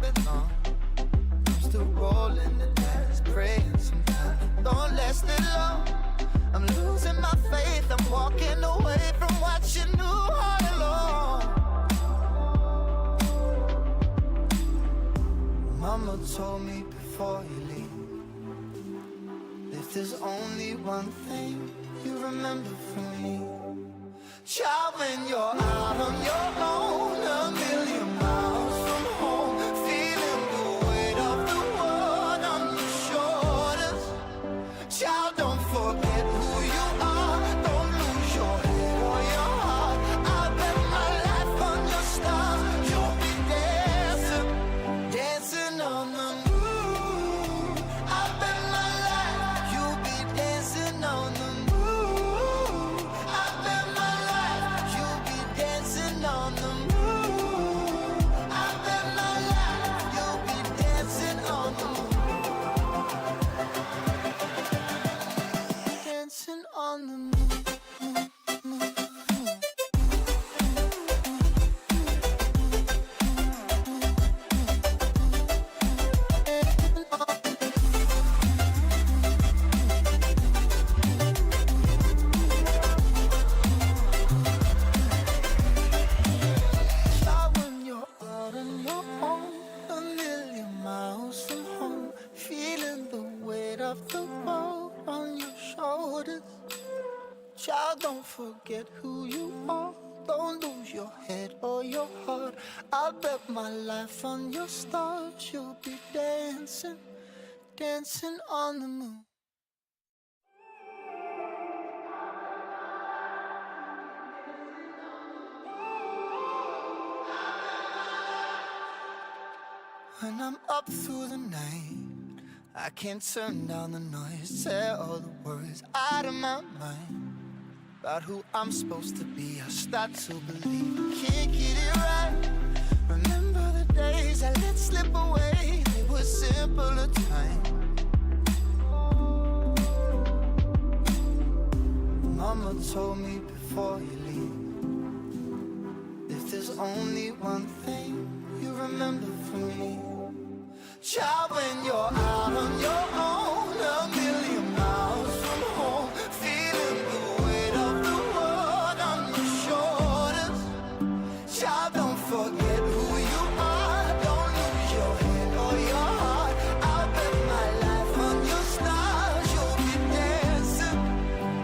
belong. I'm still rolling the dice, praying sometimes don't last it long. I'm losing my faith, I'm walking away from what you knew all along. Mama told me before you leave, if there's only one thing you remember from me, child, when you're out on your own, a million miles from home, feeling the weight of the world on your shoulders, child, don't forget who you are, don't lose your head or your heart. I'll bet my life on your stars, you'll be dancing, dancing on the moon. I'll bet my life, you'll be dancing on the moon. I'll bet my life, you'll be dancing on the moon. I'll bet my life, you'll be dancing on the moon. Dancing on the moon. Child, when you're out on your own, a million miles from home, feeling the weight of the world on your shoulders. Child, don't forget who you are, don't lose your head or your heart. I'll bet my life on your stars, you'll be dancing, dancing on the moon. When I'm up through the night, I can't turn down the noise, tear all the words out of my mind about who I'm supposed to be. I start to believe I can't get it right. Remember the days I let slip away, they were simpler times. Mama told me before you leave, if there's only one thing you remember from me, child, when you're out on your own, a million miles from home, feeling the weight of the world on your shoulders, child, don't forget who you are, don't lose your head or your heart. I'll bet my life on your stars, you'll be dancing,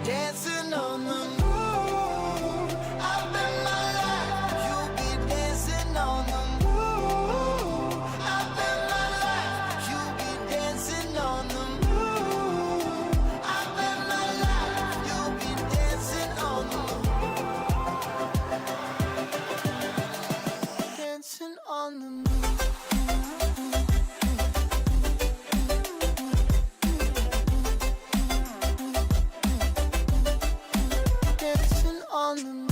dancing on the moon. I'll bet my life, you'll be dancing on the moon. I'll bet my life, you'll be dancing on the moon. I'll bet my life, you'll be dancing on the moon. Dancing on the moon. Dancing on the moon.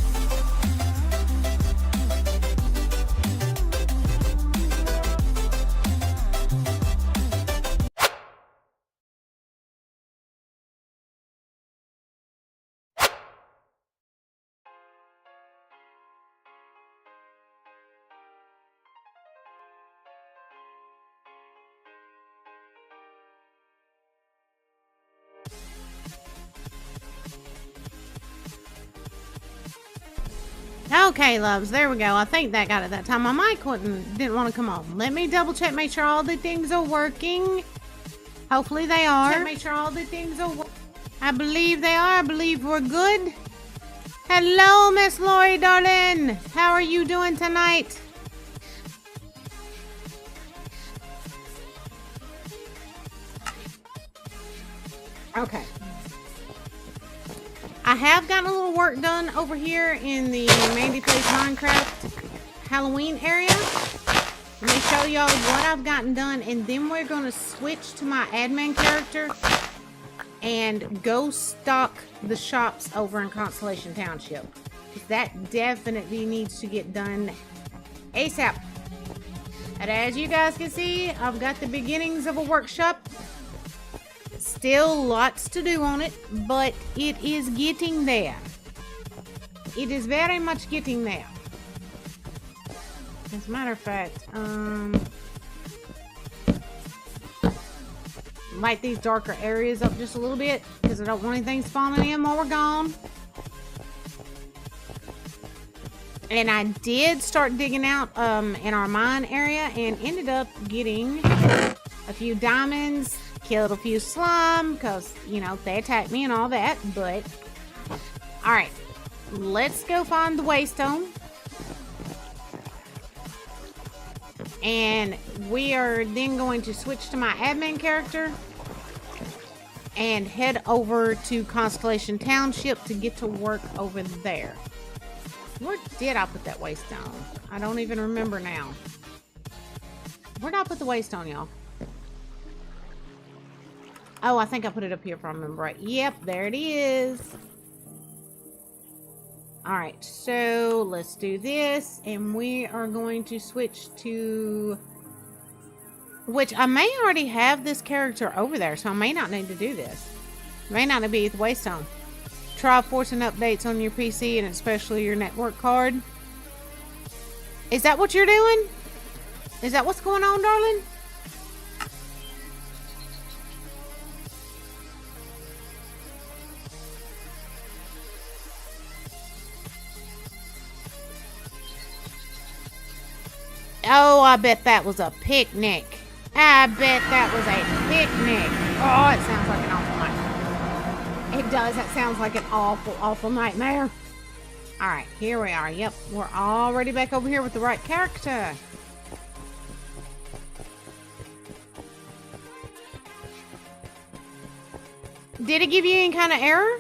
Okay, loves, there we go. I think that got it that time. My mic didn't want to come on. Let me double check, make sure all the things are working. Hopefully they are. Check, make sure all the things are working. I believe they are. I believe we're good. Hello, Miss Lori, darling. How are you doing tonight? Okay. I have gotten a little work done over here in the Mandy Plays Minecraft Halloween area. Let me show y'all what I've gotten done, and then we're going to switch to my admin character and go stock the shops over in Constellation Township. That definitely needs to get done ASAP. And as you guys can see, I've got the beginnings of a workshop. Still lots to do on it, but it is getting there. It is very much getting there. As a matter of fact, light these darker areas up just a little bit because I don't want anything spawning in while we're gone. And I did start digging out in our mine area and ended up getting a few diamonds, killed a few slime because, you know, they attacked me and all that. But, all right, let's go find the waystone. And we are then going to switch to my admin character and head over to Constellation Township to get to work over there. Where did I put that waystone? I don't even remember now. Where did I put the waystone, y'all? Oh, I think I put it up here if I remember right. Yep, there it is. Alright, so let's do this. And we are going to switch to... Which I may already have this character over there, so I may not need to do this. May not be at the waystone. Try forcing updates on your PC and especially your network card. Is that what you're doing? Is that what's going on, darling? Oh, I bet that was a picnic. I bet that was a picnic. Oh, it sounds like an awful nightmare. It does. That sounds like an awful, awful nightmare. All right, here we are. Yep, we're already back over here with the right character. Did it give you any kind of error?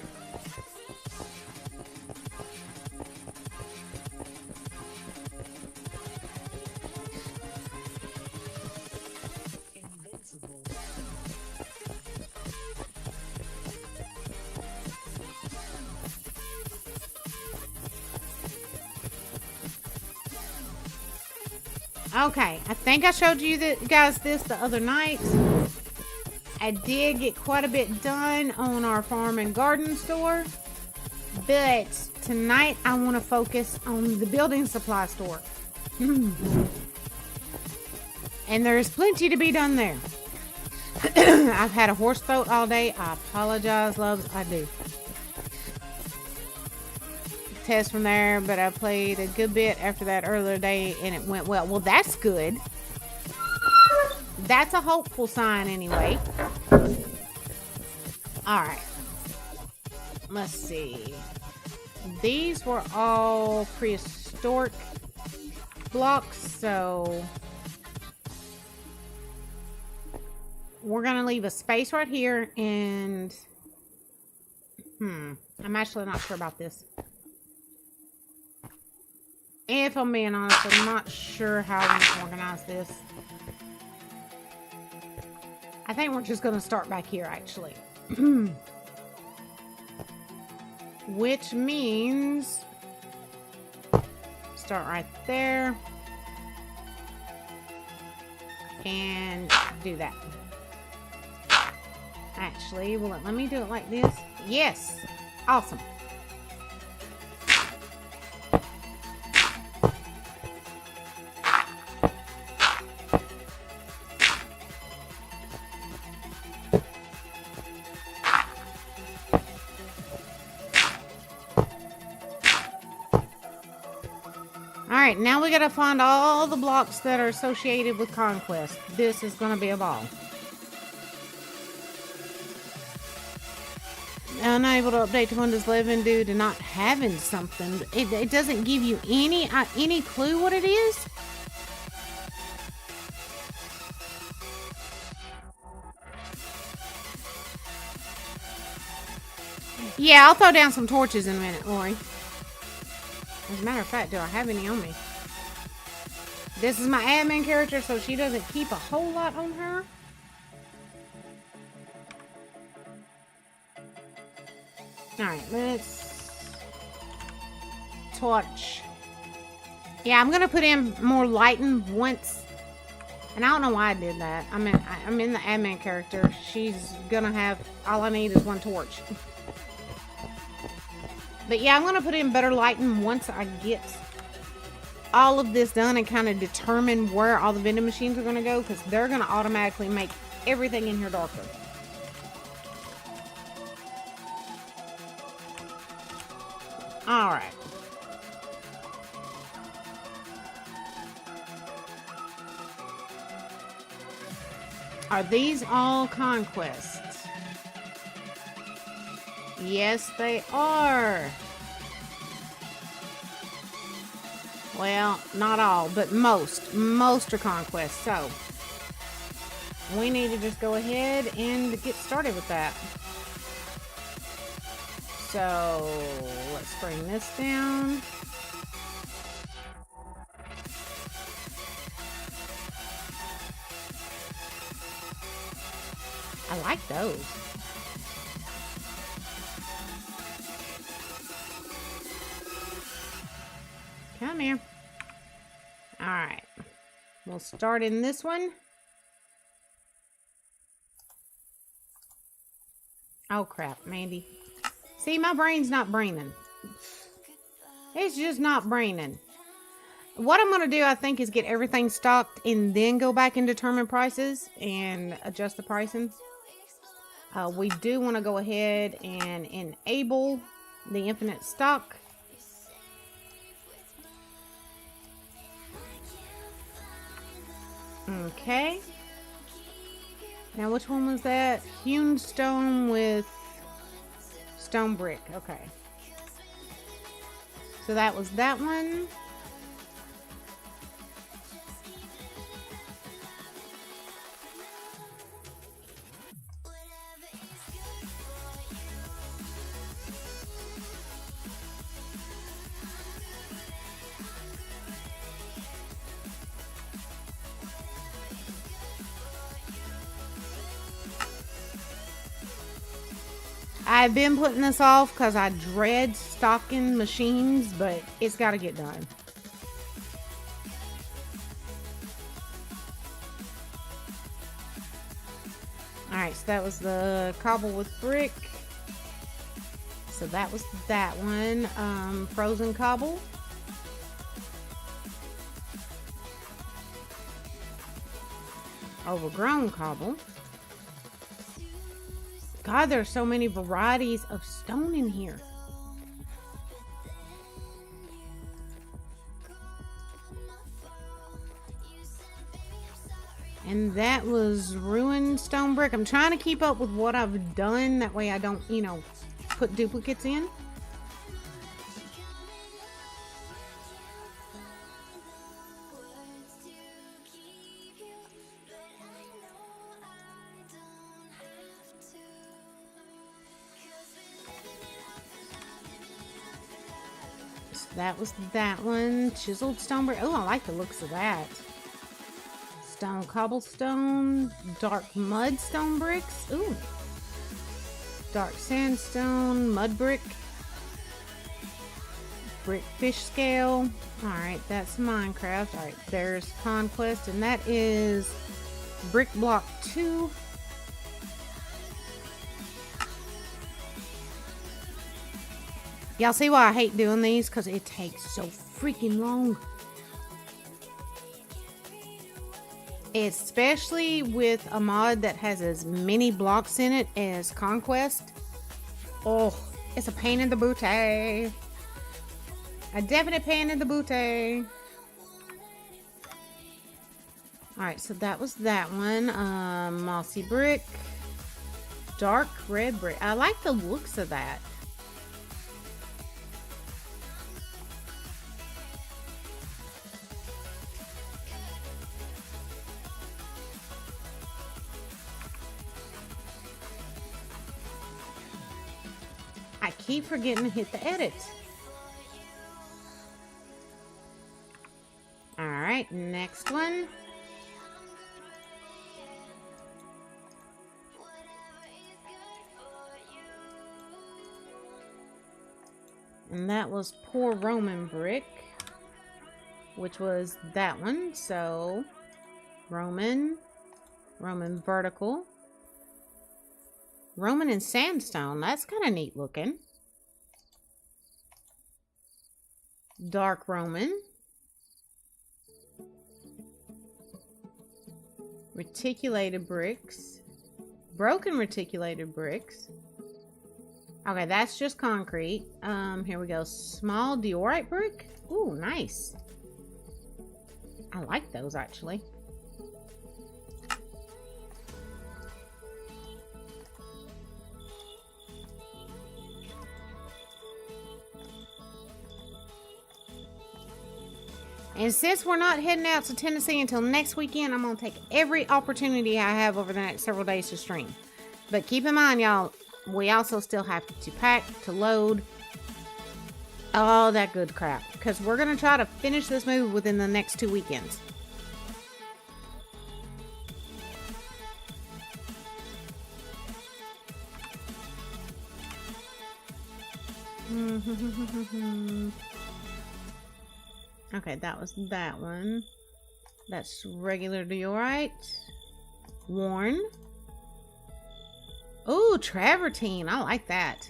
Okay, I think I showed you guys this the other night. I did get quite a bit done on our farm and garden store. But tonight I want to focus on the building supply store. And there's plenty to be done there. I've had a horse throat all day. I apologize, loves. I do. Test from there, but I played a good bit after that earlier day and it went well. Well, that's good. That's a hopeful sign anyway. All right. Let's see. These were all prehistoric blocks, so we're gonna leave a space right here and I'm actually not sure about this. If I'm being honest, I'm not sure how I'm going to organize this. I think we're just going to start back here, actually. Which means... start right there. And do that. Actually, will it let me do it like this? Yes! Awesome. Alright, now we gotta find all the blocks that are associated with Conquest. This is gonna be a ball. Unable to update to Windows 11 due to not having something. It doesn't give you any clue what it is. Yeah, I'll throw down some torches in a minute, Lori. As a matter of fact, do I have any on me? This is my admin character, so she doesn't keep a whole lot on her. Alright, let's torch. Yeah, I'm gonna put in more lighting once. And I don't know why I did that. I'm in the admin character. She's gonna have, all I need is one torch. But yeah, I'm going to put in better lighting once I get all of this done and kind of determine where all the vending machines are going to go, because they're going to automatically make everything in here darker. All right. Are these all conquests? Yes, they are. Well, not all, but most. Most are conquests. So, we need to just go ahead and get started with that. So, let's bring this down. I like those. Come here. All right. We'll start in this one. Oh, crap, Mandy. See, my brain's not braining. It's just not braining. What I'm going to do, I think, is get everything stocked and then go back and determine prices and adjust the pricing. We do want to go ahead and enable the infinite stock. Okay. Now, which one was that? Hewn stone with stone brick. Okay. So that was that one. I've been putting this off because I dread stocking machines, but it's got to get done. Alright, so that was the cobble with brick. So that was that one. Frozen cobble. Overgrown cobble. God, there's so many varieties of stone in here. And that was ruined stone brick. I'm trying to keep up with what I've done. That way I don't, you know, put duplicates in. That was that one. Chiseled stone brick. Oh, I like the looks of that. Stone cobblestone. Dark mud stone bricks. Ooh. Dark sandstone. Mud brick. Brick fish scale. Alright, that's Minecraft. Alright, there's Conquest. And that is brick block 2. Y'all see why I hate doing these? Because it takes so freaking long. Especially with a mod that has as many blocks in it as Conquest. Oh, it's a pain in the booty. A definite pain in the booty. Alright, so that was that one. Mossy brick. Dark red brick. I like the looks of that. I keep forgetting to hit the edit. Alright, next one. And that was poor Roman brick, which was that one. So, Roman vertical. Roman and sandstone. That's kind of neat looking. Dark Roman. Reticulated bricks. Broken reticulated bricks. Okay, that's just concrete. Here we go. Small diorite brick. Ooh, nice. I like those, actually. And since we're not heading out to Tennessee until next weekend, I'm going to take every opportunity I have over the next several days to stream. But keep in mind, y'all, we also still have to pack, to load, all that good crap. Because we're going to try to finish this move within the next 2 weekends. Okay, that was that one. That's regular diorite. Worn. Ooh, travertine. I like that.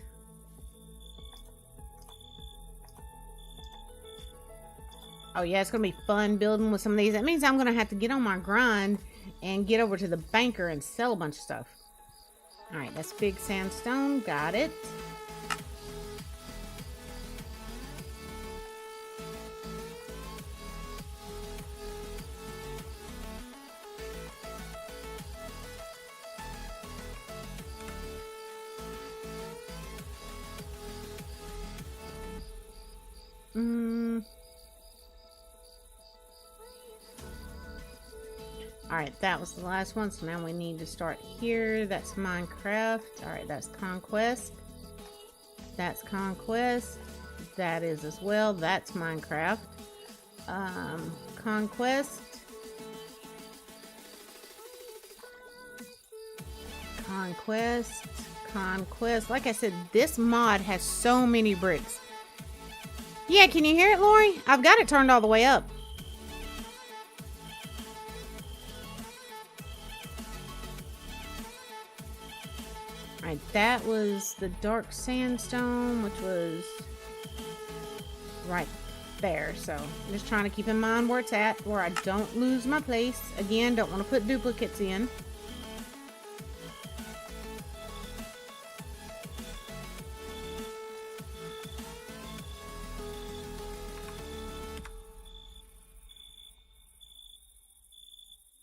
Oh yeah, it's gonna be fun building with some of these. That means I'm gonna have to get on my grind and get over to the banker and sell a bunch of stuff. Alright, that's big sandstone. Got it. Alright, that was the last one, so now we need to start here. That's Minecraft. Alright, that's Conquest. That's Conquest. That is as well. That's Minecraft. Conquest. Conquest. Conquest. Like I said, this mod has so many bricks. Yeah, can you hear it, Lori? I've got it turned all the way up. Alright, that was the dark sandstone, which was right there. So, I'm just trying to keep in mind where it's at, where I don't lose my place. Again, don't want to put duplicates in.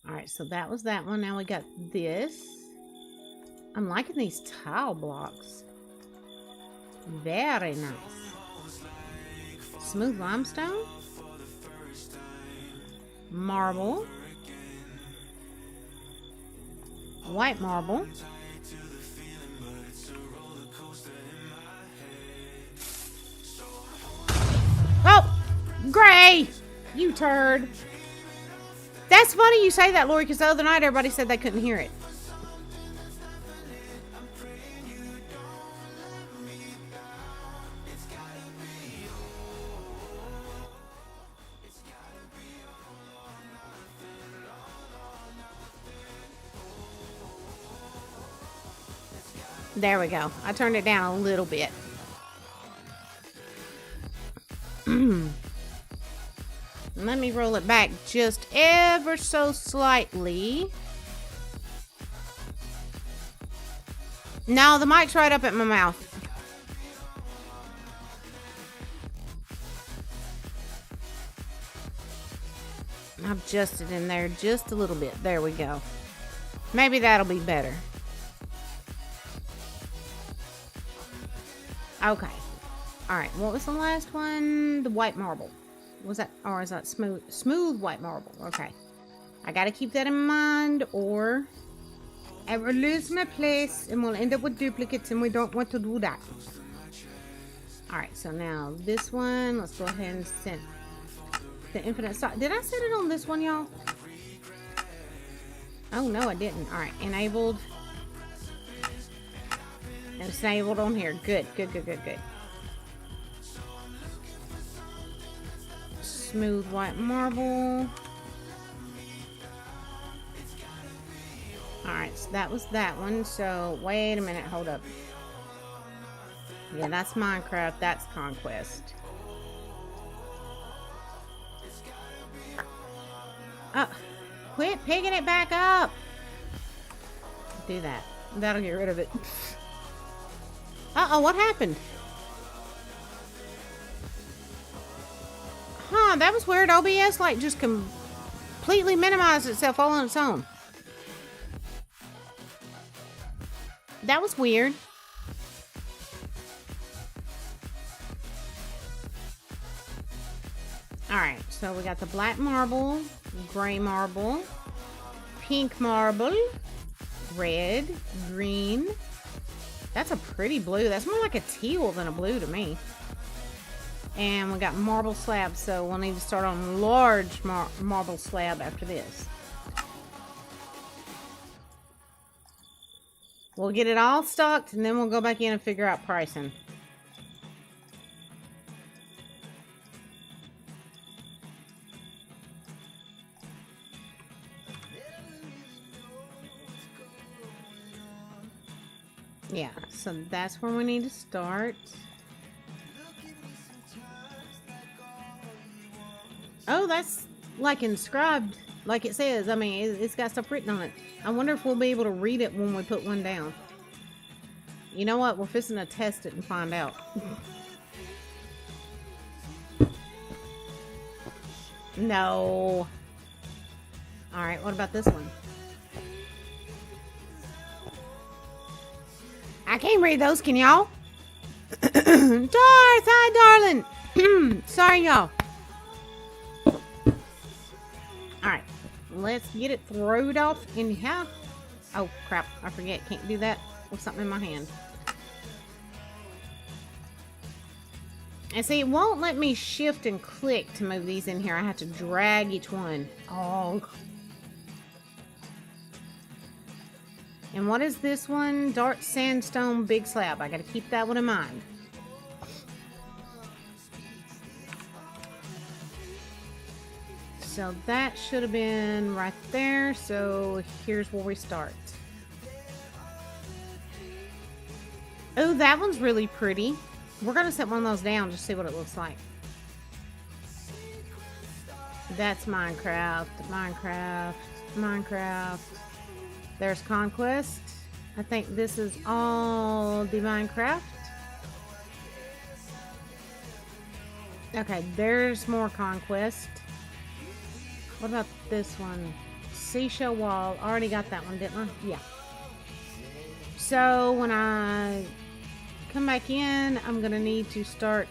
Alright, so that was that one. Now we got this. I'm liking these tile blocks. Very nice. Smooth limestone. Marble. White marble. Oh! Gray! You turd. That's funny you say that, Lori, because the other night everybody said they couldn't hear it. There we go. I turned it down a little bit. Let me roll it back just ever so slightly. No, the mic's right up at my mouth. I've adjusted in there just a little bit. There we go. Maybe that'll be better. Okay. Alright, what was the last one? The white marble. Was that, or is that smooth white marble? Okay. I gotta keep that in mind, or I will lose my place and we'll end up with duplicates, and we don't want to do that. Alright, so now this one, let's go ahead and set the infinite stock. Did I set it on this one, y'all? Oh, no, I didn't. Alright, enabled. And it's enabled on here. Good, good, good, good, good. Smooth white marble. Alright, so that was that one. So, wait a minute. Hold up. Yeah, that's Minecraft. That's Conquest. Quit picking it back up. Do that. That'll get rid of it. Uh-oh, what happened? Huh, that was weird. OBS, like, just completely minimized itself all on its own. That was weird. Alright, so we got the black marble, gray marble, pink marble, red, green. That's a pretty blue. That's more like a teal than a blue to me. And we got marble slabs, so we'll need to start on large marble slab after this. We'll get it all stocked, and then we'll go back in and figure out pricing. Yeah, so that's where we need to start. Oh, that's like inscribed, like it says. I mean, it's got stuff written on it. I wonder if we'll be able to read it when we put one down. You know what? We're fixing to test it and find out. No. Alright, what about this one? I can't read those, can y'all? Darth, hi, darling. Sorry, y'all. Alright, let's get it throwed off in here. Oh, crap, I forget. Can't do that with something in my hand. And see, it won't let me shift and click to move these in here. I have to drag each one. Oh. And what is this one? Dark sandstone big slab. I gotta keep that one in mind. So that should have been right there. So here's where we start. Oh, that one's really pretty. We're gonna set one of those down just to see what it looks like. That's Minecraft, Minecraft, Minecraft. There's Conquest. I think this is all the Minecraft. Okay, there's more Conquest. What about this one? Seashell Wall. Already got that one, didn't I? Yeah. So when I come back in, I'm gonna need to start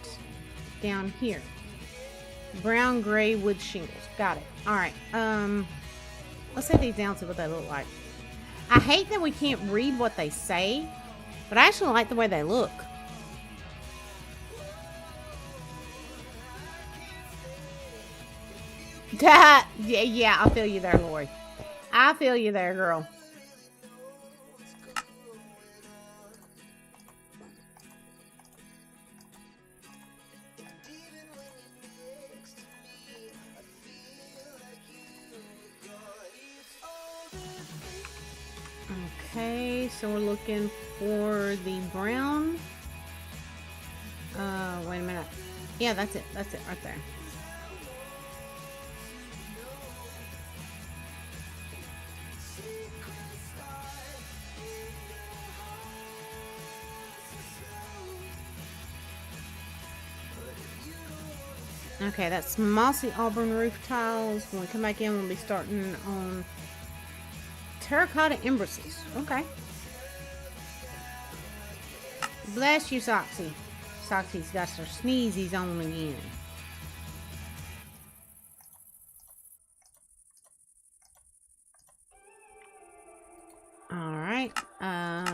down here. Brown gray wood shingles. Got it. Alright. Let's set these down, see what they look like. I hate that we can't read what they say, but I actually like the way they look. Yeah, I feel you there, Lori. I feel you there, girl. Okay, so we're looking for the brown. Wait a minute. Yeah, that's it. That's it right there. Okay, that's mossy auburn roof tiles. When we come back in, we'll be starting on terracotta embresses. Okay. Bless you, Soxy. Soxy's got her sneezies on again. Alright.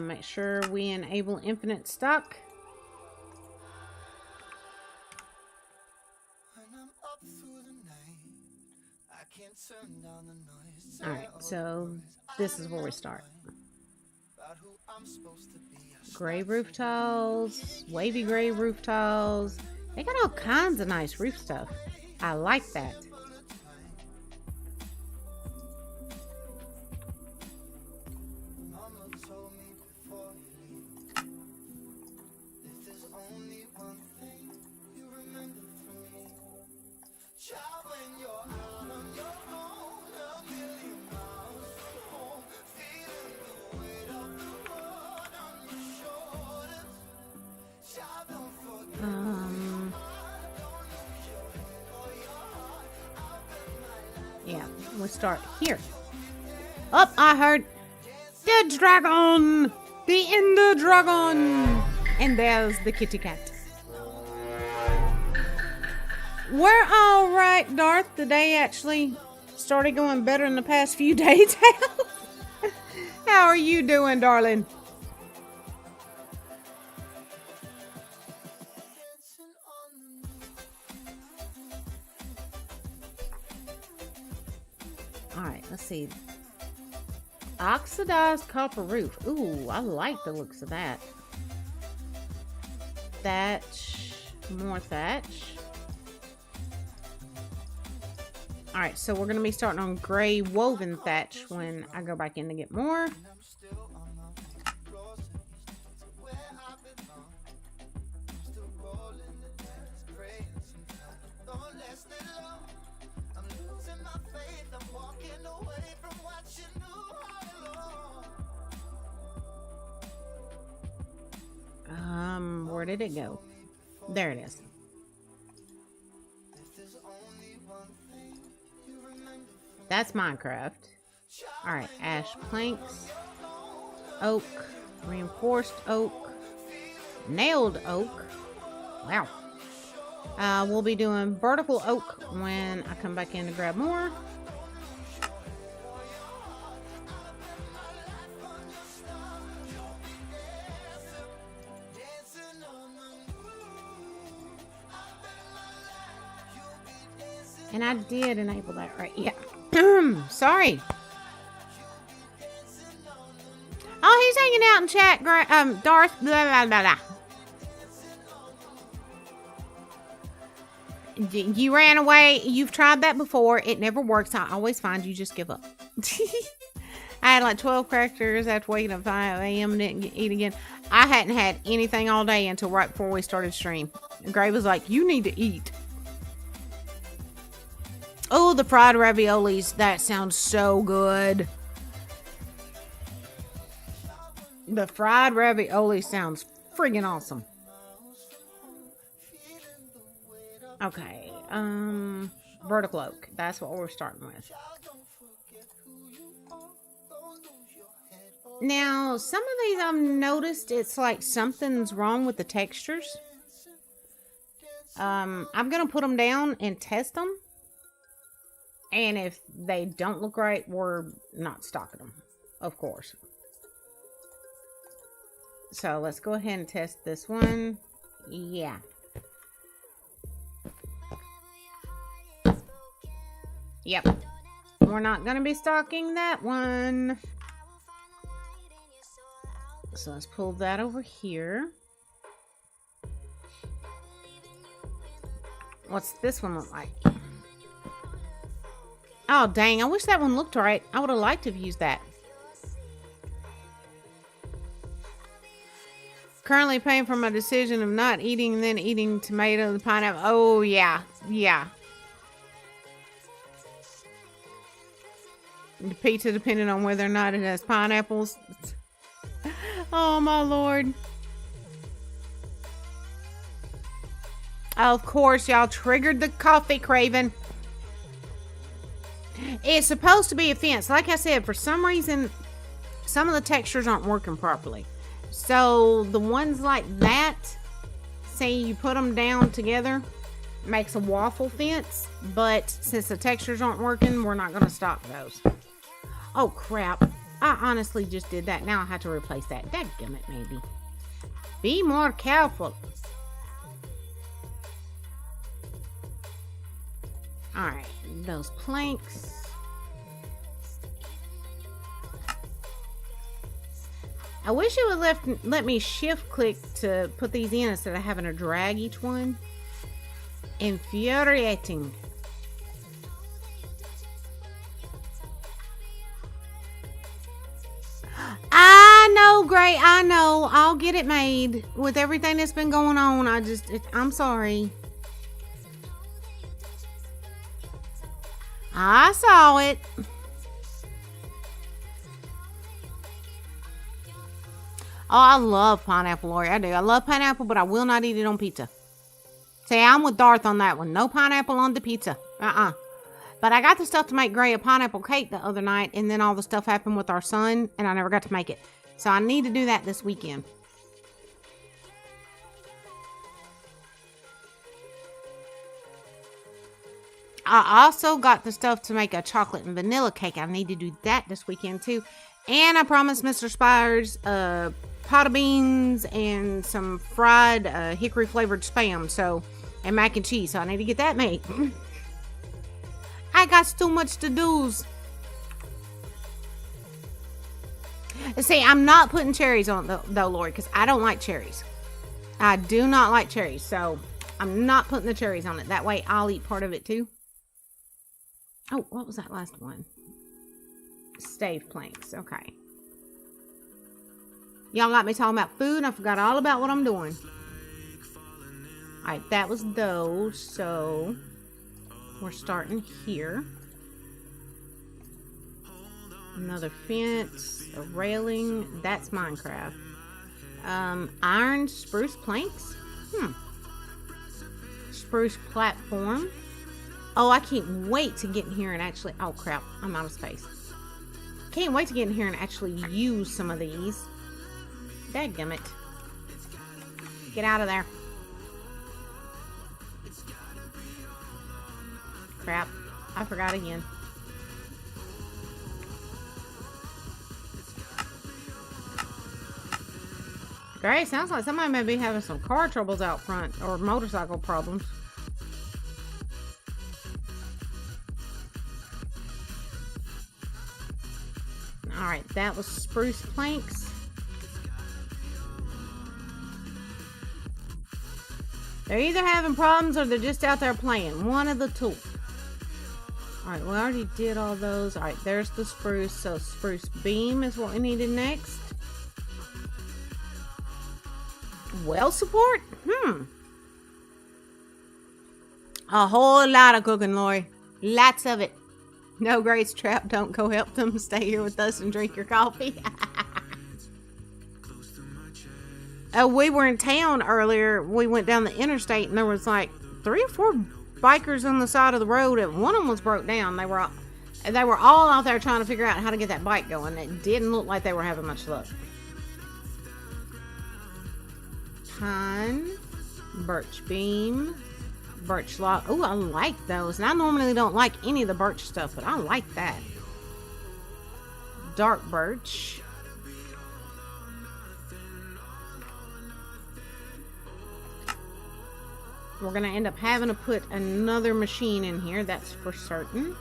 Make sure we enable infinite stock. Alright, so this is where we start. Gray roof tiles, wavy gray roof tiles. They got all kinds of nice roof stuff. I like that. we start here. Oh, I heard the dragon! The Ender dragon! And there's the kitty cat. We're all right, Darth. The day actually started going better in the past few days. How are you doing, darling? All right, let's see. Oxidized copper roof. Ooh, I like the looks of that. Thatch. More thatch. Alright, so we're going to be starting on gray woven thatch when I go back in to get more. Where did it go? There it is. That's Minecraft. Alright, ash planks, oak, reinforced oak, nailed oak. Wow. We'll be doing vertical oak when I come back in to grab more. And I did enable that, right? Yeah. Sorry. Oh, he's hanging out in chat. Darth. Blah, blah, blah, blah. You ran away. You've tried that before. It never works. I always find you just give up. I had like 12 crackers after waking up 5 a.m. and didn't eat again. I hadn't had anything all day until right before we started stream. Gray was like, you need to eat. Oh, the fried raviolis. That sounds so good. The fried ravioli sounds friggin' awesome. Okay. Vertical oak. That's what we're starting with. Now, some of these I've noticed it's like something's wrong with the textures. I'm going to put them down and test them. And if they don't look right, we're not stocking them, of course. So let's go ahead and test this one. Yeah. Yep. We're not going to be stocking that one. So let's pull that over here. What's this one look like? Oh, dang. I wish that one looked right. I would have liked to have used that. Currently paying for my decision of not eating and then eating tomato and pineapple. Oh, yeah. Yeah. The pizza depending on whether or not it has pineapples. Oh, my Lord. Of course, y'all triggered the coffee craving. It's supposed to be a fence. Like I said, for some reason, some of the textures aren't working properly. So the ones like that, say you put them down together, makes a waffle fence. But since the textures aren't working, we're not going to stock those. Oh, crap. I honestly just did that. Now I have to replace that. Dadgummit, maybe. Be more careful. Alright, those planks. I wish it would let me shift click to put these in instead of having to drag each one. Infuriating. I know, Gray. I know. I'll get it made. With everything that's been going on, I'm sorry. I saw it. Oh, I love pineapple, Lori. I do. I love pineapple, but I will not eat it on pizza. See, I'm with Darth on that one. No pineapple on the pizza. But I got the stuff to make Gray a pineapple cake the other night, and then all the stuff happened with our son, and I never got to make it. So I need to do that this weekend. I also got the stuff to make a chocolate and vanilla cake. I need to do that this weekend too. And I promised Mr. Spires pot of beans and some fried hickory flavored spam, and mac and cheese. So I need to get that made. I got too much to do. See, I'm not putting cherries on it though, Lori, because I don't like cherries. I do not like cherries, so I'm not putting the cherries on it. That way I'll eat part of it too. Oh, what was that last one? Stave planks. Okay. Y'all got me talking about food. I forgot all about what I'm doing. Alright, that was those. So, we're starting here. Another fence. A railing. That's Minecraft. Iron spruce planks. Spruce platform. Oh, I can't wait to get in here and actually... Oh, crap. I'm out of space. Can't wait to get in here and actually use some of these. Dadgummit. Get out of there. Crap. I forgot again. Great. Sounds like somebody may be having some car troubles out front. Or motorcycle problems. Alright, that was spruce planks. They're either having problems or they're just out there playing. One of the two. Alright, we already did all those. Alright, there's the spruce. So spruce beam is what we needed next. Well support? A whole lot of cooking, Lori. Lots of it. No, Grace Trap, don't go help them. Stay here with us and drink your coffee. We were in town earlier. We went down the interstate and there was like 3 or 4 bikers on the side of the road, and one of them was broke down. They were all out there trying to figure out how to get that bike going. It didn't look like they were having much luck. Pine, birch beam, birch log. Oh, I like those. And I normally don't like any of the birch stuff, but I like that. Dark birch. We're going to end up having to put another machine in here. That's for certain.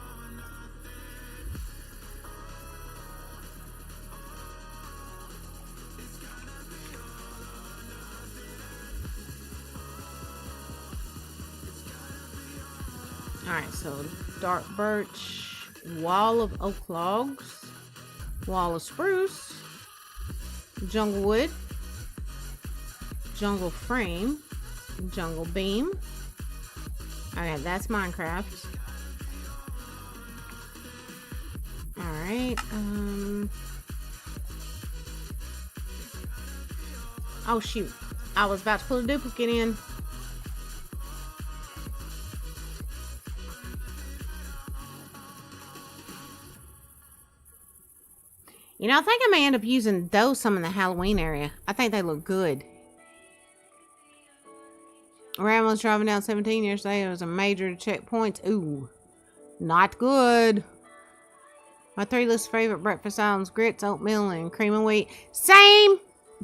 Alright, so dark birch, wall of oak logs, wall of spruce, jungle wood, jungle frame, jungle beam. Okay, that's Minecraft. Alright, oh shoot, I was about to put a duplicate in. You know, I think I may end up using some in the Halloween area. I think they look good. Ram was driving down 17 yesterday. It was a major checkpoints. Ooh, not good. My 3 least favorite breakfast items: grits, oatmeal, and cream of wheat. Same.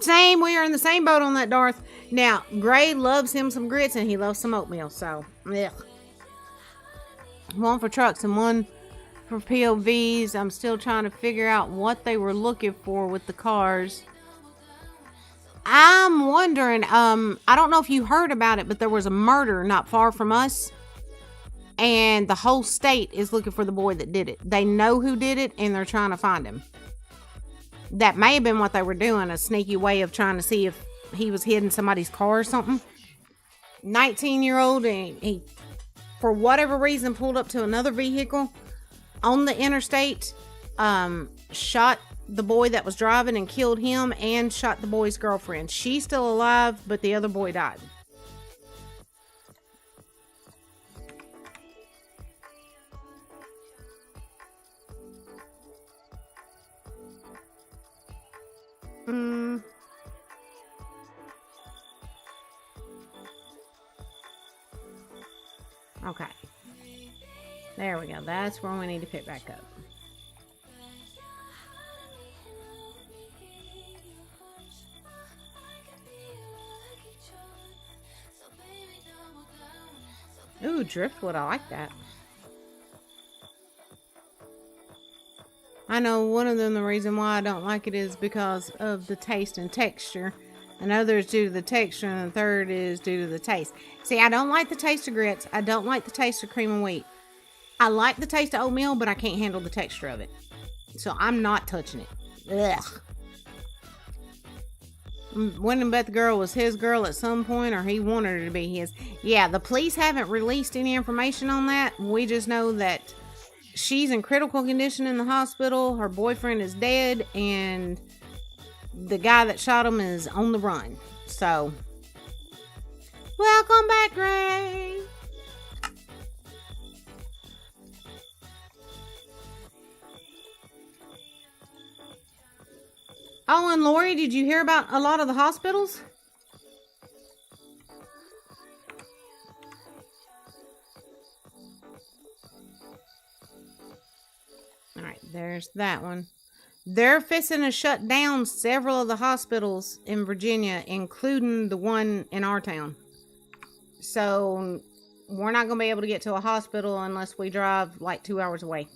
We are in the same boat on that, Darth. Now, Gray loves him some grits and he loves some oatmeal. So, ugh. One for trucks and one for POVs. I'm still trying to figure out what they were looking for with the cars. I'm wondering, I don't know if you heard about it, but there was a murder not far from us. And the whole state is looking for the boy that did it. They know who did it and they're trying to find him. That may have been what they were doing, a sneaky way of trying to see if he was hid in somebody's car or something. 19-year-old, and he, for whatever reason, pulled up to another vehicle on the interstate, shot the boy that was driving and killed him, and shot the boy's girlfriend. She's still alive, but the other boy died. Okay. There we go. That's where we need to pick back up. Ooh, driftwood. I like that. I know one of them, the reason why I don't like it is because of the taste and texture. Another is due to the texture, and the third is due to the taste. See, I don't like the taste of grits. I don't like the taste of cream and wheat. I like the taste of oatmeal, but I can't handle the texture of it. So I'm not touching it. Ugh. Wouldn't bet the girl was his girl at some point, or he wanted her to be his. Yeah, the police haven't released any information on that. We just know that she's in critical condition in the hospital. Her boyfriend is dead, and the guy that shot him is on the run. So, welcome back, Gray. Oh, and Lori, did you hear about a lot of the hospitals? All right, there's that one. They're fixing to shut down several of the hospitals in Virginia, including the one in our town. So, we're not going to be able to get to a hospital unless we drive like 2 hours away.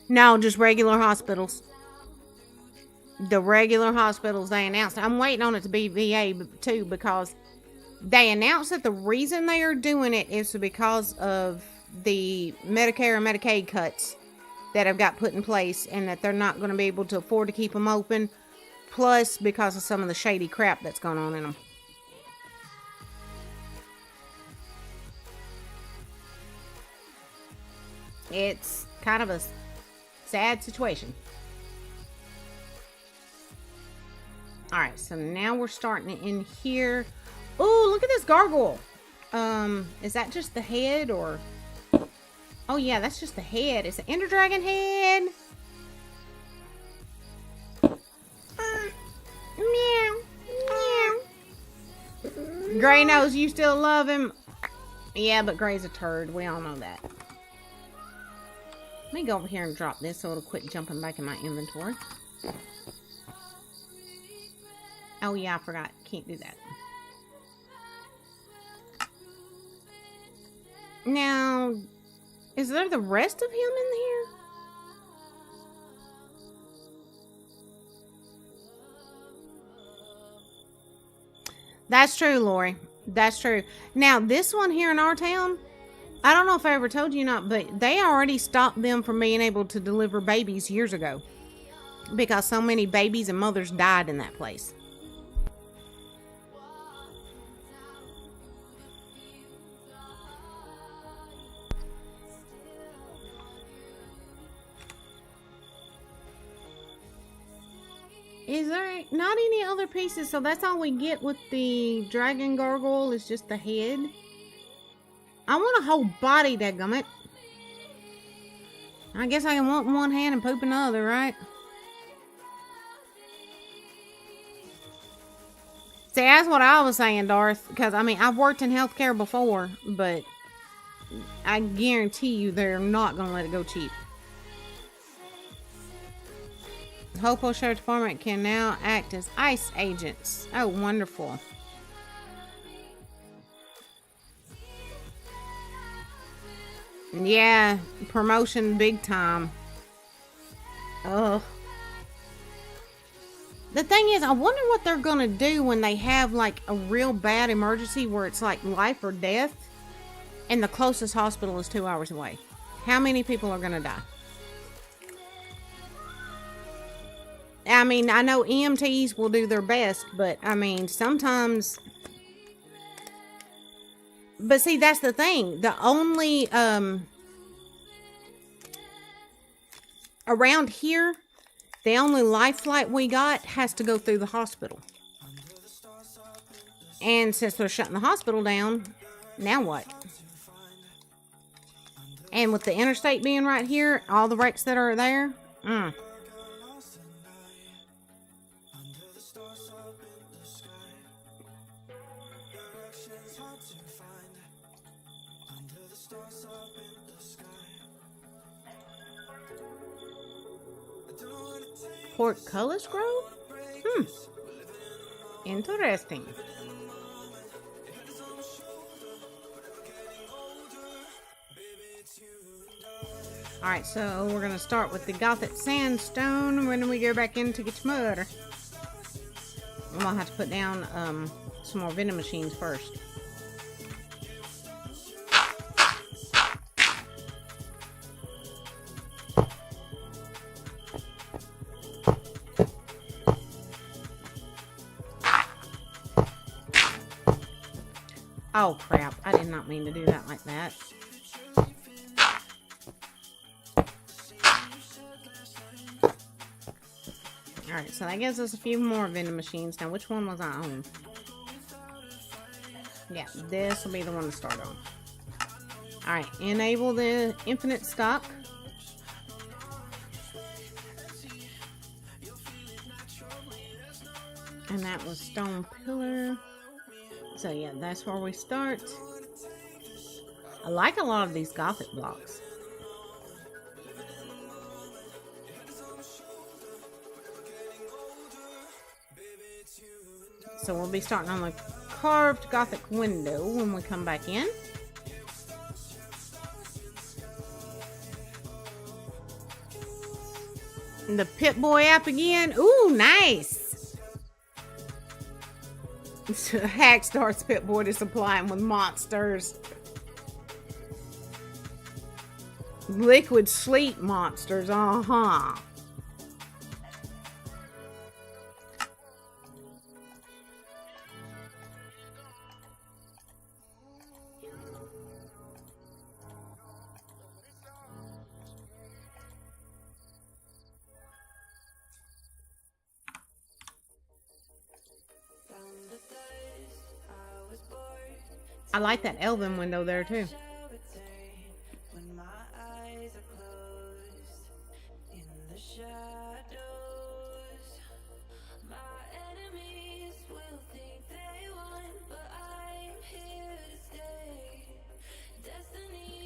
No, just regular hospitals. The regular hospitals they announced. I'm waiting on it to be VA too, because they announced that the reason they are doing it is because of the Medicare and Medicaid cuts that have got put in place, and that they're not going to be able to afford to keep them open. Plus, because of some of the shady crap that's going on in them. It's kind of a sad situation. Alright, so now we're starting in here. Oh, look at this gargoyle. Is that just the head, or... Oh yeah, that's just the head. It's an Ender Dragon head. Meow. Meow. Gray knows you still love him. Yeah, but Gray's a turd. We all know that. Let me go over here and drop this so it'll quit jumping back in my inventory. Oh yeah, I forgot. Can't do that. Now, is there the rest of him in here? That's true, Lori. That's true. Now, this one here in our town, I don't know if I ever told you or not, but they already stopped them from being able to deliver babies years ago. Because so many babies and mothers died in that place. Is there not any other pieces? So that's all we get with the dragon gargoyle, is just the head. I want a whole body, dadgummit. I guess I can want one hand and poop another, right? See, that's what I was saying, Darth. Because, I mean, I've worked in healthcare before, but I guarantee you they're not going to let it go cheap. Hopewell Sheriff Department can now act as ICE agents. Oh, wonderful. Yeah, promotion big time. Ugh. The thing is, I wonder what they're going to do when they have like a real bad emergency where it's like life or death and the closest hospital is 2 hours away. How many people are going to die? I mean, I know EMTs will do their best, but I mean, sometimes... But see, that's the thing. The only, around here, the only life flight we got has to go through the hospital. And since they're shutting the hospital down, now what? And with the interstate being right here, all the wrecks that are there. Portcullis Grove? Interesting. Alright, so we're going to start with the Gothic Sandstone when we go back in to get some mud. I'm going to have to put down some more vending machines first. Oh crap, I did not mean to do that like that. Alright, so that gives us a few more vending machines. Now, which one was I on? Yeah, this will be the one to start on. Alright, enable the infinite stock. And that was stone pillar. So yeah, that's where we start. I like a lot of these Gothic blocks. So we'll be starting on the carved Gothic window when we come back in. And the Pip-Boy app again. Ooh, nice. Hack starts Pip-Boy to supply him with monsters. Liquid sleep monsters, uh-huh. I like that Elven window there too.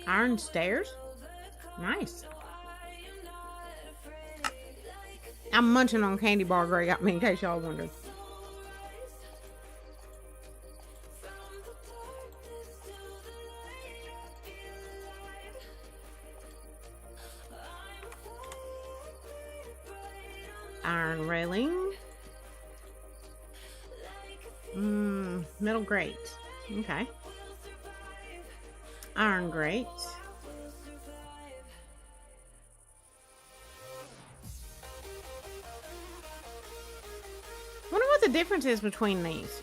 Iron stairs? Nice. I'm munching on candy bar Gray got me, in case y'all wondered. Iron railing. Metal grate. Okay. Iron grate. Wonder what the difference is between these.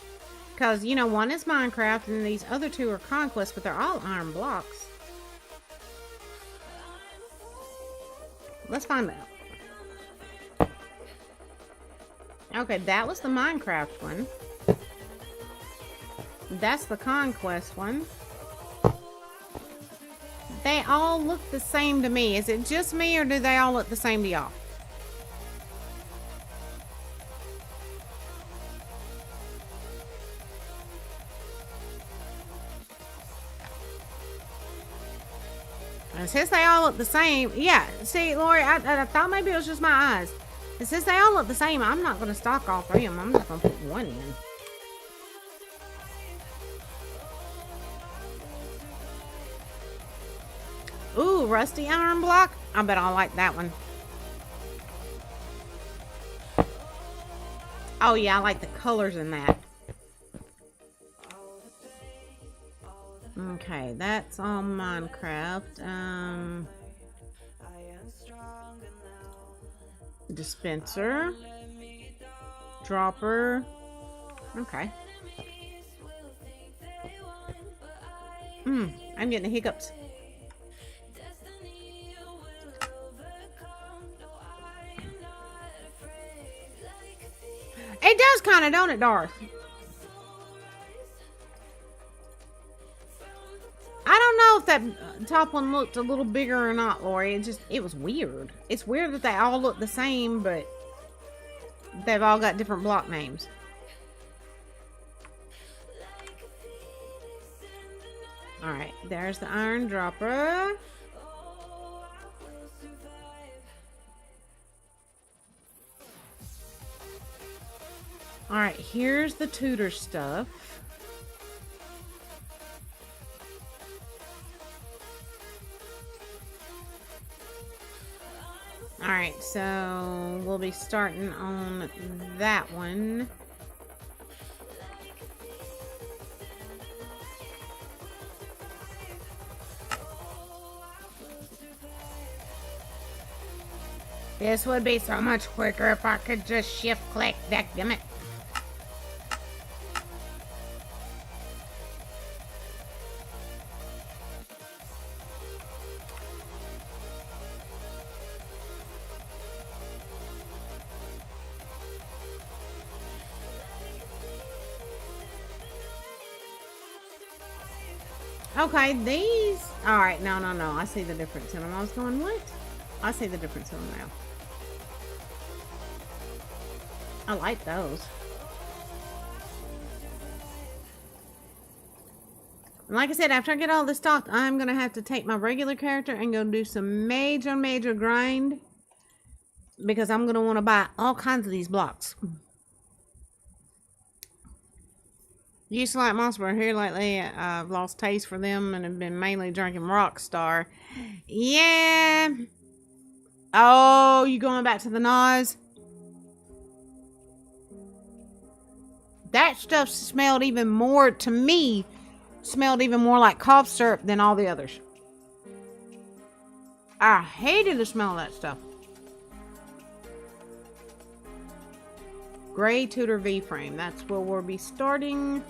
Because, you know, one is Minecraft and these other two are Conquest, but they're all iron blocks. Let's find out. Okay, that was the Minecraft one. That's the Conquest one. They all look the same to me. Is it just me or do they all look the same to y'all? And since they all look the same, yeah, see, Lori, I thought maybe it was just my eyes. And since they all look the same, I'm not going to stock all three of them. I'm just going to put one in. Ooh, rusty iron block. I bet I'll like that one. Oh, yeah, I like the colors in that. Okay, that's all Minecraft. Dispenser. Dropper. Okay. I'm getting the hiccups. It does kind of, don't it, Darth? I don't know if that top one looked a little bigger or not, Lori. It was weird. It's weird that they all look the same, but they've all got different block names. Alright, there's the iron dropper. Alright, here's the tutor stuff. Alright, so we'll be starting on that one. This would be so much quicker if I could just shift click, dadgummit. Okay, these... Alright, no. I see the difference in them. I was going, what? I see the difference in them now. I like those. And like I said, after I get all this stocked, I'm going to have to take my regular character and go do some major grind. Because I'm going to want to buy all kinds of these blocks. Used to like Monster, but here lately I've lost taste for them and have been mainly drinking Rockstar. Yeah. Oh, you going back to the Nas? That stuff smelled even more, to me, smelled even more like cough syrup than all the others. I hated the smell of that stuff. Gray Tudor V-frame. That's where we'll be starting.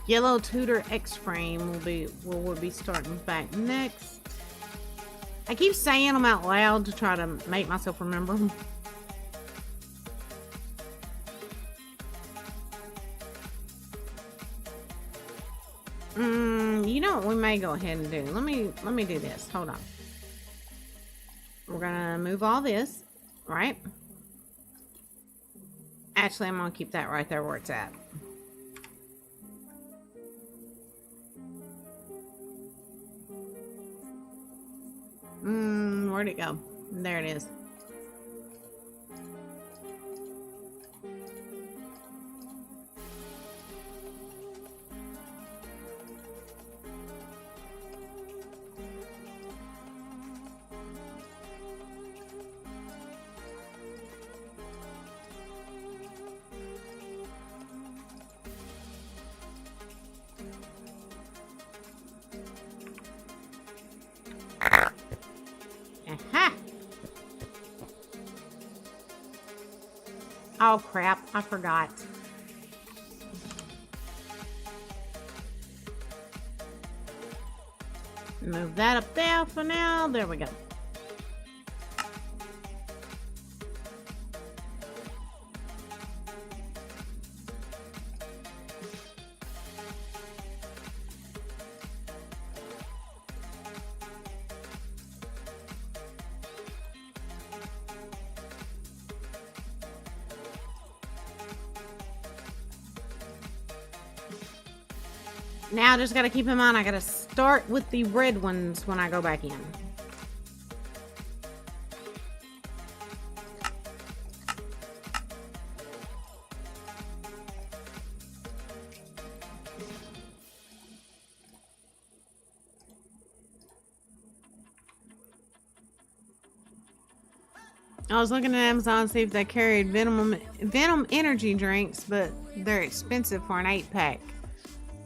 Yellow Tudor X-frame will be starting back next. I keep saying them out loud to try to make myself remember them. You know what we may go ahead and do? Let me do this. Hold on. We're gonna move all this, right? Actually, I'm gonna keep that right there where it's at. Where'd it go? There it is. Aha! Oh crap, I forgot. Move that up there for now. There we go. Now I just gotta keep in mind I gotta start with the red ones when I go back in. I was looking at Amazon to see if they carried Venom energy drinks, but they're expensive for an 8-pack.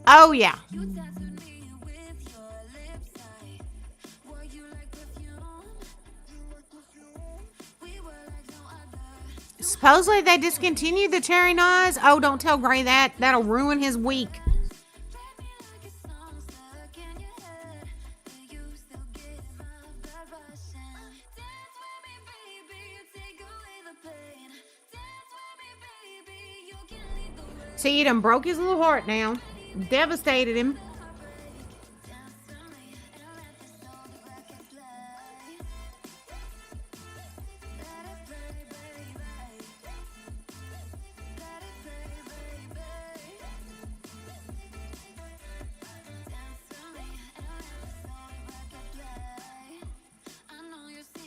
Oh, yeah. Supposedly they discontinued the cherry Nas. Oh, don't tell Gray that. That'll ruin his week. See, you done broke his little heart now. Devastated him.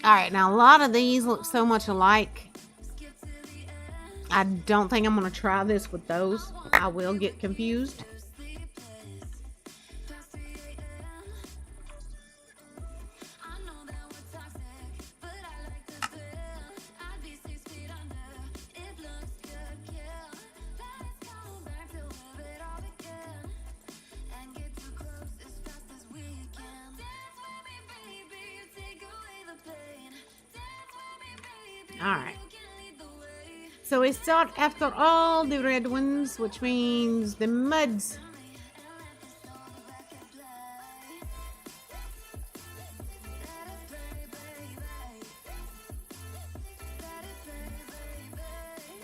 Alright, now a lot of these look so much alike. I don't think I'm going to try this with those. I will get confused. Alright. So we start after all the red ones, which means the muds.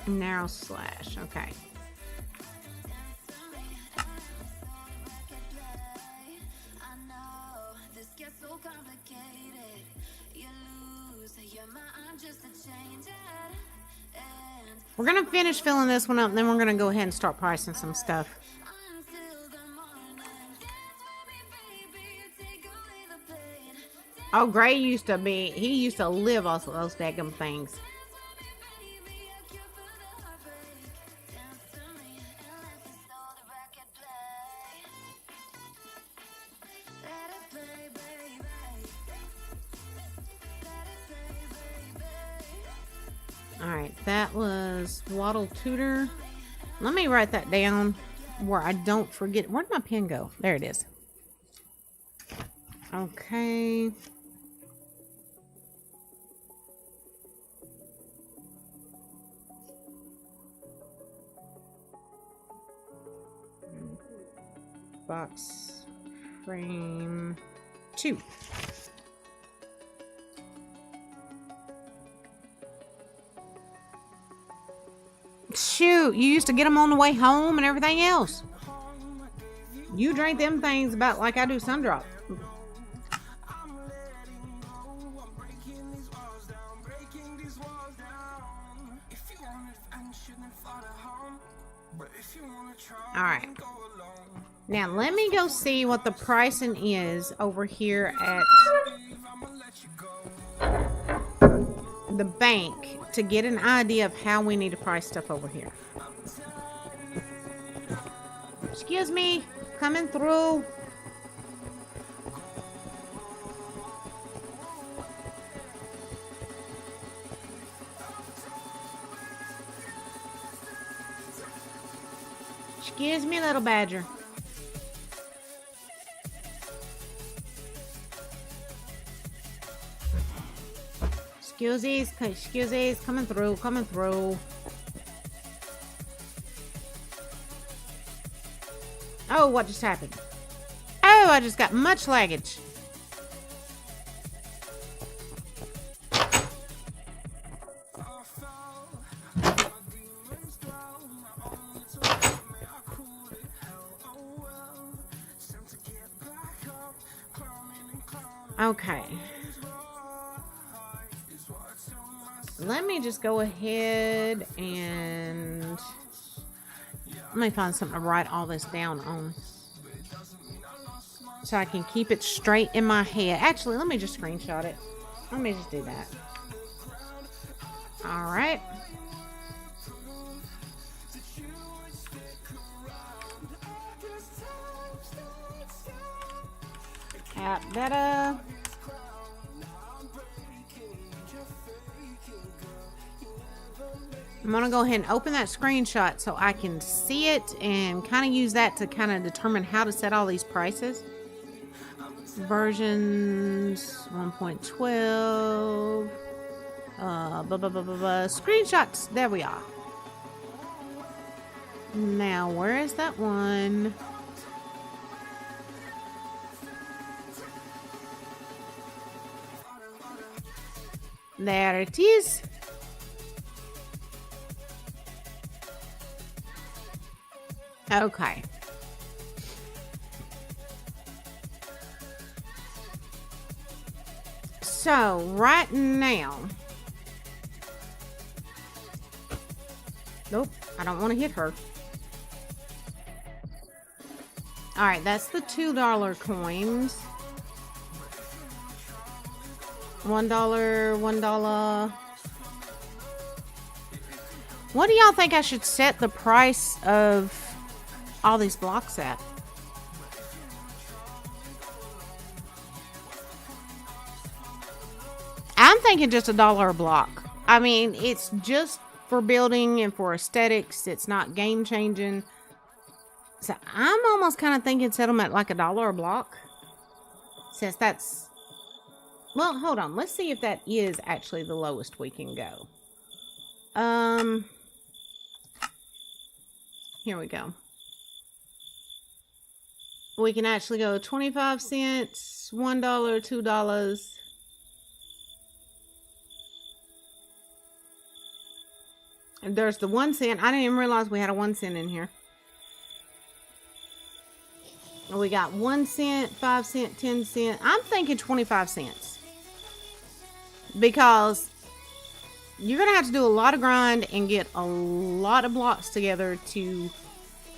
Narrow slash, okay. We're going to finish filling this one up, and then we're going to go ahead and start pricing some stuff. Oh, Gray used to be, he used to live off of those daggum things. Alright, that was Waddle Tutor. Let me write that down where I don't forget. Where'd my pen go? There it is. Okay. Box frame 2. Shoot, you used to get them on the way home and everything else. You drink them things about like I do Sundrop. Alright. Now let me go see what the pricing is over here at the bank to get an idea of how we need to price stuff over here. Excuse me, coming through. Excuse me, little badger. Excuses, coming through. Oh, what just happened? Oh, I just got much luggage. Okay. Let me just go ahead and let me find something to write all this down on so I can keep it straight in my head. Actually, let me just screenshot it. Let me just do that. All right. App data. I'm going to go ahead and open that screenshot so I can see it and kind of use that to kind of determine how to set all these prices. Versions 1.12. Screenshots. There we are. Now, where is that one? There it is. Okay. So, right now... Nope, I don't want to hit her. Alright, that's the $2 coins. $1, $1. What do y'all think I should set the price of all these blocks at? I'm thinking just $1 a block. I mean, it's just for building and for aesthetics. It's not game changing. So I'm almost kind of thinking set them at like $1 a block. Since that's... Well, hold on. Let's see if that is actually the lowest we can go. Here we go. We can actually go 25 cents, $1, $2. And there's the 1 cent. I didn't even realize we had a 1 cent in here. We got 1 cent, 5 cent, 10 cent. I'm thinking 25 cents. Because you're going to have to do a lot of grind and get a lot of blocks together to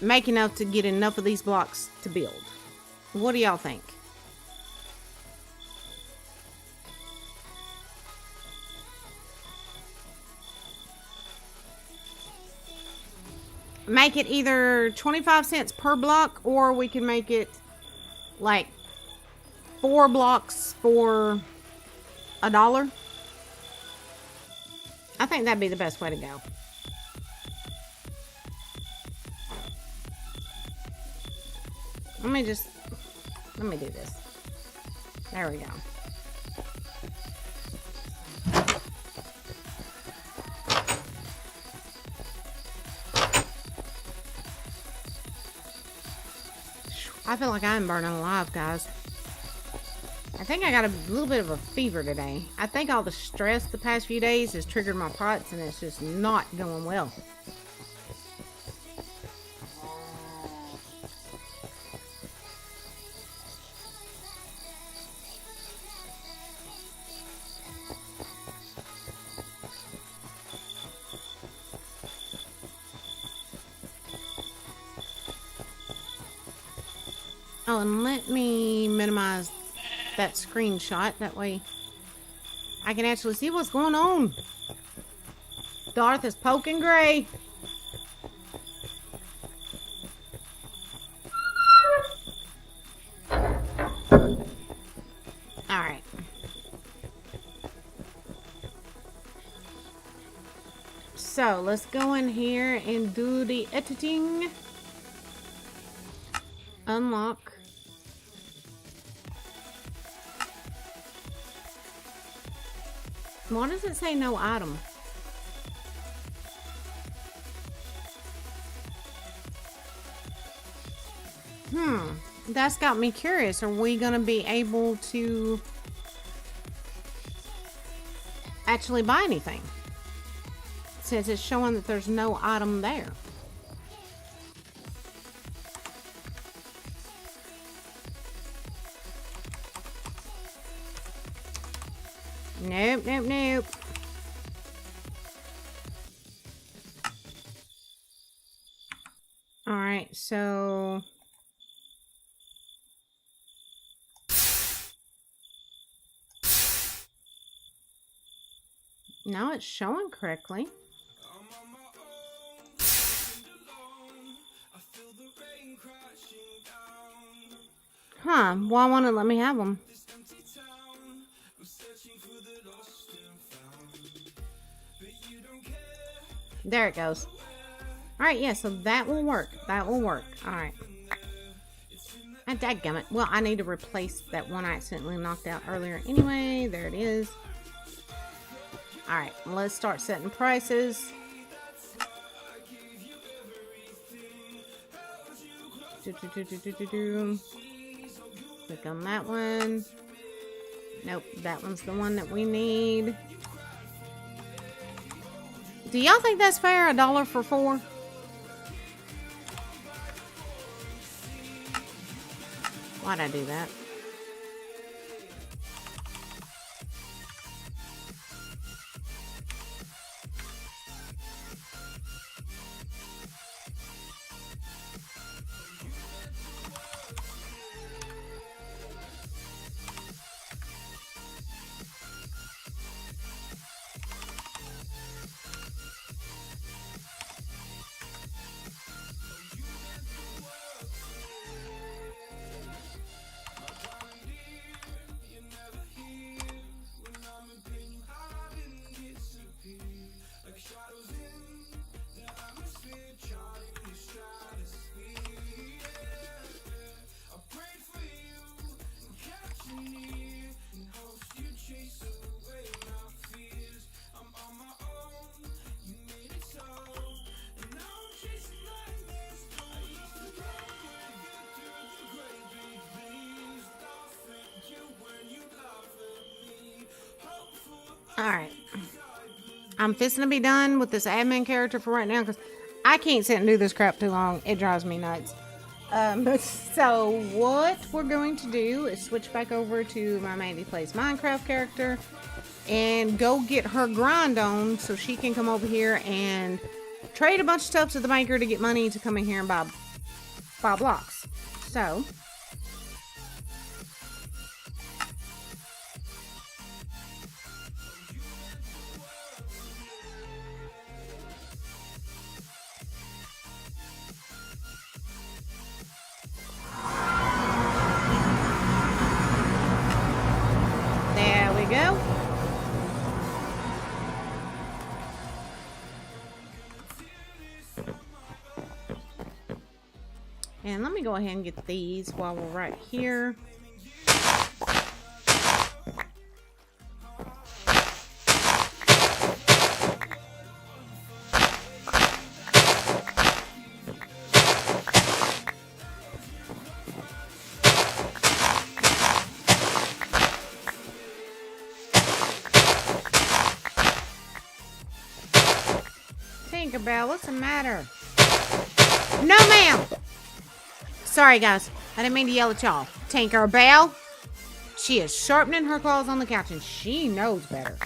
make enough to get enough of these blocks to build. What do y'all think? Make it either 25 cents per block, or we can make it like 4 blocks for $1. I think that'd be the best way to go. Let me do this. There we go. I feel like I'm burning alive, guys. I think I got a little bit of a fever today. I think all the stress the past few days has triggered my pots, and it's just not going well. Oh, and let me minimize that screenshot. That way I can actually see what's going on. Darth is poking Gray. Alright. So, let's go in here and do the editing. Unlock. Why does it say no item? That's got me curious. Are we gonna be able to actually buy anything? Since it's showing that there's no item there. Nope, nope, nope. Alright, so... Now it's showing correctly. Huh, why won't it let me have them? There it goes. Alright, yeah, so that will work. That will work. Alright. And dadgummit. Well, I need to replace that one I accidentally knocked out earlier anyway. There it is. Alright, let's start setting prices. Click on that one. Nope, that one's the one that we need. Do y'all think that's fair? $1 for 4? Why'd I do that? Alright. I'm fixing to be done with this admin character for right now because I can't sit and do this crap too long. It drives me nuts. So what we're going to do is switch back over to my Mandy Plays Minecraft character and go get her grind on so she can come over here and trade a bunch of stuff to the banker to get money to come in here and buy blocks. So go. And let me go ahead and get these while we're right here. Tinkerbell, what's the matter? No, ma'am! Sorry, guys. I didn't mean to yell at y'all. Tinkerbell. She is sharpening her claws on the couch, and she knows better.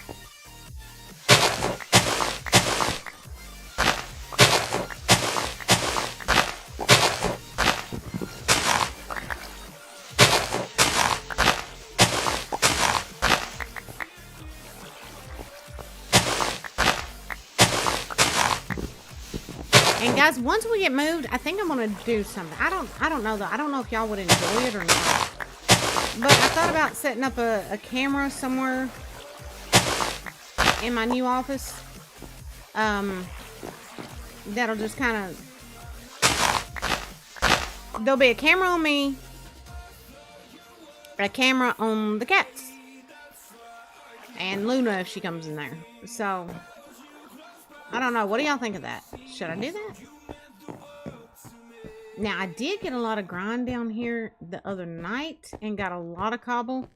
And guys, once we get moved, I think I'm gonna do something. I don't know though. I don't know if y'all would enjoy it or not. But I thought about setting up a camera somewhere in my new office. That'll just kind of. There'll be a camera on me, a camera on the cats, and Luna if she comes in there. So. I don't know. What do y'all think of that? Should I do that? Now, I did get a lot of grind down here the other night and got a lot of cobble.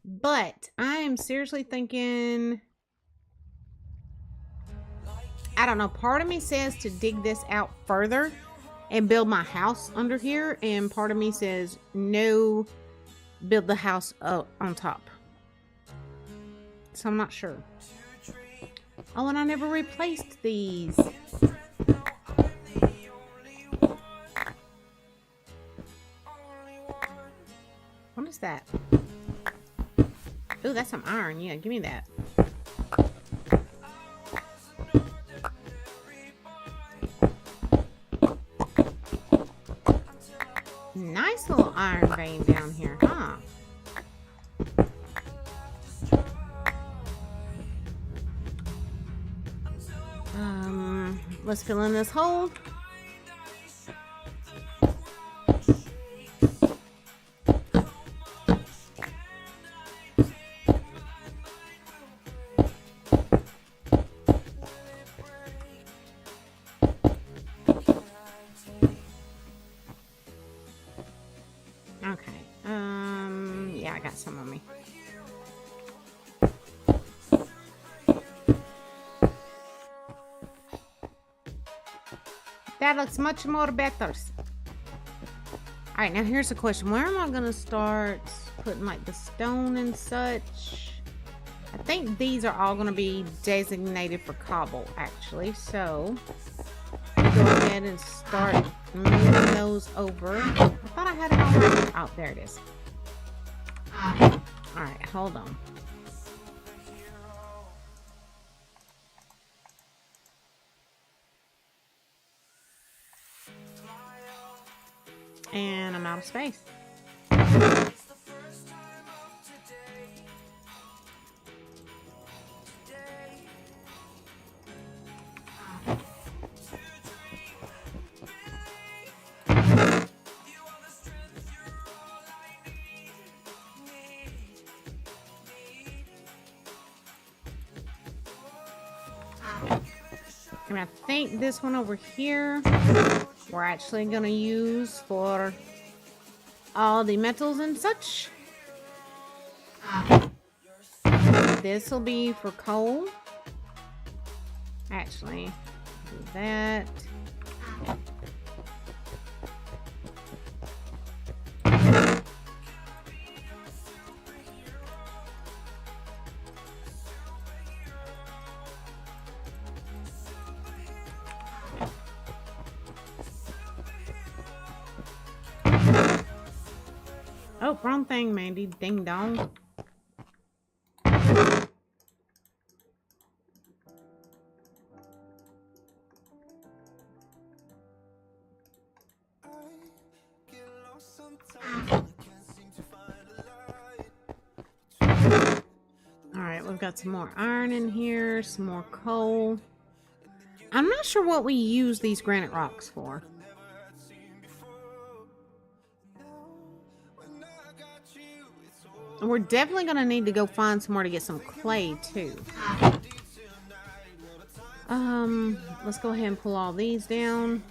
But I am seriously thinking... I don't know. Part of me says to dig this out further and build my house under here. And part of me says, no, build the house up on top. So I'm not sure. Oh, and I never replaced these. What is that? Ooh, that's some iron. Yeah, give me that. Nice little iron vein down here, huh? let's fill in this hole. Okay. Yeah, I got some on me. That looks much more better. Alright, now here's the question. Where am I going to start putting like the stone and such? I think these are all going to be designated for cobble, actually. So, go ahead and start moving those over. I thought I had it all right. Oh, there it is. Alright, hold on. And I'm out of space. And I think this one over here we're actually going to use for all the metals and such. This will be for coal. Actually, do that. Oh, wrong thing, Mandy. Ding dong. Alright, we've got some more iron in here, some more coal. I'm not sure what we use these granite rocks for. We're definitely going to need to go find somewhere to get some clay, too. Let's go ahead and pull all these down.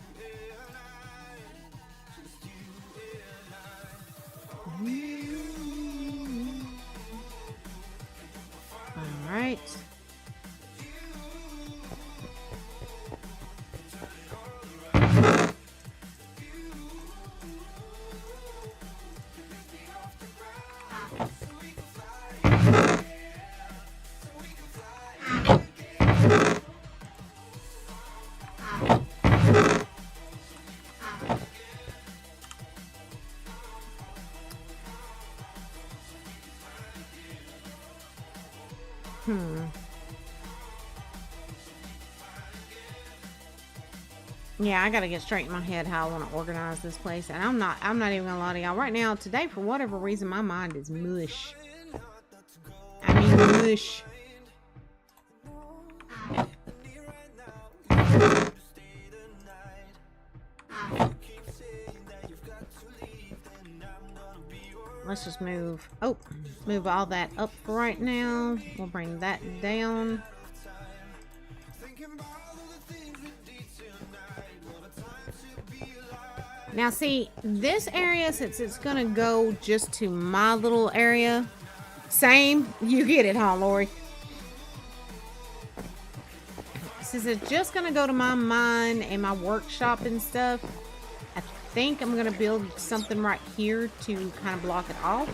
All right. Yeah, I gotta get straight in my head how I want to organize this place, and I'm not even gonna lie to y'all right now. Today, for whatever reason, my mind is mush. I mean mush. Let's just move. Oh, move all that up for right now. We'll bring that down. Now see, this area, since it's gonna go just to my little area, same, you get it, huh, Lori? Since it's just gonna go to my mine and my workshop and stuff, I think I'm gonna build something right here to kind of block it off.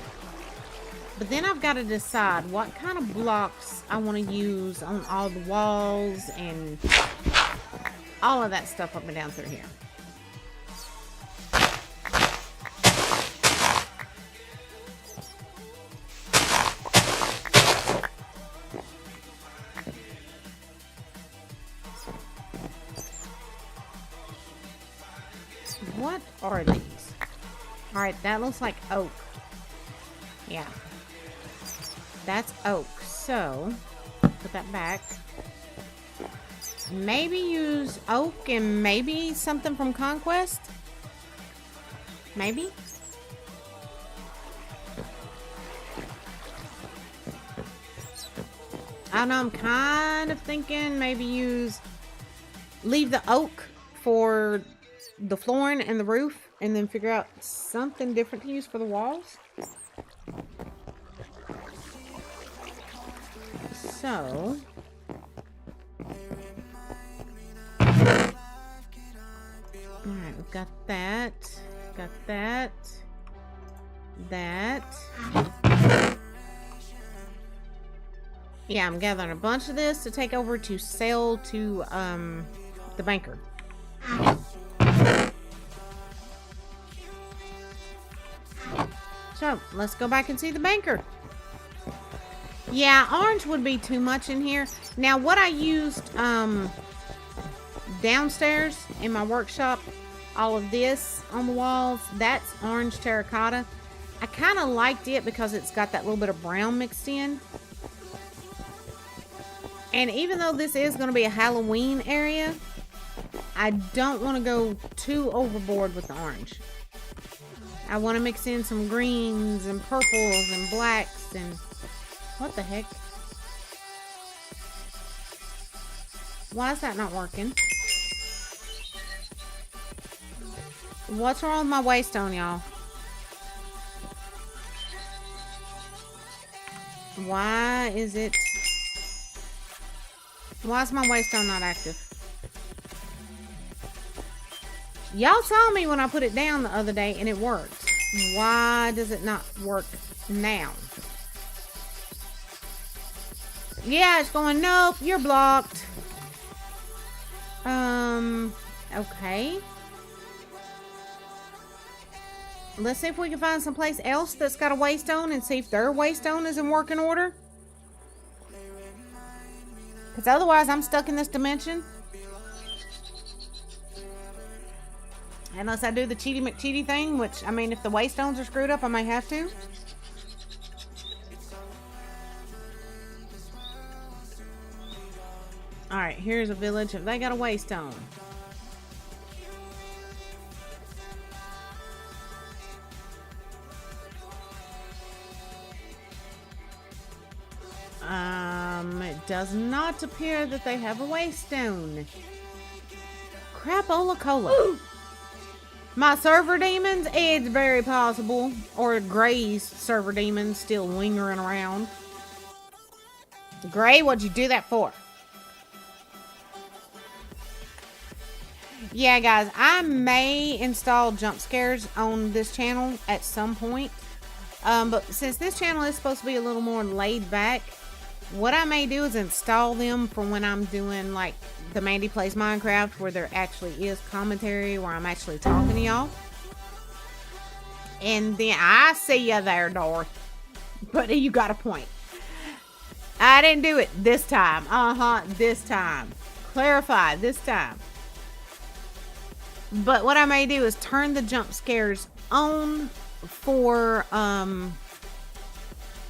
But then I've got to decide what kind of blocks I want to use on all the walls and all of that stuff up and down through here. What are these? Alright, that looks like oak. Yeah. That's oak. So, put that back. maybe use oak and maybe something from Conquest. Maybe. I don't know, I'm kind of thinking maybe leave the oak for the flooring and the roof, and then figure out something different to use for the walls. So, alright, we've got that. Got that. That. Yeah, I'm gathering a bunch of this to take over to sell to the banker. So, let's go back and see the banker. Yeah, orange would be too much in here. Now, what I used downstairs in my workshop, all of this on the walls, that's orange terracotta. I kind of liked it because it's got that little bit of brown mixed in. And even though this is going to be a Halloween area, I don't want to go too overboard with the orange. I want to mix in some greens and purples and blacks and... What the heck? Why is that not working? What's wrong with my waystone, y'all? Why is it... Why is my waystone not active? Y'all saw me when I put it down the other day and it worked. Why does it not work now? Yeah, it's going, nope, you're blocked. Okay. Let's see if we can find someplace else that's got a waystone and see if their waystone is in working order. Because otherwise, I'm stuck in this dimension. Unless I do the cheaty McCheaty thing, which, I mean, if the waystones are screwed up, I may have to. Alright, here's a village. Have they got a waystone? It does not appear that they have a waystone. Crapola cola. My server demons, it's very possible. Or Gray's server demons still lingering around. Gray, what'd you do that for? Yeah, guys, I may install jump scares on this channel at some point. But since this channel is supposed to be a little more laid back, what I may do is install them for when I'm doing like the Mandy Plays Minecraft, where there actually is commentary, where I'm actually talking to y'all. And then I see you there, Dorth. But you got a point. I didn't do it this time. This time. Clarify, this time. But what I may do is turn the jump scares on for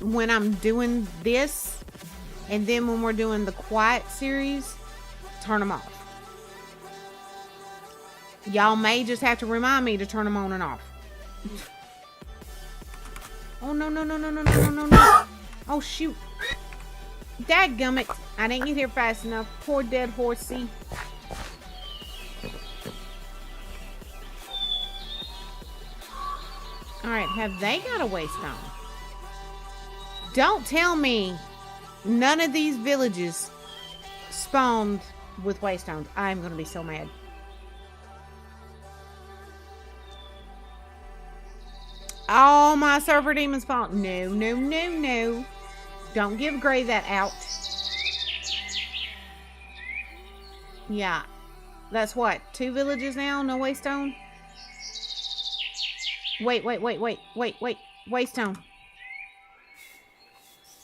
when I'm doing this, and then when we're doing the quiet series, turn them off. Y'all may just have to remind me to turn them on and off. Oh no no no no no no no no! Oh shoot! Dadgummit! I didn't get here fast enough. Poor dead horsey. Alright, have they got a waystone? Don't tell me none of these villages spawned with waystones. I'm going to be so mad. Oh, my server demons spawned. No, no, no, no. Don't give Gray that out. Yeah. That's what? 2 villages now? No waystone? Wait. Waystone.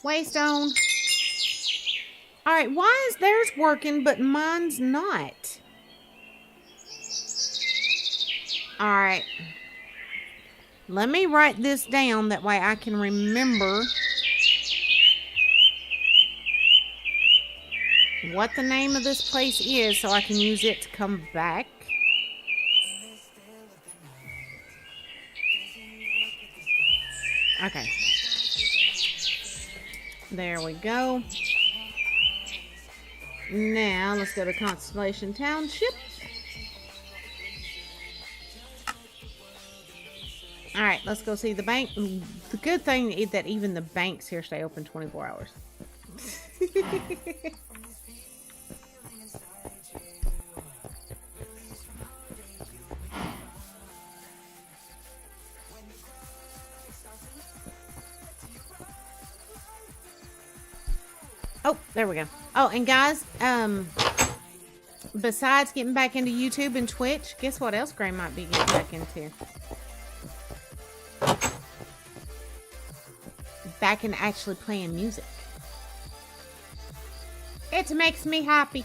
Waystone. Alright, why is theirs working but mine's not? Alright. Let me write this down, that way I can remember. what the name of this place is so I can use it to come back. Okay. There we go. Now, let's go to Constellation Township. Alright, let's go see the bank. The good thing is that even the banks here stay open 24 hours. Oh, there we go. Oh, and guys, besides getting back into YouTube and Twitch, guess what else Gray might be getting back into? Back in actually playing music. It makes me happy.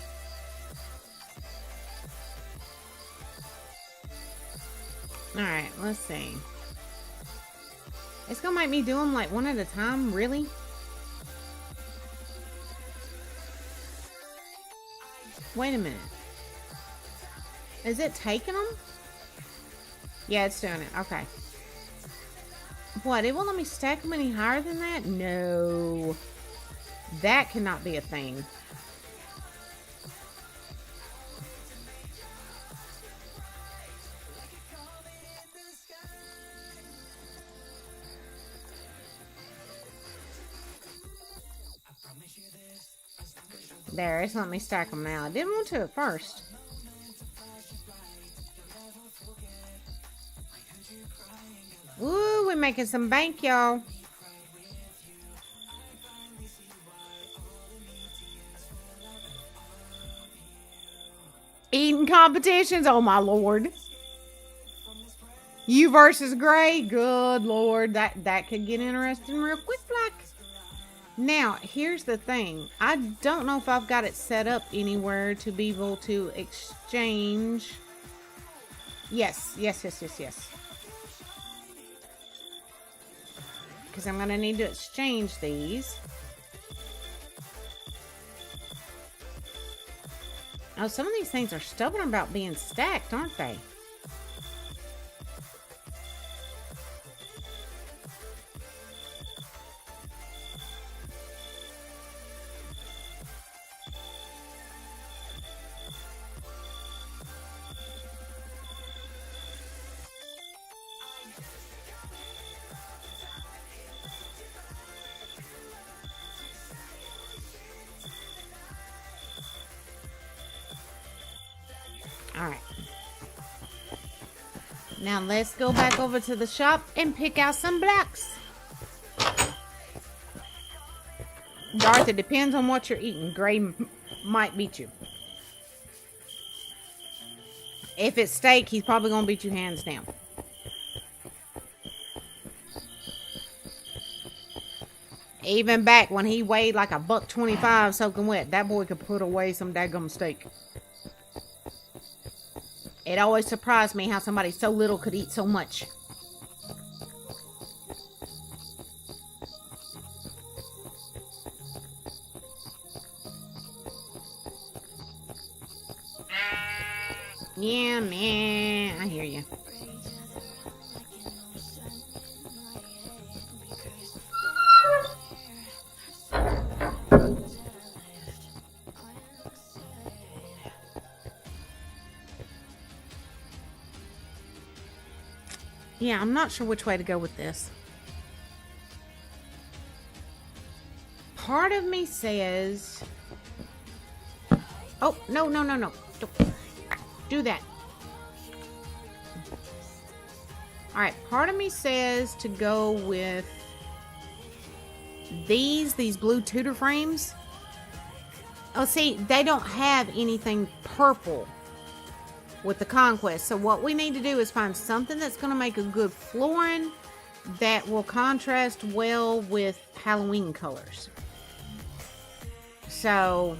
Alright, let's see. It's gonna make me do them like one at a time, really? Wait a minute. Is it taking them? Yeah, it's doing it. Okay. What? It won't let me stack them any higher than that? No. That cannot be a thing. There, it's letting me stack them now. I didn't want to at first. Woo, we're making some bank, y'all. Eating competitions, oh my lord. You versus Gray, good lord. That could get interesting real quick, Black. Now, here's the thing. I don't know if I've got it set up anywhere to be able to exchange. Yes. Because I'm going to need to exchange these. Oh, some of these things are stubborn about being stacked, aren't they? Alright. Now let's go back over to the shop and pick out some blacks. Darth, it depends on what you're eating. Gray might beat you. If it's steak, he's probably going to beat you hands down. Even back when he weighed like a $1.25 soaking wet, that boy could put away some daggum steak. It always surprised me how somebody so little could eat so much. Yeah, man, I hear you. Yeah, I'm not sure which way to go with this. Part of me says... Oh, no. Don't do that. Alright, part of me says to go with these blue Tudor frames. Oh, see, they don't have anything purple with the Conquest. So what we need to do is find something that's going to make a good flooring that will contrast well with Halloween colors. So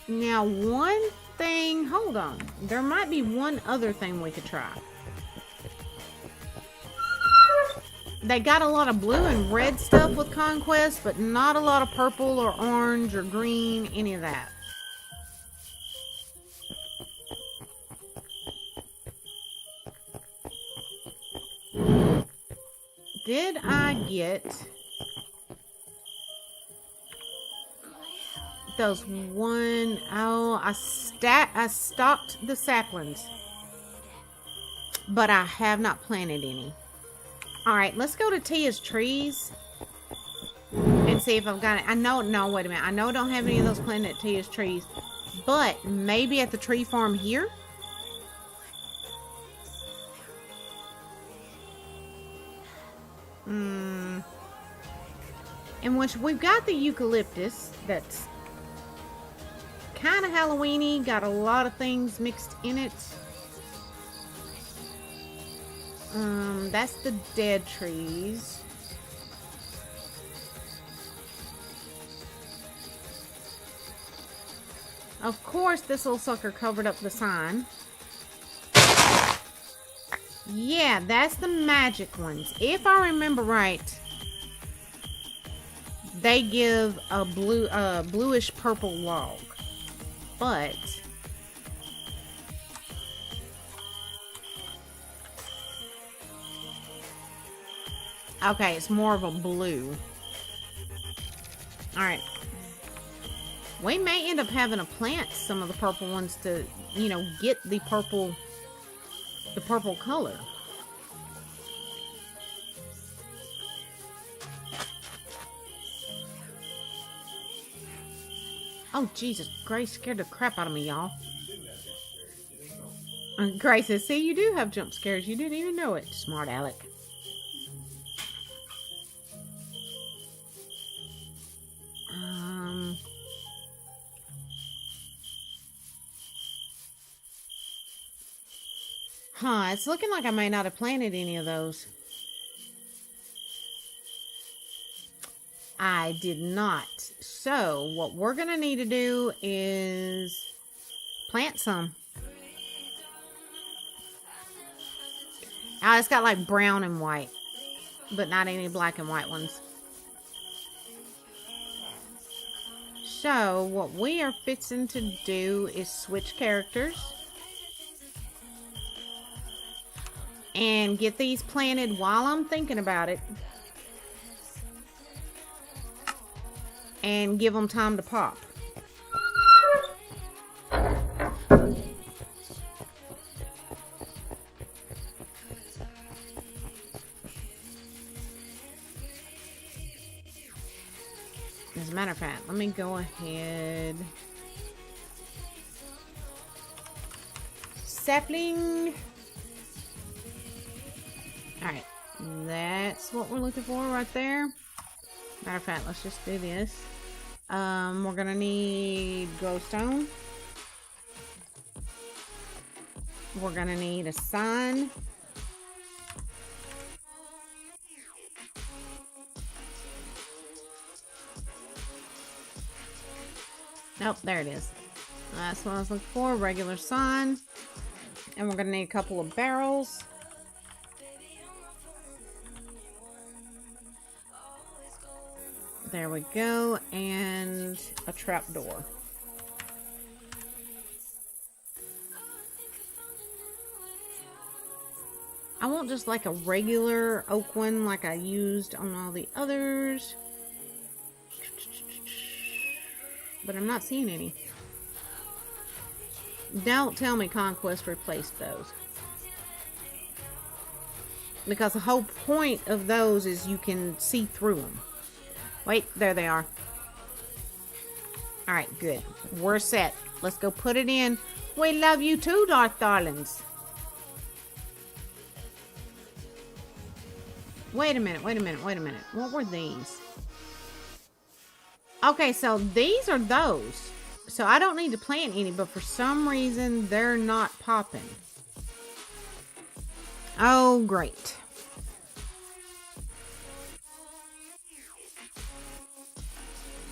now one thing, hold on. There might be one other thing we could try. They got a lot of blue and red stuff with Conquest, but not a lot of purple or orange or green, any of that. Did I get those one? Oh, I stocked the saplings, but I have not planted any. All right, let's go to Tia's trees and see if I've got it. I know, no, wait a minute. I know I don't have any of those planted at Tia's trees, but maybe at the tree farm here. In which we've got the eucalyptus that's kind of Halloween-y, got a lot of things mixed in it. That's the dead trees. Of course, this little sucker covered up the sign. Yeah, that's the magic ones. If I remember right, they give a bluish purple log. But okay, it's more of a blue. All right. We may end up having to plant some of the purple ones to, you know, get the purple color. Oh, Jesus. Grace scared the crap out of me, y'all. Grace says, see, you do have jump scares. You didn't even know it. Smart Alec. It's looking like I may not have planted any of those. I did not. So, what we're going to need to do is plant some. It's got like brown and white, but not any black and white ones. So, what we are fixing to do is switch characters. And get these planted while I'm thinking about it. And give them time to pop. As a matter of fact, let me go ahead. Sapling. Alright, that's what we're looking for right there. Matter of fact, let's just do this. We're gonna need glowstone. We're gonna need a sign. Nope, there it is. That's what I was looking for, regular sign. And we're gonna need a couple of barrels. There we go, and a trapdoor. I want just like a regular oak one like I used on all the others. But I'm not seeing any. Don't tell me Conquest replaced those. Because the whole point of those is you can see through them. Wait, there they are. Alright, good. We're set. Let's go put it in. We love you too, darlings. Wait a minute. What were these? Okay, so these are those. So I don't need to plant any, but for some reason they're not popping. Oh, great.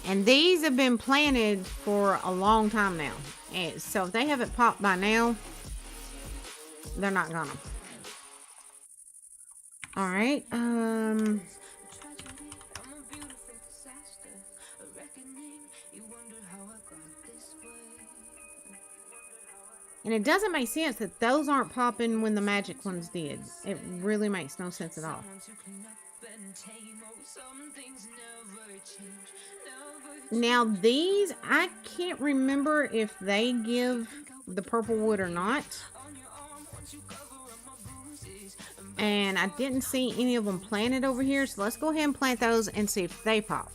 And these have been planted for a long time now. And so if they haven't popped by now, they're not gonna. Alright, And it doesn't make sense that those aren't popping when the magic ones did. It really makes no sense at all. Now these, I can't remember if they give the purple wood or not. And I didn't see any of them planted over here. So let's go ahead and plant those and see if they pop.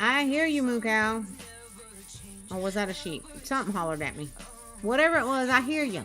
I hear you, moo cow. Or was that a sheep? Something hollered at me. Whatever it was, I hear you.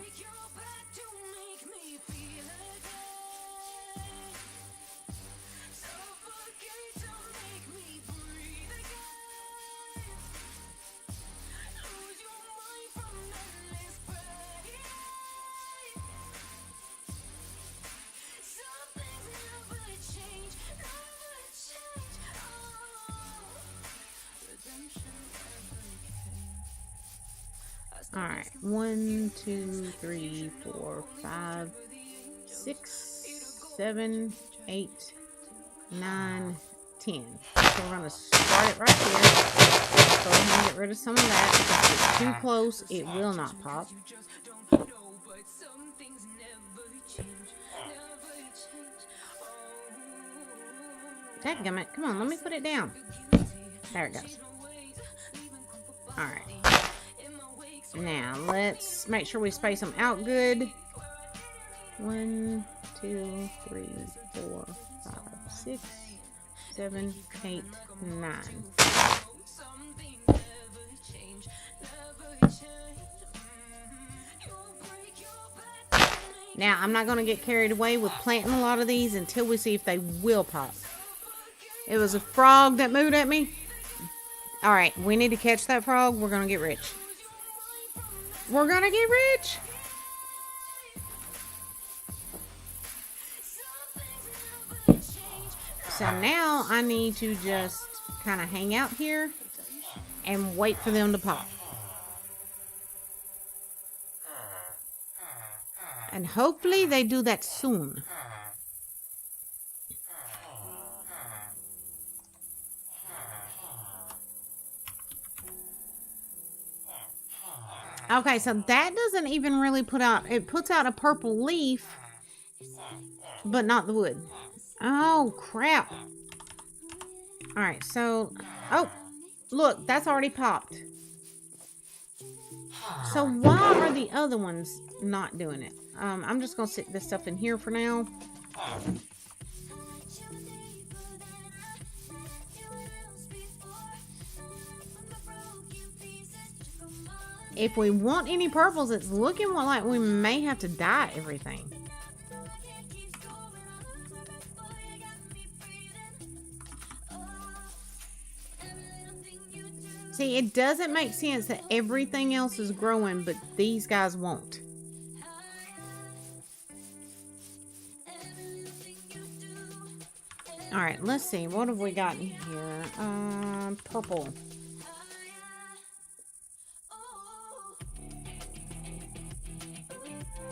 All right, 1, 2, 3, 4, 5, 6, 7, 8, 9, 10. So we're gonna start it right here. Go ahead and get rid of some of that because if it's too close, it will not pop. Dadgummit, come on, let me put it down. There it goes. All right. Now, let's make sure we space them out good. 1, 2, 3, 4, 5, 6, 7, 8, 9. Now, I'm not going to get carried away with planting a lot of these until we see if they will pop. It was a frog that moved at me. All right, we need to catch that frog. We're going to get rich. We're gonna get rich. So now I need to just kind of hang out here and wait for them to pop. And hopefully they do that soon. Okay, so that doesn't even really put out, it puts out a purple leaf, but not the wood. Oh, crap. All right, so, oh, look, that's already popped. So why are the other ones not doing it? I'm just going to stick this stuff in here for now. If we want any purples, it's looking like we may have to dye everything. See, it doesn't make sense that everything else is growing, but these guys won't. All right, let's see. What have we got in here? Purple.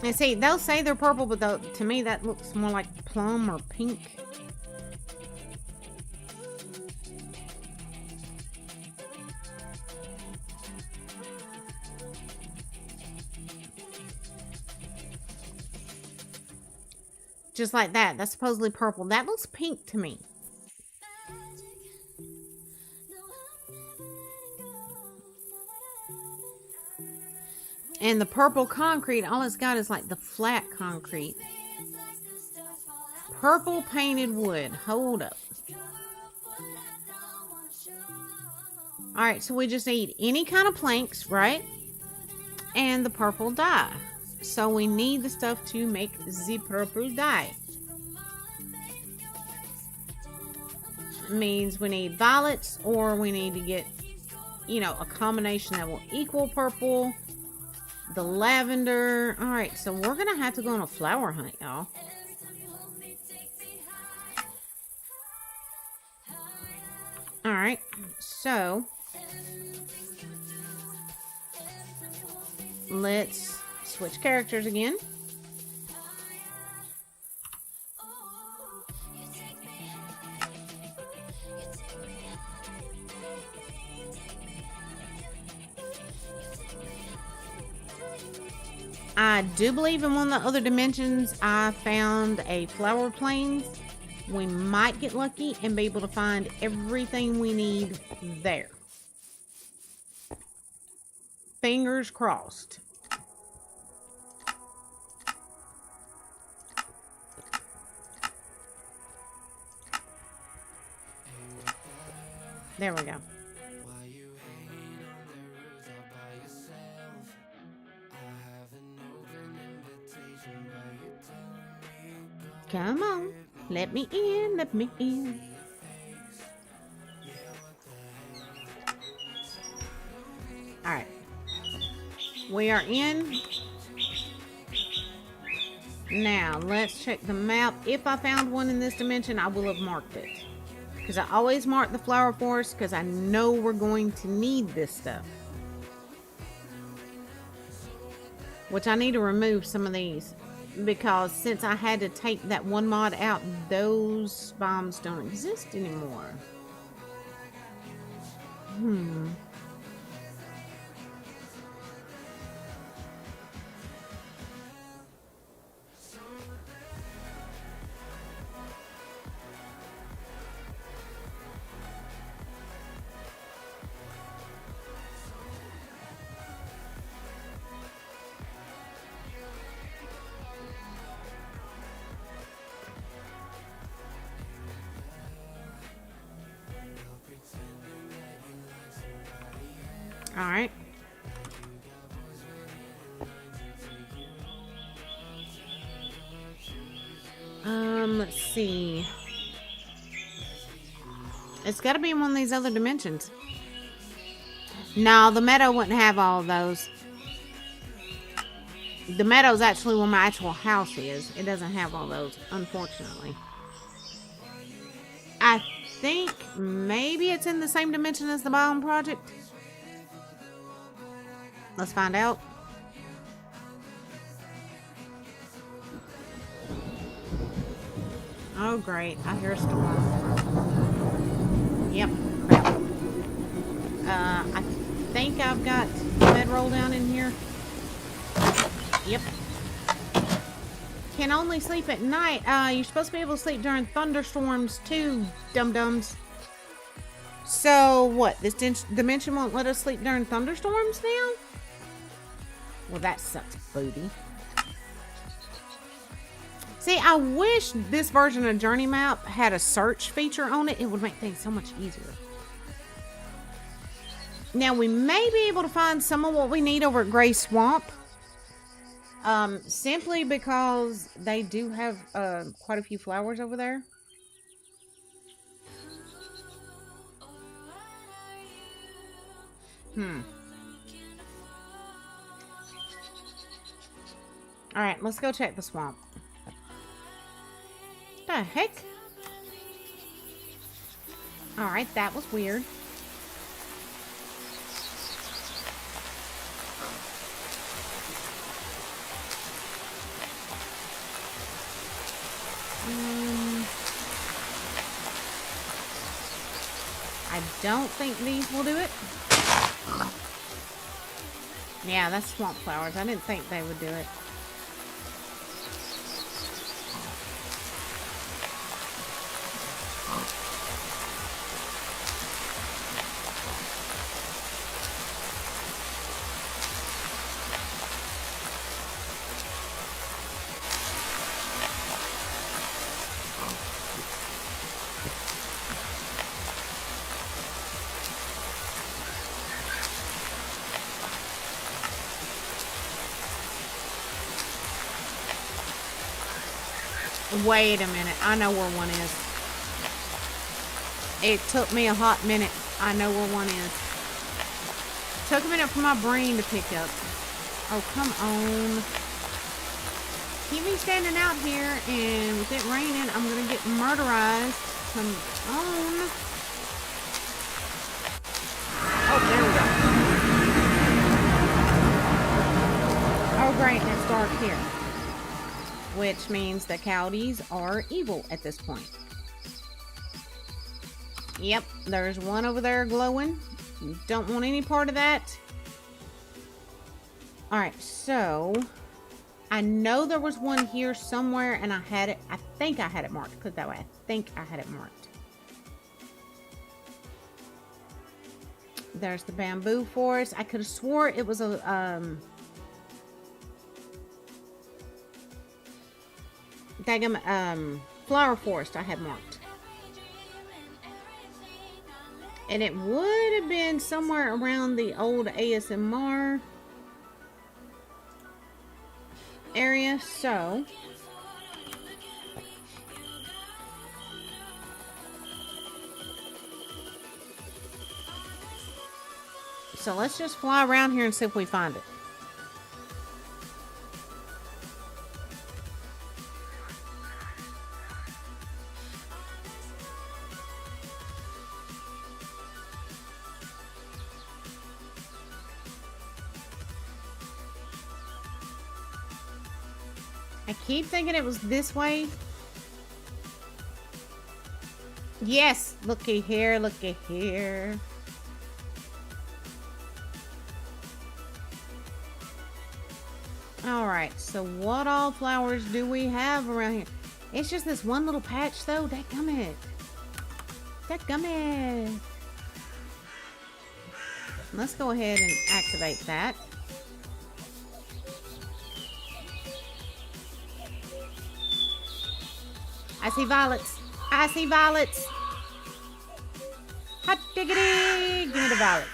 And see, they'll say they're purple, but to me that looks more like plum or pink. Just like that. That's supposedly purple. That looks pink to me. And the purple concrete, all it's got is like the flat concrete. Purple painted wood. Hold up. Alright, so we just need any kind of planks, right? And the purple dye. So we need the stuff to make the purple dye. Means we need violets, or we need to get, a combination that will equal purple. The lavender. Alright, so we're going to have to go on a flower hunt, y'all. Alright, so let's Switch characters again. I do believe in one of the other dimensions I found a flower plains. We might get lucky and be able to find everything we need there. Fingers crossed. There we go. Come on, let me in, let me in. All right, we are in. Now, let's check the map. If I found one in this dimension, I will have marked it. Because I always mark the flower forest because I know we're going to need this stuff. Which I need to remove some of these. Because since I had to take that one mod out, those bombs don't exist anymore. All right. Let's see. It's got to be in one of these other dimensions. No, the meadow wouldn't have all of those. The meadow's actually where my actual house is. It doesn't have all those, unfortunately. I think maybe it's in the same dimension as the Biome Project. Let's find out. Oh, great. I hear a storm. Yep. Crap. I think I've got bedroll down in here. Yep. Can only sleep at night. You're supposed to be able to sleep during thunderstorms too, dum-dums. So, what? This dimension won't let us sleep during thunderstorms now? Well, that sucks, booty. See, I wish this version of Journey Map had a search feature on it. It would make things so much easier. Now, we may be able to find some of what we need over at Gray Swamp. Simply because they do have quite a few flowers over there. Alright, let's go check the swamp. The heck? Alright, that was weird. I don't think these will do it. Yeah, that's swamp flowers. I didn't think they would do it. Wait a minute. I know where one is. It took me a hot minute. I know where one is. Took a minute for my brain to pick up. Oh, come on. Keep me standing out here, and with it raining, I'm going to get murderized. Come on. Oh, there we go. real bright and it's dark here. Which means the Chaldees are evil at this point. Yep, there's one over there glowing. Don't want any part of that. Alright, so I know there was one here somewhere and I had it. I think I had it marked. Put it that way. I think I had it marked. There's the bamboo forest. I could have swore it was a flower forest I had marked. And it would have been somewhere around the old ASMR area, so let's just fly around here and see if we find it. I keep thinking it was this way. Yes, looky here, looky here. Alright, so what all flowers do we have around here? It's just this one little patch though. Dadgummit. Dadgummit. Let's go ahead and activate that. I see violets. I see violets. Hot diggity. Give me the violets.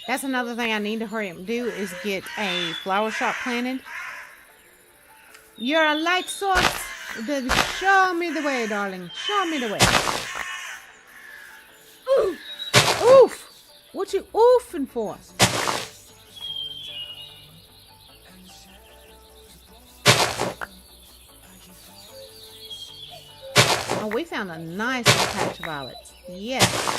That's another thing I need to hurry up and do is get a flower shop planted. You're a light source. Then show me the way, darling. Show me the way. Oof! Oof! What you oofing for? Oh, we found a nice little patch of violets. Yes.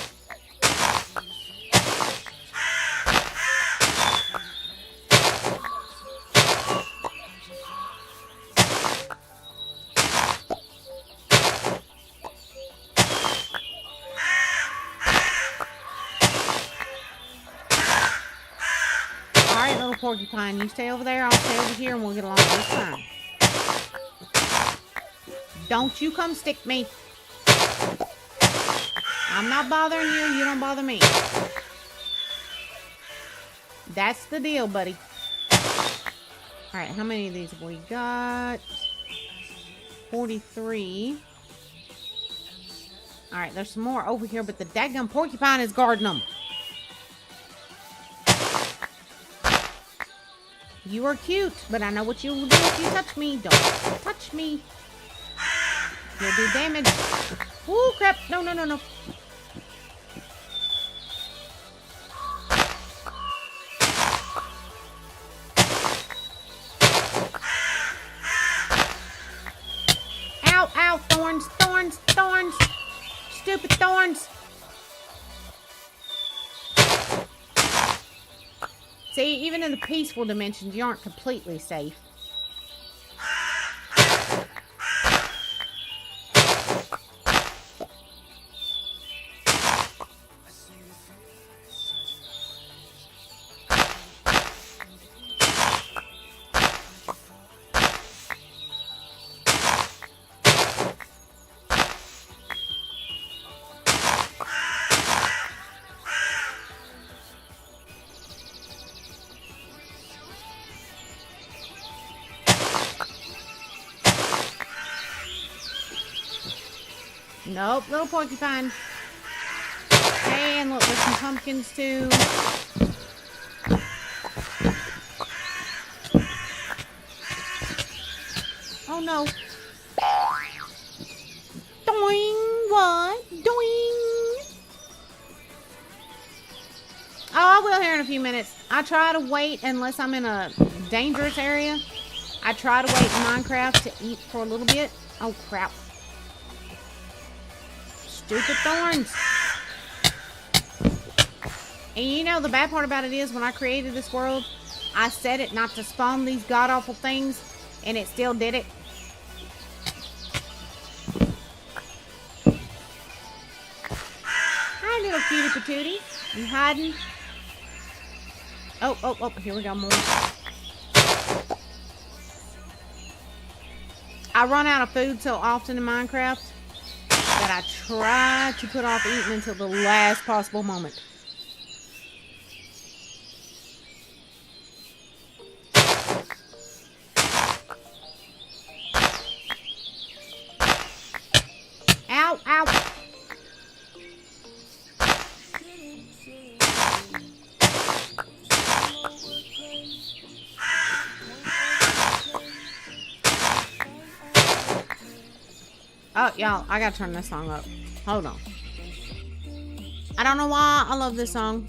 Porcupine, you stay over there, I'll stay over here, and we'll get along just fine. Don't you come stick me. I'm not bothering you, you don't bother me. That's the deal, buddy. Alright, how many of these have we got? 43. Alright, there's some more over here, but the daggum porcupine is guarding them. You are cute, but I know what you will do if you touch me. Don't touch me. You'll do damage. Oh, crap. No, no, no, no. Ow, ow, thorns, thorns, thorns. Stupid thorns. See, even in the peaceful dimensions, you aren't completely safe. Nope, little porcupine. And look, there's some pumpkins too. Oh no. Doing what? Doing. Oh, I will here in a few minutes. I try to wait unless I'm in a dangerous area. I try to wait in Minecraft to eat for a little bit. Oh, crap. Stupid thorns. And you know, the bad part about it is when I created this world, I set it not to spawn these god-awful things, and it still did it. Hi, little cutie patootie. You hiding? Oh, here we go, more. I run out of food so often in Minecraft that I try to put off eating until the last possible moment. Ow, ow. Oh, y'all, I gotta turn this song up. Hold on. I don't know why I love this song.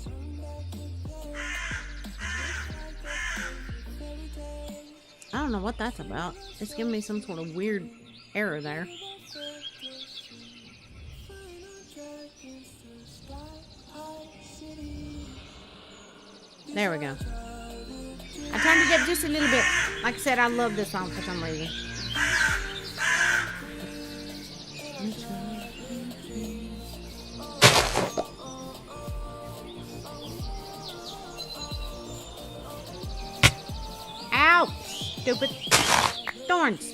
I don't know what that's about. It's giving me some sort of weird error there. There we go. I turned it up just a little bit. Like I said, I love this song for some reason. Ow! Stupid thorns.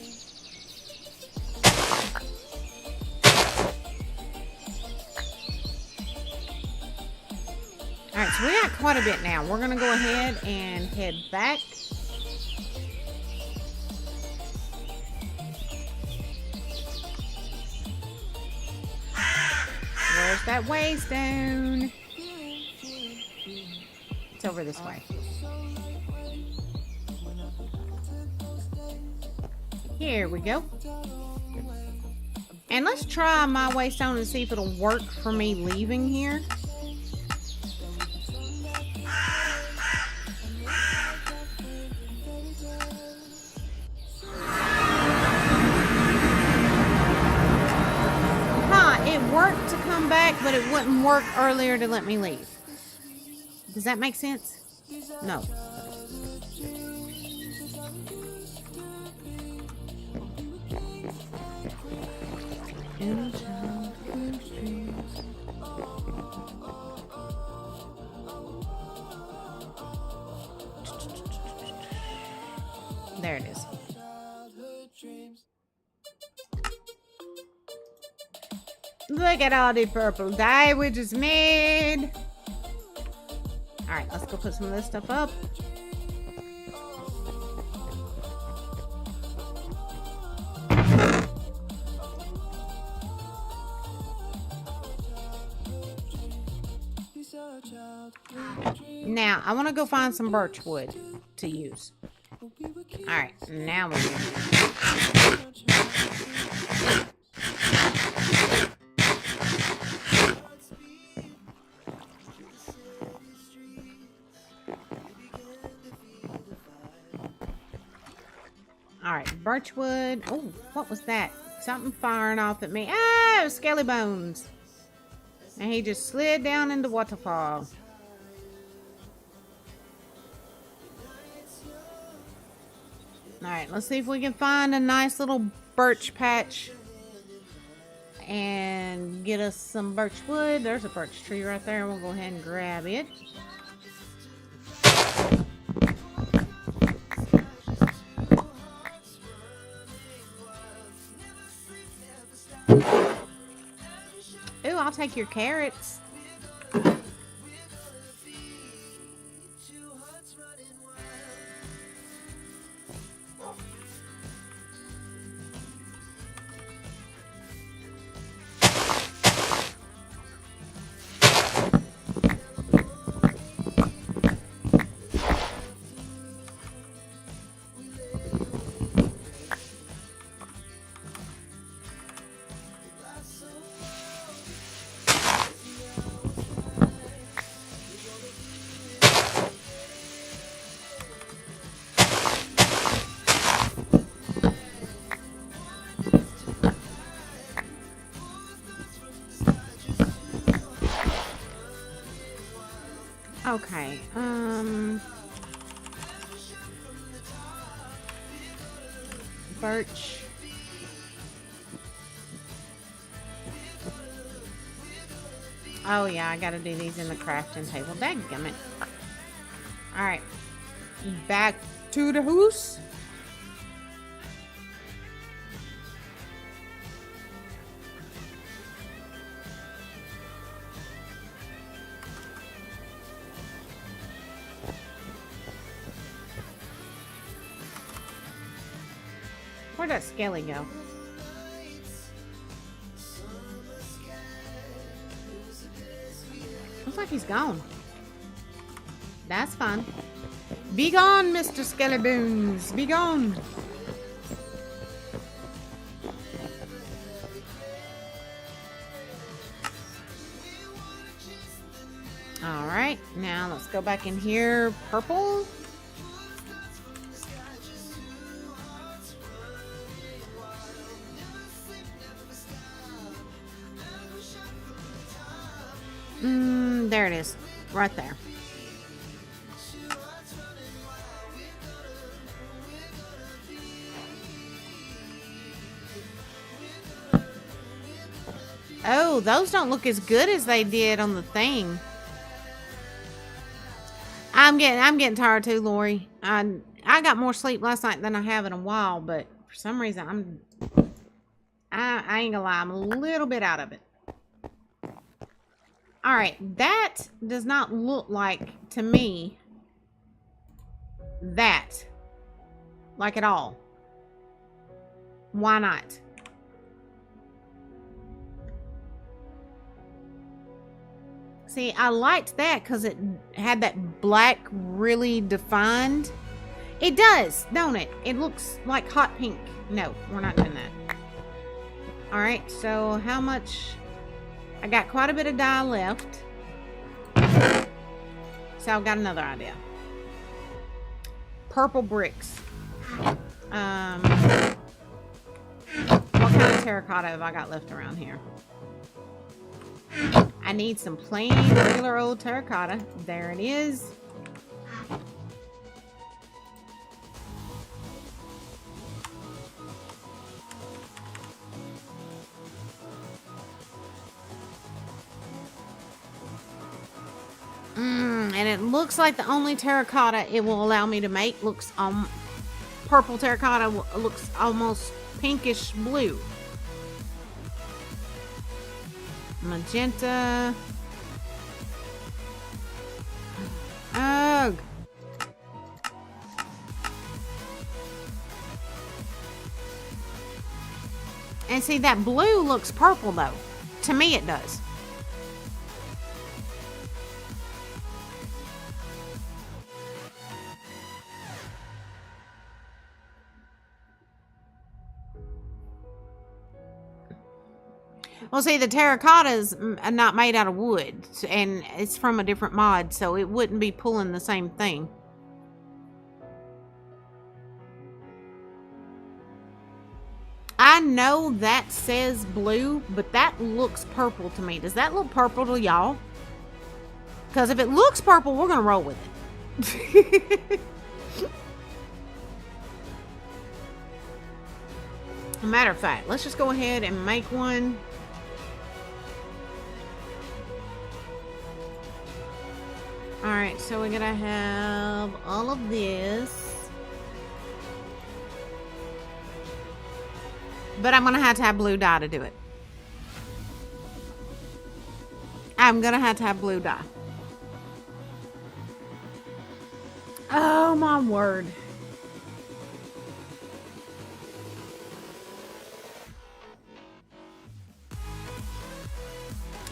Alright, so we got quite a bit now. We're going to go ahead and head back. Where's that waystone? It's over this way. Here we go. And let's try my waystone and see if it'll work for me leaving here. It worked to come back, but it wouldn't work earlier to let me leave. Does that make sense? No. There it is. Look at all the purple dye we just made. Alright, let's go put some of this stuff up. Now, I want to go find some birch wood to use. Alright, now we're good. Alright, birchwood. Oh, what was that? Something firing off at me. Oh, skelly bones. And he just slid down into waterfall. Alright, let's see if we can find a nice little birch patch. And get us some birch wood. There's a birch tree right there. We'll go ahead and grab it. Ooh, I'll take your carrots. Okay, birch. Oh yeah, I gotta do these in the crafting table. Dadgummit. Alright. Back to the house. Where'd that skelly go? Looks like he's gone. That's fine. Be gone, Mr. Skellybones. Be gone. Alright, now let's go back in here. Purple. There it is. Right there. Oh, those don't look as good as they did on the thing. I'm getting tired too, Lori. I got more sleep last night than I have in a while, but for some reason I ain't gonna lie, I'm a little bit out of it. Alright, that does not look like, to me, that. Like at all. Why not? See, I liked that because it had that black really defined. It does, don't it? It looks like hot pink. No, we're not doing that. Alright, so how much... I got quite a bit of dye left. So I've got another idea. Purple bricks. What kind of terracotta have I got left around here? I need some plain, regular old terracotta. There it is. And it looks like the only terracotta it will allow me to make looks purple terracotta looks almost pinkish blue. Magenta. Ugh. And see, that blue looks purple though. To me it does. Well, see, the terracotta is not made out of wood, and it's from a different mod, so it wouldn't be pulling the same thing. I know that says blue, but that looks purple to me. Does that look purple to y'all? Because if it looks purple, we're going to roll with it. As a matter of fact, let's just go ahead and make one. Alright, so we're gonna have all of this. But I'm gonna have to have blue dye to do it. I'm gonna have to have blue dye. Oh my word.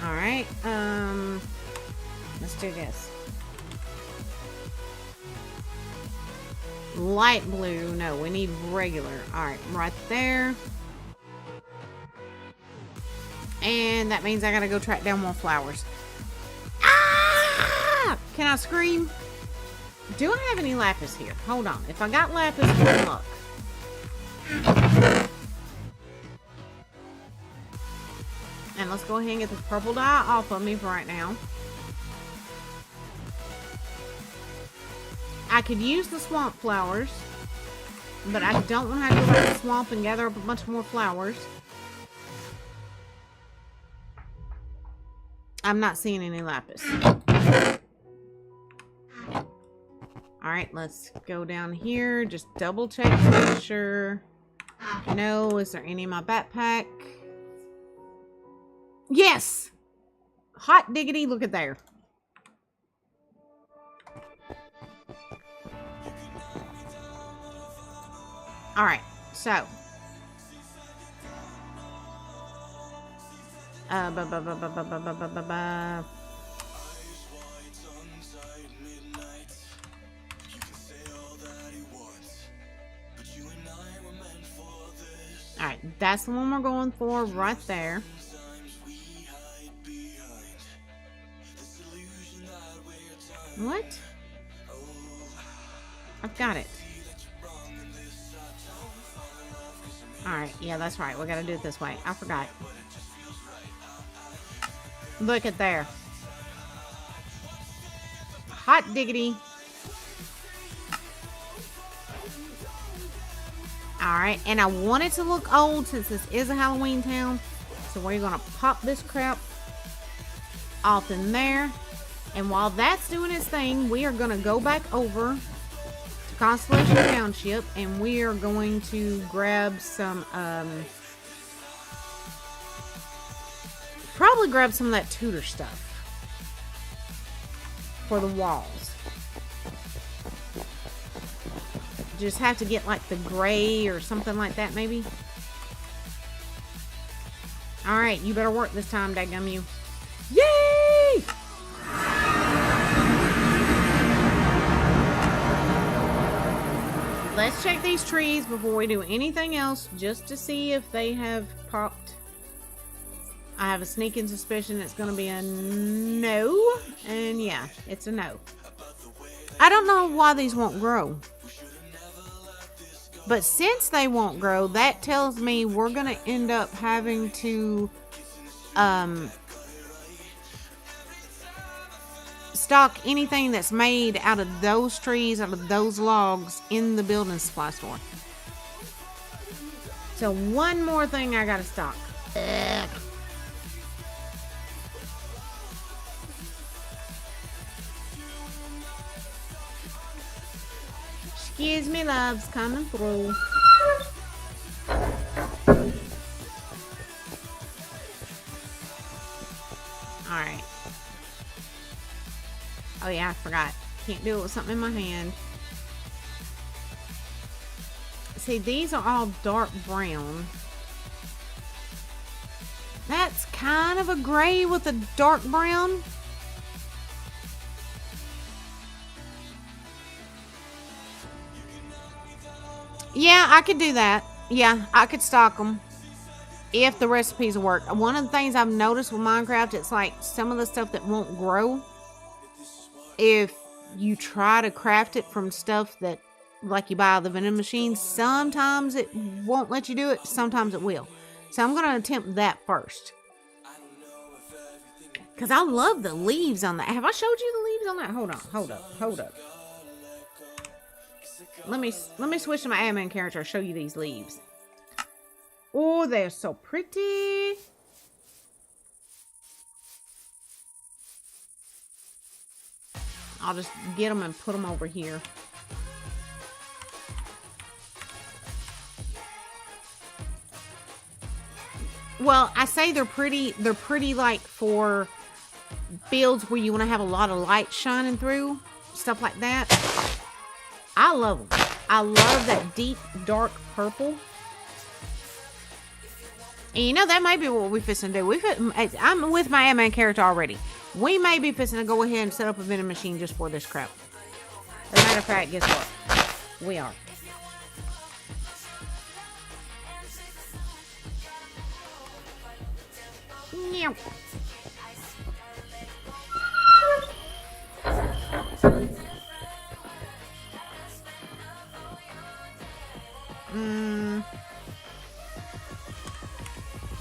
Alright, let's do this. Light blue. No, we need regular. Alright, right there. And that means I gotta go track down more flowers. Ah! Can I scream? Do I have any lapis here? Hold on. If I got lapis, good luck. And let's go ahead and get the purple dye off of me for right now. I could use the swamp flowers, but I don't want to have to go back to the swamp and gather up a bunch more flowers. I'm not seeing any lapis. Alright, let's go down here. Just double check to make sure. No, is there any in my backpack? Yes! Hot diggity, look at there. Alright, so. Alright, that's the one we're going for right there. What? I've got it. Alright, yeah, that's right. We gotta do it this way. I forgot. Look at there. Hot diggity. Alright, and I want it to look old since this is a Halloween town. So we're gonna pop this crap off in there. And while that's doing its thing, we are gonna go back over to Constellation Township and we are going to grab some, probably grab some of that tutor stuff for the walls. Just have to get like the gray or something like that maybe. Alright, you better work this time, daggum you. Yay! Let's check these trees before we do anything else, just to see if they have popped. I have a sneaking suspicion it's going to be a no. And yeah, it's a no. I don't know why these won't grow. But since they won't grow, that tells me we're going to end up having to stock anything that's made out of those trees, out of those logs in the building supply store. So one more thing I got to stock. Ugh. Excuse me, loves, coming through. Alright. Oh yeah, I forgot. Can't do it with something in my hand. See, these are all dark brown. That's kind of a gray with a dark brown. Yeah, I could do that. Yeah, I could stock them if the recipes work. One of the things I've noticed with Minecraft, it's like some of the stuff that won't grow, if you try to craft it from stuff that, like you buy out of the vending machine, sometimes it won't let you do it, sometimes it will. So I'm going to attempt that first. Because I love the leaves on that. Have I showed you the leaves on that? Hold up. Let me switch to my admin character and show you these leaves. Oh, they're so pretty. I'll just get them and put them over here. Well, I say they're pretty. They're pretty like for fields where you want to have a lot of light shining through. Stuff like that. I love them. I love that deep, dark purple. And you know, that may be what we fixing to do. I'm with my admin character already. We may be fixing to go ahead and set up a vending machine just for this crap. As a matter of fact, guess what? We are. Yeah.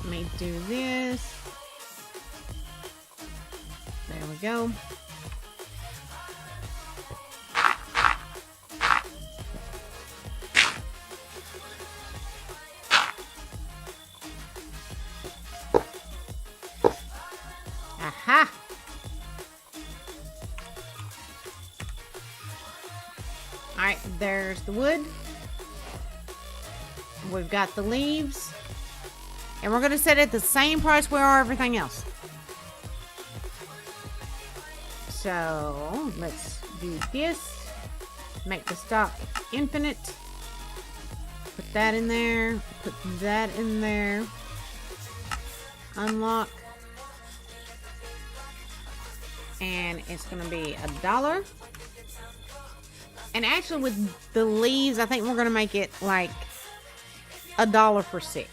Let me do this. There we go. Ha! Alright, there's the wood. We've got the leaves. And we're going to set it at the same price we are everything else. So, let's do this. Make the stock infinite. Put that in there. Put that in there. Unlock. And it's going to be $1. And actually with the leaves, I think we're going to make it like $1 for 6.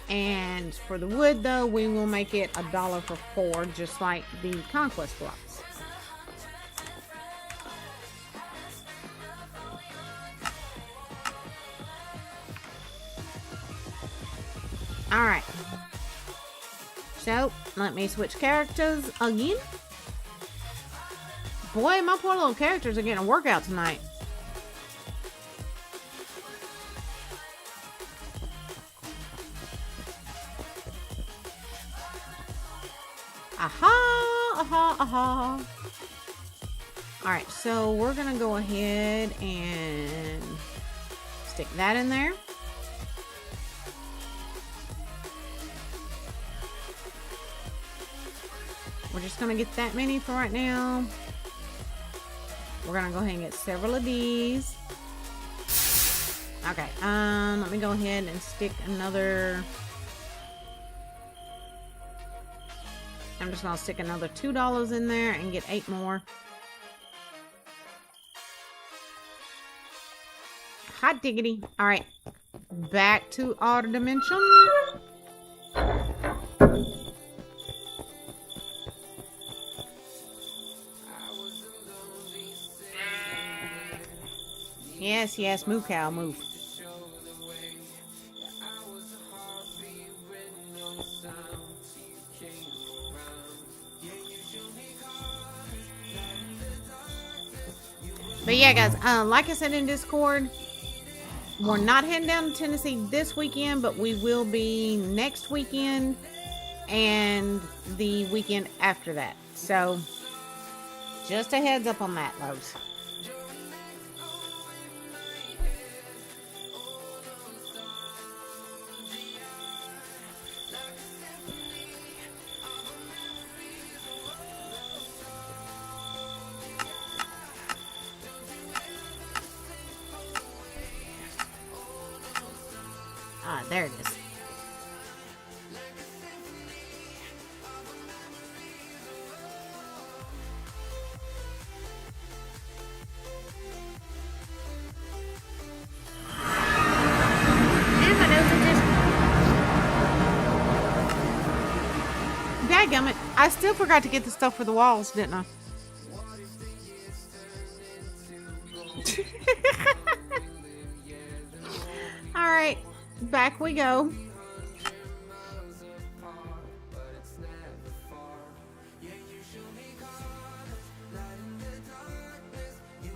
And for the wood though, we will make it $1 for 4, just like the conquest blocks. Alright. So, let me switch characters again. Boy, my poor little characters are getting a workout tonight. Aha, aha, aha. Alright, so we're gonna go ahead and stick that in there. We're just gonna get that many for right now. We're gonna go ahead and get several of these. Okay, let me go ahead and stick another. I'm just gonna stick another $2 in there and get 8 more. Hot diggity. Alright. Back to our dimension. Yes, yes, move cow, move. But yeah, guys, like I said in Discord, we're not heading down to Tennessee this weekend, but we will be next weekend and the weekend after that. So, just a heads up on that, loves. Ah, there it is. And my nose is just... Dadgummit, I still forgot to get the stuff for the walls, didn't I? Alright. Back we go.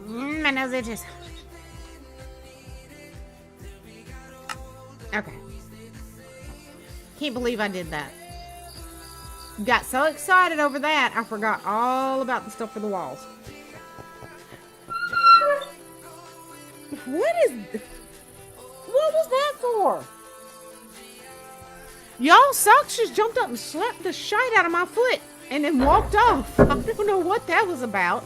My nose itches. Okay. Can't believe I did that. Got so excited over that, I forgot all about the stuff for the walls. What was that for? Y'all, Socks just jumped up and slapped the shite out of my foot and then walked off. I don't know what that was about.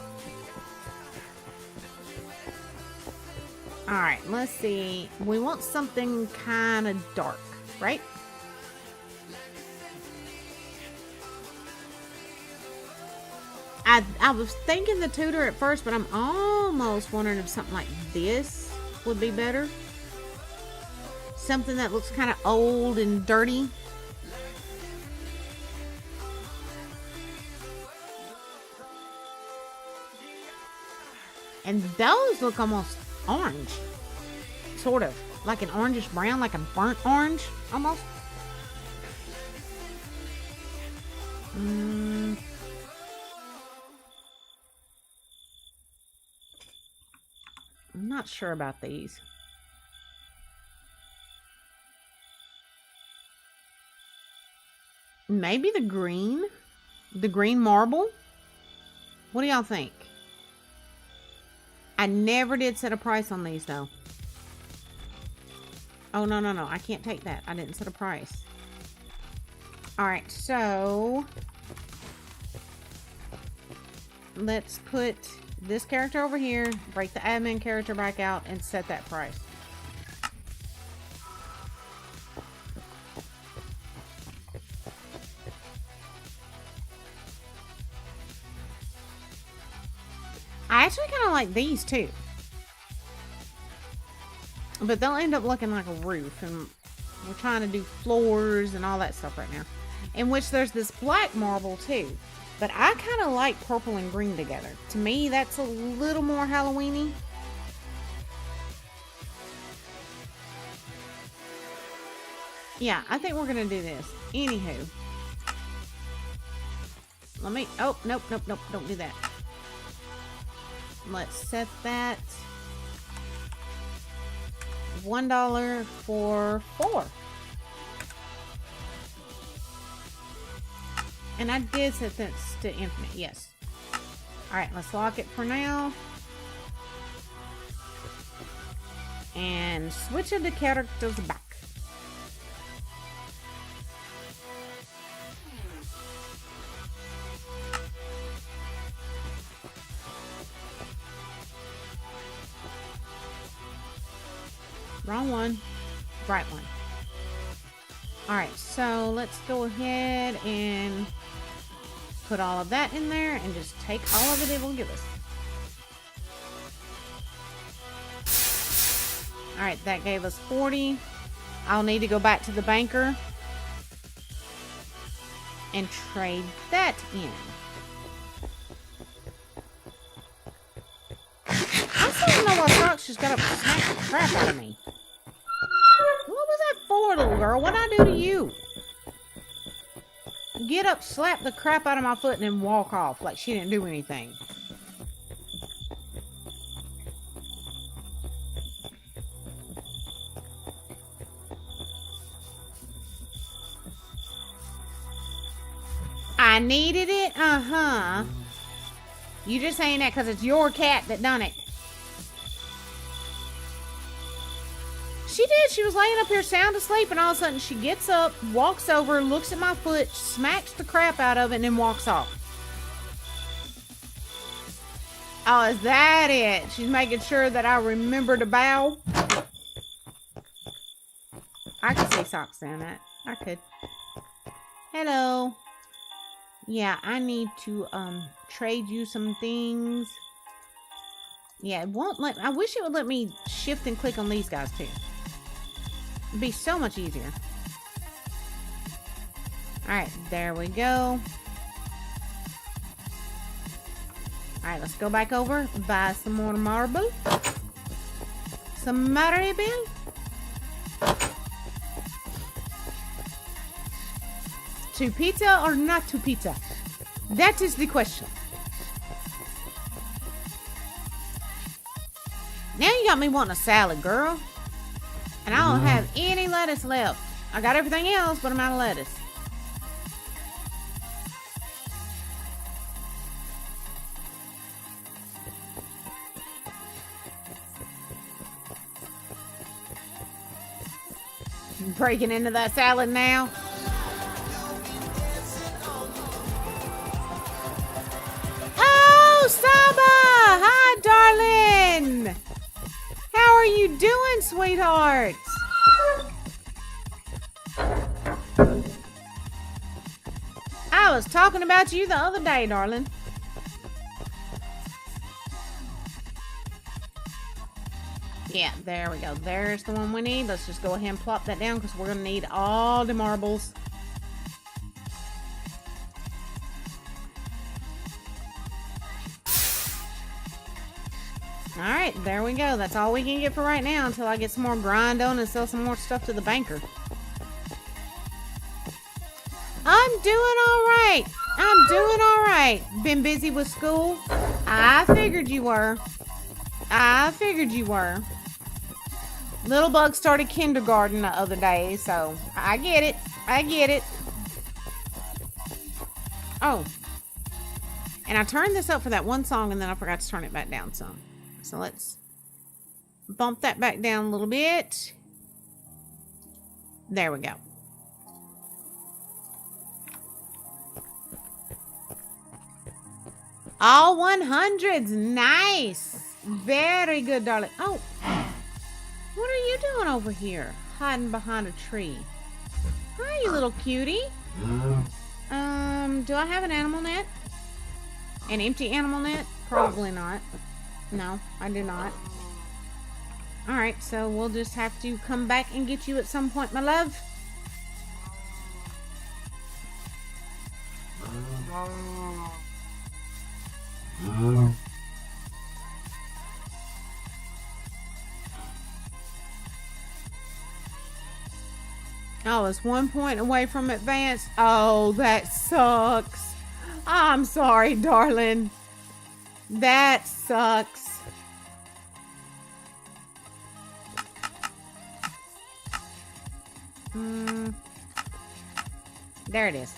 Alright, let's see. We want something kind of dark, right? I was thinking the Tudor at first, but I'm almost wondering if something like this would be better. Something that looks kind of old and dirty. And those look almost orange. Sort of. Like an orangish brown, like a burnt orange, almost. I'm not sure about these. maybe the green marble. What do y'all think? I never did set a price on these though. Oh, no. I can't take that. I didn't set a price. Alright, so let's put this character over here, break the admin character back out, and set that price. I actually kind of like these too. But they'll end up looking like a roof, and we're trying to do floors and all that stuff right now. In which there's this black marble too. But I kind of like purple and green together. To me, that's a little more Halloween-y. Yeah, I think we're going to do this. Anywho. Let me... Oh, nope. Don't do that. Let's set that. $1 for 4. And I did set this to infinite, yes. Alright, let's lock it for now. And switch the characters back. Wrong one. Right one. Alright, so let's go ahead and put all of that in there and just take all of it will give us. Alright, that gave us 40. I'll need to go back to the banker and trade that in. I still don't know why Fox just got up and smacked the crap out of me. What was that for, little girl? What'd I do to you? Get up, slap the crap out of my foot, and then walk off like she didn't do anything. I needed it? Uh-huh. You just saying that because it's your cat that done it. She did. She was laying up here sound asleep, and all of a sudden she gets up, walks over, looks at my foot, smacks the crap out of it, and then walks off. Oh, is that it? She's making sure that I remember to bow. I could see Socks doing that. I could. Hello. Yeah, I need to trade you some things. Yeah, it won't let me. I wish it would let me shift and click on these guys too. It'd be so much easier. Alright, there we go. Alright, let's go back over. Buy some more marble. Some marble. To pizza or not to pizza? That is the question. Now you got me wanting a salad, girl. And I don't have any lettuce left. I got everything else, but I'm out of lettuce. Breaking into that salad now. Oh, Saba! Hi, darling! How are you doing, sweetheart? I was talking about you the other day, darling. Yeah, there we go. There's the one we need. Let's just go ahead and plop that down because we're going to need all the marbles. Alright, there we go. That's all we can get for right now until I get some more grind on and sell some more stuff to the banker. I'm doing alright. I'm doing alright. Been busy with school? I figured you were. I figured you were. Little Bug started kindergarten the other day, so I get it. I get it. Oh. And I turned this up for that one song, and then I forgot to turn it back down some. So let's bump that back down a little bit. There we go. All 100s. Nice. Very good, darling. Oh. What are you doing over here? Hiding behind a tree. Hi, you little cutie. Do I have an animal net? An empty animal net? Probably not. No, I do not. Alright, so we'll just have to come back and get you at some point, my love. Oh, it's 1 point away from advance. Oh, that sucks. I'm sorry, darling. That sucks. There it is.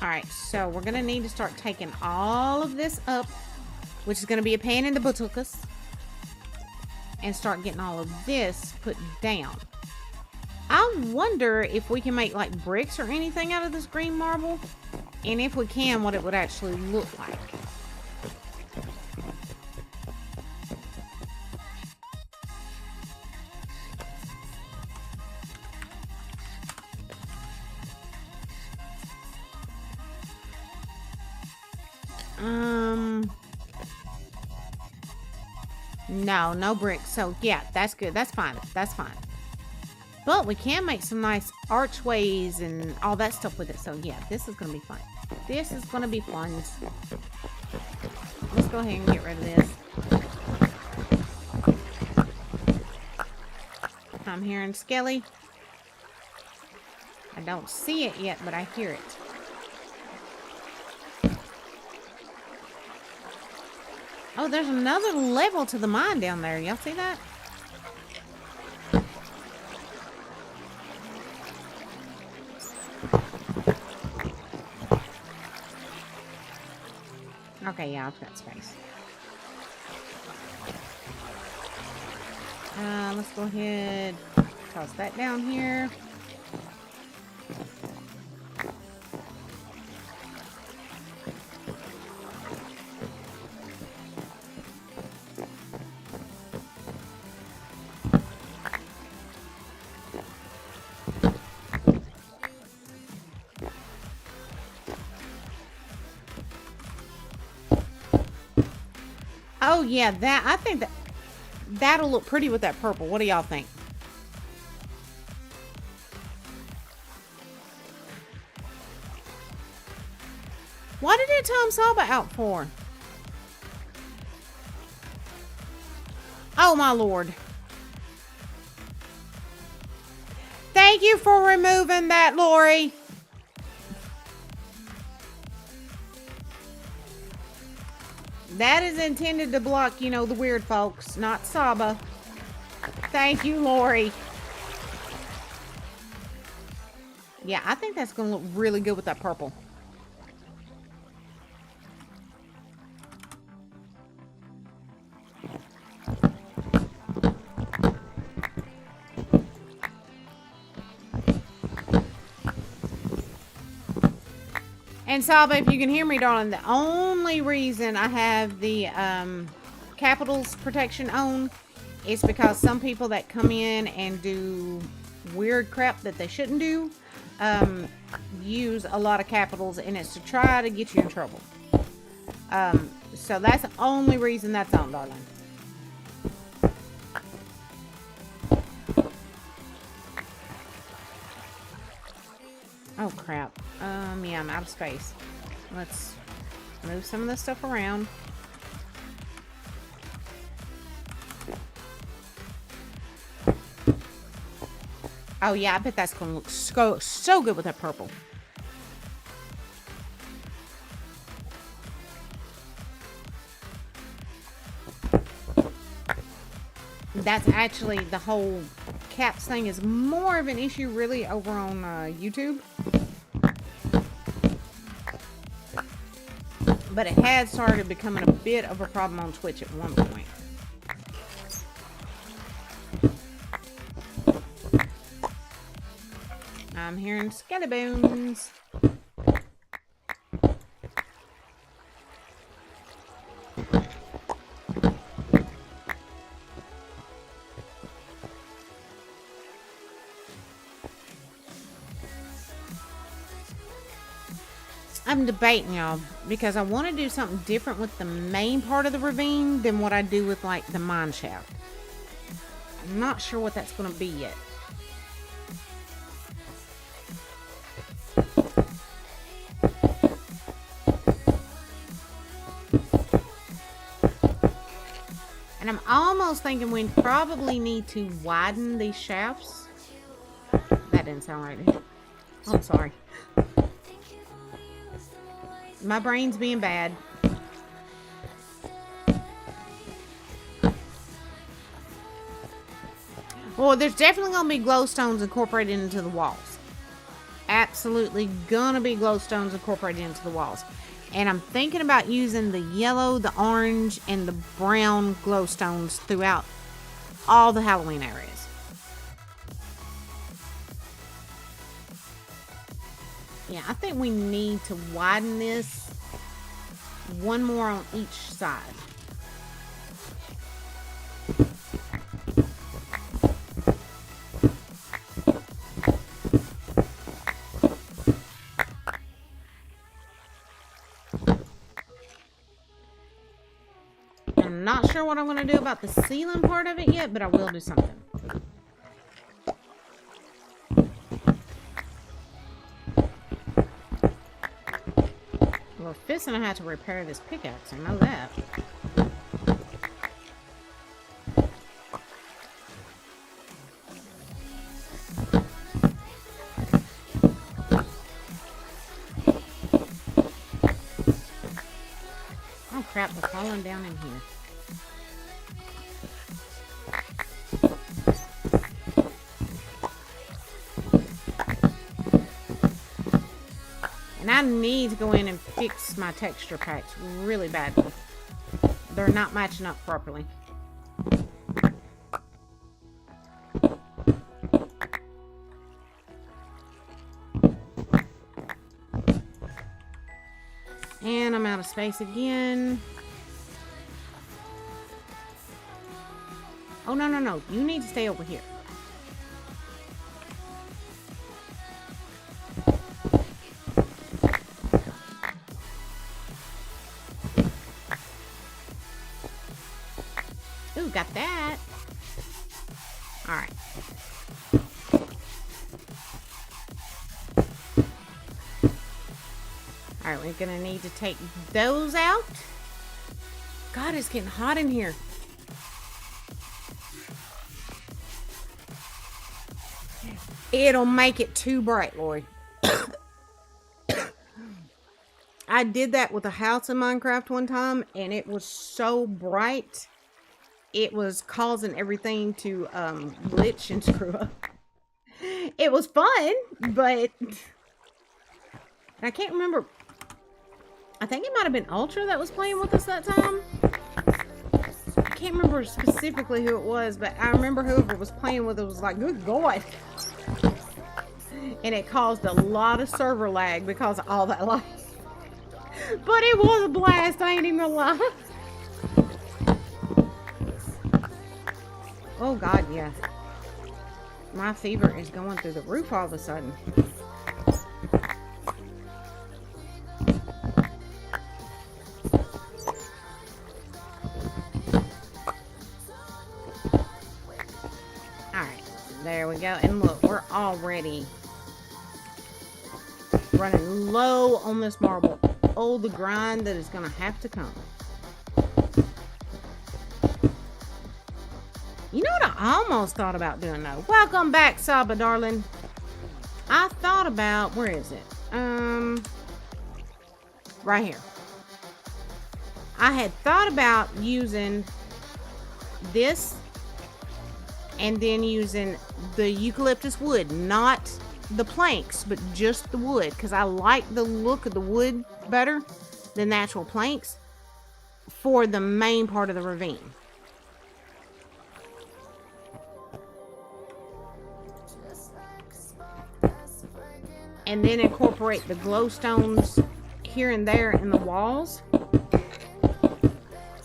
Alright, so we're going to need to start taking all of this up, which is going to be a pain in the buttukas, and start getting all of this put down. I wonder if we can make like bricks or anything out of this green marble, and if we can, what it would actually look like. No bricks. So yeah, that's good. That's fine. That's fine. But we can make some nice archways and all that stuff with it. So yeah, this is going to be fun. This is going to be fun. Let's go ahead and get rid of this. I'm hearing Skelly. I don't see it yet, but I hear it. Oh, there's another level to the mine down there. Y'all see that? Okay, yeah, I've got space. Let's go ahead, toss that down here. Oh yeah, that I think that'll look pretty with that purple. What do y'all think? What did it Tom Saba out for? Oh my lord. Thank you for removing that, Lori. That is intended to block, you know, the weird folks, not Saba. Thank you, Lori. Yeah, I think that's going to look really good with that purple. And Saba, if you can hear me, darling, the only reason I have the capitals protection on is because some people that come in and do weird crap that they shouldn't do use a lot of capitals, and it's to try to get you in trouble. So that's the only reason that's on, darling. Oh crap. Yeah, I'm out of space. Let's move some of this stuff around. Oh yeah, I bet that's gonna look so good with that purple. that's actually the whole caps thing is more of an issue really over on YouTube. But it had started becoming a bit of a problem on Twitch at one point. I'm hearing skeletons. I'm debating, y'all, because I want to do something different with the main part of the ravine than what I do with, like, the mine shaft. I'm not sure what that's going to be yet. And I'm almost thinking we probably need to widen these shafts. That didn't sound right. Oh, I'm sorry. My brain's being bad. Well, there's definitely going to be glowstones incorporated into the walls. Absolutely gonna be glowstones incorporated into the walls. And I'm thinking about using the yellow, the orange, and the brown glowstones throughout all the Halloween areas. Yeah, I think we need to widen this one more on each side. I'm not sure what I'm going to do about the ceiling part of it yet, but I will do something. We're fixing to have to repair this pickaxe, I know that. Oh crap, they're falling down in here. And I need to go in and fix my texture packs really badly. They're not matching up properly. And I'm out of space again. Oh, no, no, no. You need to stay over here. Ooh, got that. All right. All right, we're gonna need to take those out. God, it's getting hot in here. It'll make it too bright, Lori. I did that with a house in Minecraft one time, and it was so bright, it was causing everything to glitch and screw up. It was fun, but I can't remember. I think it might have been Ultra that was playing with us that time. I can't remember specifically who it was, but I remember whoever was playing with it was like, good God. And it caused a lot of server lag because of all that light. But it was a blast, I ain't even gonna lie. Oh God, yeah. My fever is going through the roof all of a sudden. Alright, there we go. And look, we're already running low on this marble. Oh, the grind that is gonna have to come. You know what I almost thought about doing though? Welcome back, Saba darling. I thought about, where is it? Right here. I had thought about using this And then using the eucalyptus wood, not the planks, but just the wood, because I like the look of the wood better than the actual planks for the main part of the ravine. And then incorporate the glowstones here and there in the walls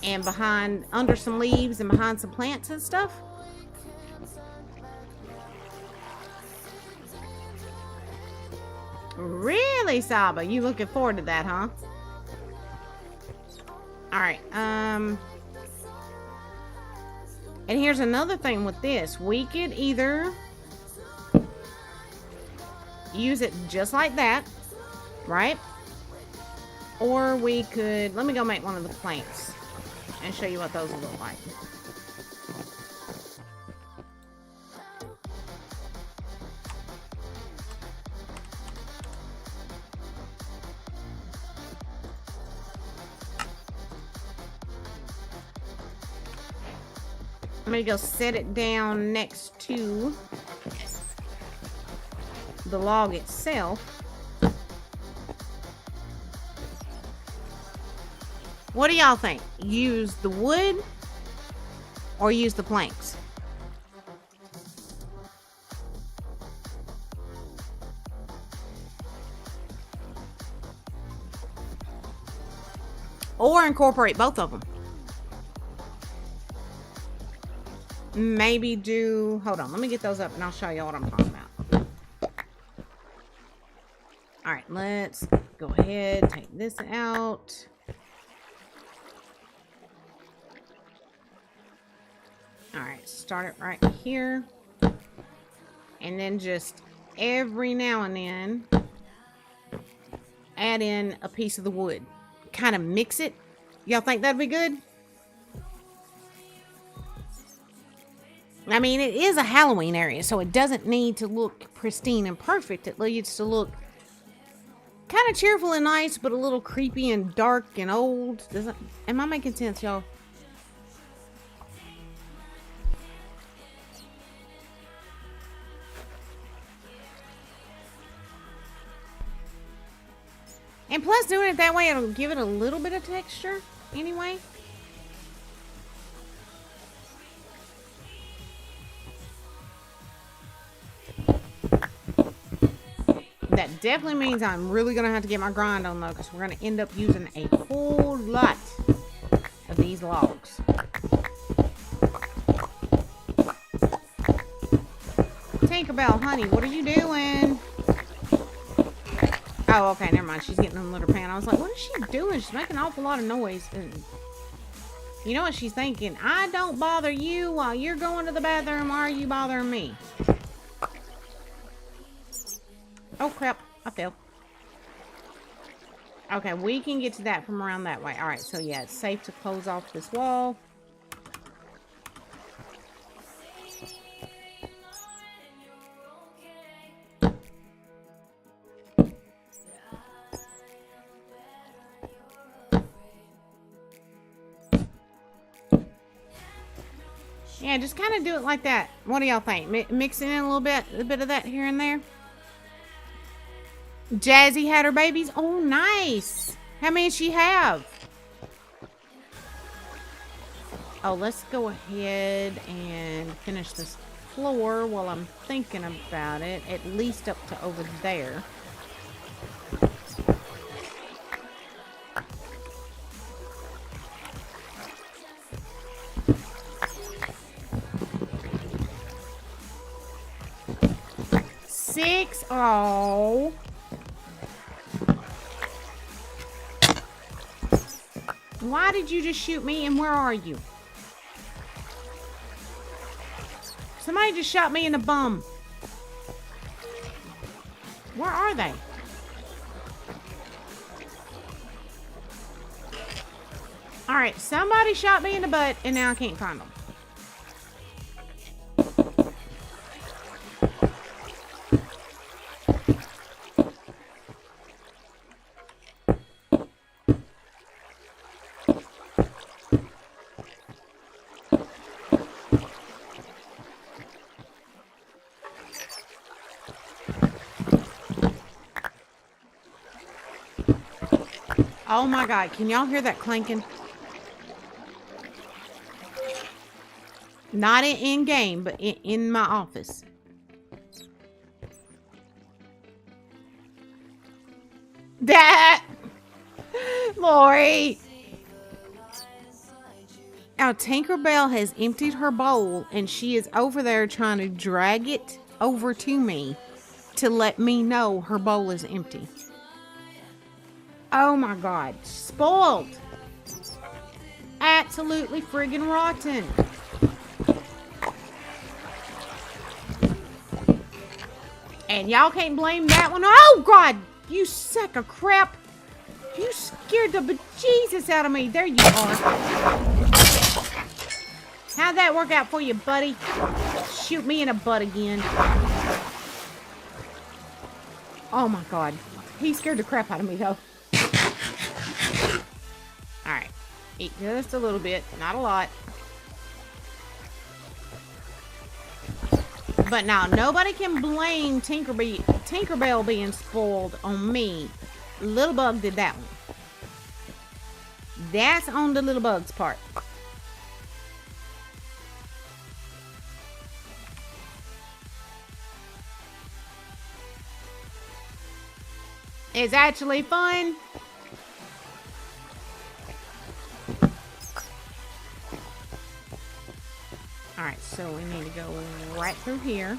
and behind, under some leaves and behind some plants and stuff. Really, Saba? You looking forward to that, huh? Alright, and here's another thing with this. We could either use it just like that, right? Or we could, let me go make one of the planks and show you what those will look like. I'm gonna go set it down next to the log itself. What do y'all think? Use the wood or use the planks? Or incorporate both of them. Maybe do, hold on, let me get those up and I'll show you what I'm talking about. Alright, let's go ahead, take this out. Alright, start it right here. And then just every now and then add in a piece of the wood. Kind of mix it. Y'all think that'd be good? I mean, it is a Halloween area, so it doesn't need to look pristine and perfect. It needs to look kind of cheerful and nice, but a little creepy and dark and old. Am I making sense, y'all? And plus, doing it that way, it'll give it a little bit of texture anyway. That definitely means I'm really going to have to get my grind on, though, because we're going to end up using a whole lot of these logs. Tinkerbell, honey, what are you doing? Oh, okay, never mind. She's getting in the litter pan. I was like, what is she doing? She's making an awful lot of noise. And you know what she's thinking? I don't bother you while you're going to the bathroom. Why are you bothering me? Oh, crap. I fell. Okay, we can get to that from around that way. Alright, so yeah, it's safe to close off this wall. Yeah, just kind of do it like that. What do y'all think? Mix in a bit of that here and there. Jazzy had her babies. Oh, nice. How many does she have? Oh, let's go ahead and finish this floor while I'm thinking about it. At least up to over there. Six. Oh. Why did you just shoot me, and where are you? Somebody just shot me in the bum. Where are they? Alright, somebody shot me in the butt, and now I can't find them. Oh my God, can y'all hear that clanking? Not in game, but in my office. That Lori. Now Tinkerbell has emptied her bowl and she is over there trying to drag it over to me to let me know her bowl is empty. Oh my God, spoiled. Absolutely friggin' rotten. And y'all can't blame that one. Oh God, you sack of crap. You scared the bejesus out of me. There you are. How'd that work out for you, buddy? Shoot me in the butt again. Oh my God. He scared the crap out of me though. Alright. Eat just a little bit, not a lot. But now, nobody can blame Tinkerbell being spoiled on me. Little Bug did that one. That's on the Little Bug's part. It's actually fun. Alright, so we need to go right through here.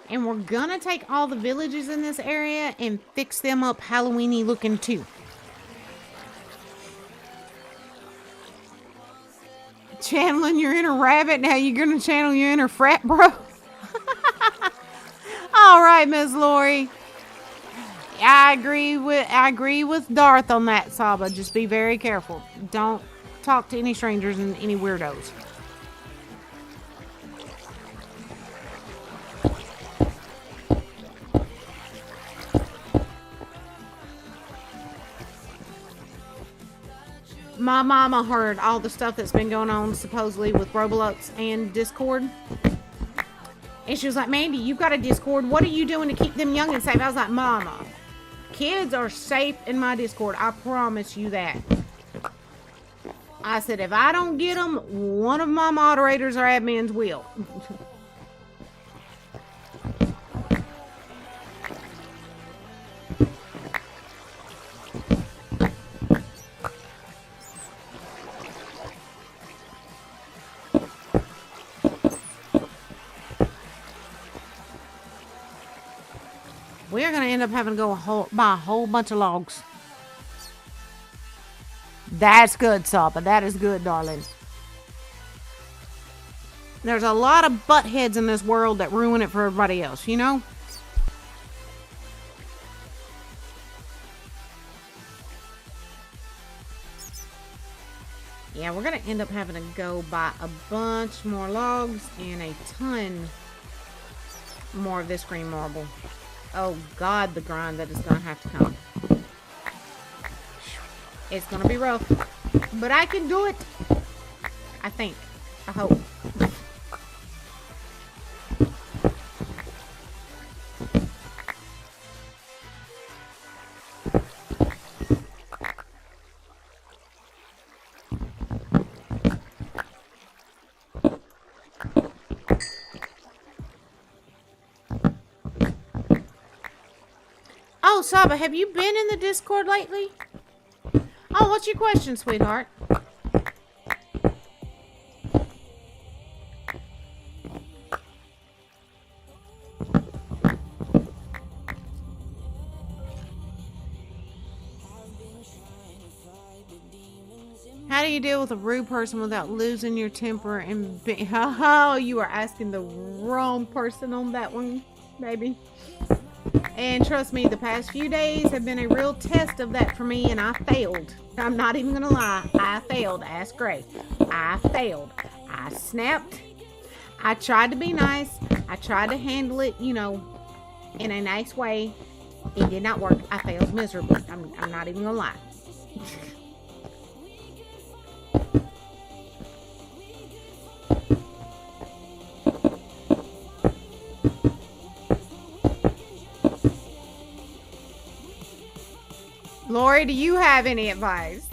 And we're gonna take all the villages in this area and fix them up Halloween-y looking too. Channeling your inner rabbit, now you're gonna channel your inner frat bro. All right, Miss Lori. I agree with Darth on that, Saba. Just be very careful. Don't talk to any strangers and any weirdos. My mama heard all the stuff that's been going on supposedly with Roblox and Discord. And she was like, Mandy, you got a Discord. What are you doing to keep them young and safe? I was like, Mama, kids are safe in my Discord. I promise you that. I said, if I don't get them, one of my moderators or admins will. We're going to end up having to go buy a whole bunch of logs. That's good, Sapa. That is good, darling. There's a lot of butt heads in this world that ruin it for everybody else, you know? Yeah, we're going to end up having to go buy a bunch more logs and a ton more of this green marble. Oh God, the grind that is going to have to come. It's going to be rough, but I can do it. I think. I hope. Oh, Saba, have you been in the Discord lately? Oh, what's your question, sweetheart? How do you deal with a rude person without losing your temper and be... Oh, you are asking the wrong person on that one, baby. And trust me, the past few days have been a real test of that for me, and I failed. I'm not even gonna lie. I failed. Ask Gray. I failed. I snapped. I tried to be nice. I tried to handle it, you know, in a nice way. It did not work. I failed miserably. I'm not even gonna lie. Lori, do you have any advice?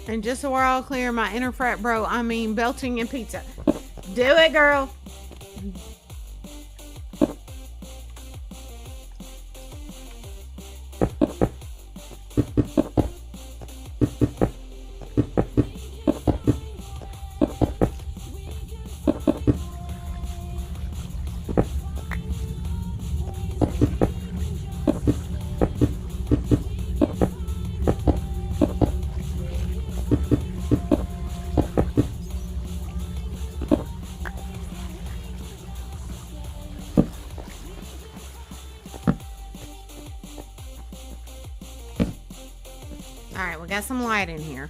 And just so we're all clear, my inner frat bro, I mean belching and pizza. Do it, girl. Alright, we got some light in here.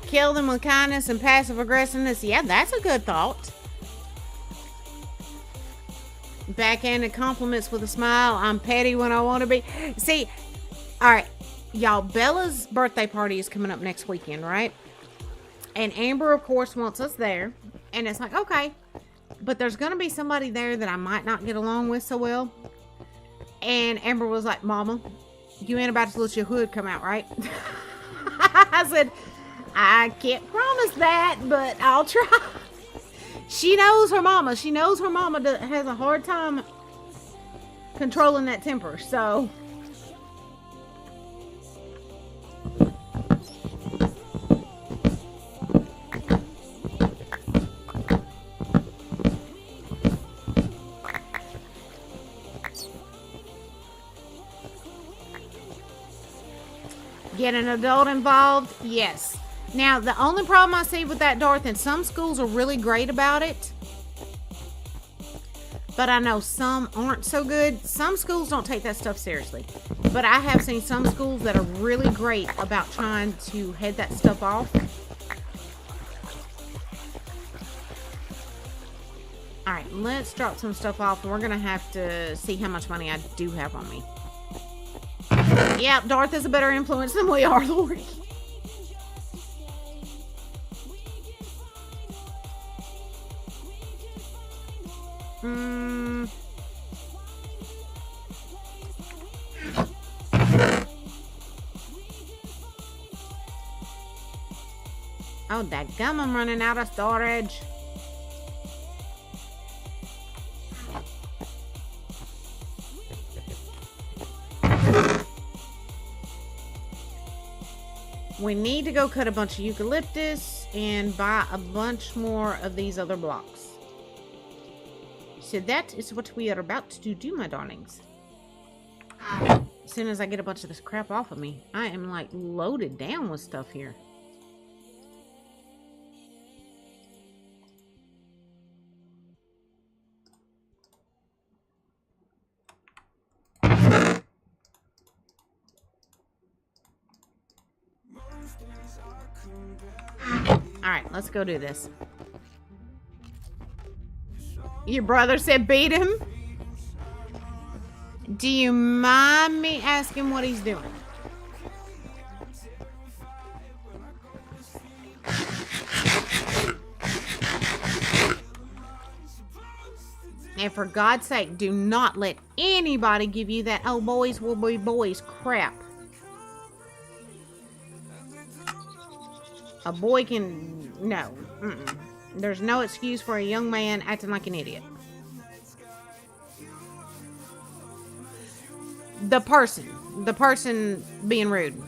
Kill them with kindness and passive aggressiveness. Yeah, that's a good thought. Backhanded compliments with a smile. I'm petty when I want to be. See, alright, y'all, Bella's birthday party is coming up next weekend, right? And Amber, of course, wants us there. And it's like, okay. But there's going to be somebody there that I might not get along with so well. And Amber was like, Mama, you ain't about to let your hood come out, right? I said, I can't promise that, but I'll try. She knows her mama. She knows her mama has a hard time controlling that temper, so. Get an adult involved? Yes. Now, the only problem I see with that, Darth, and some schools are really great about it, but I know some aren't so good. Some schools don't take that stuff seriously, but I have seen some schools that are really great about trying to head that stuff off. Alright, let's drop some stuff off, and we're going to have to see how much money I do have on me. Yep, Darth is a better influence than we are, Lori. Oh, dadgum, I'm running out of storage. We need to go cut a bunch of eucalyptus and buy a bunch more of these other blocks. So that is what we are about to do, my darlings. As soon as I get a bunch of this crap off of me, I am like loaded down with stuff here. Alright, let's go do this. Your brother said beat him? Do you mind me asking what he's doing? And for God's sake, do not let anybody give you that, oh, boys will be boys crap. A boy can... No. Mm-mm. There's no excuse for a young man acting like an idiot. The person being rude.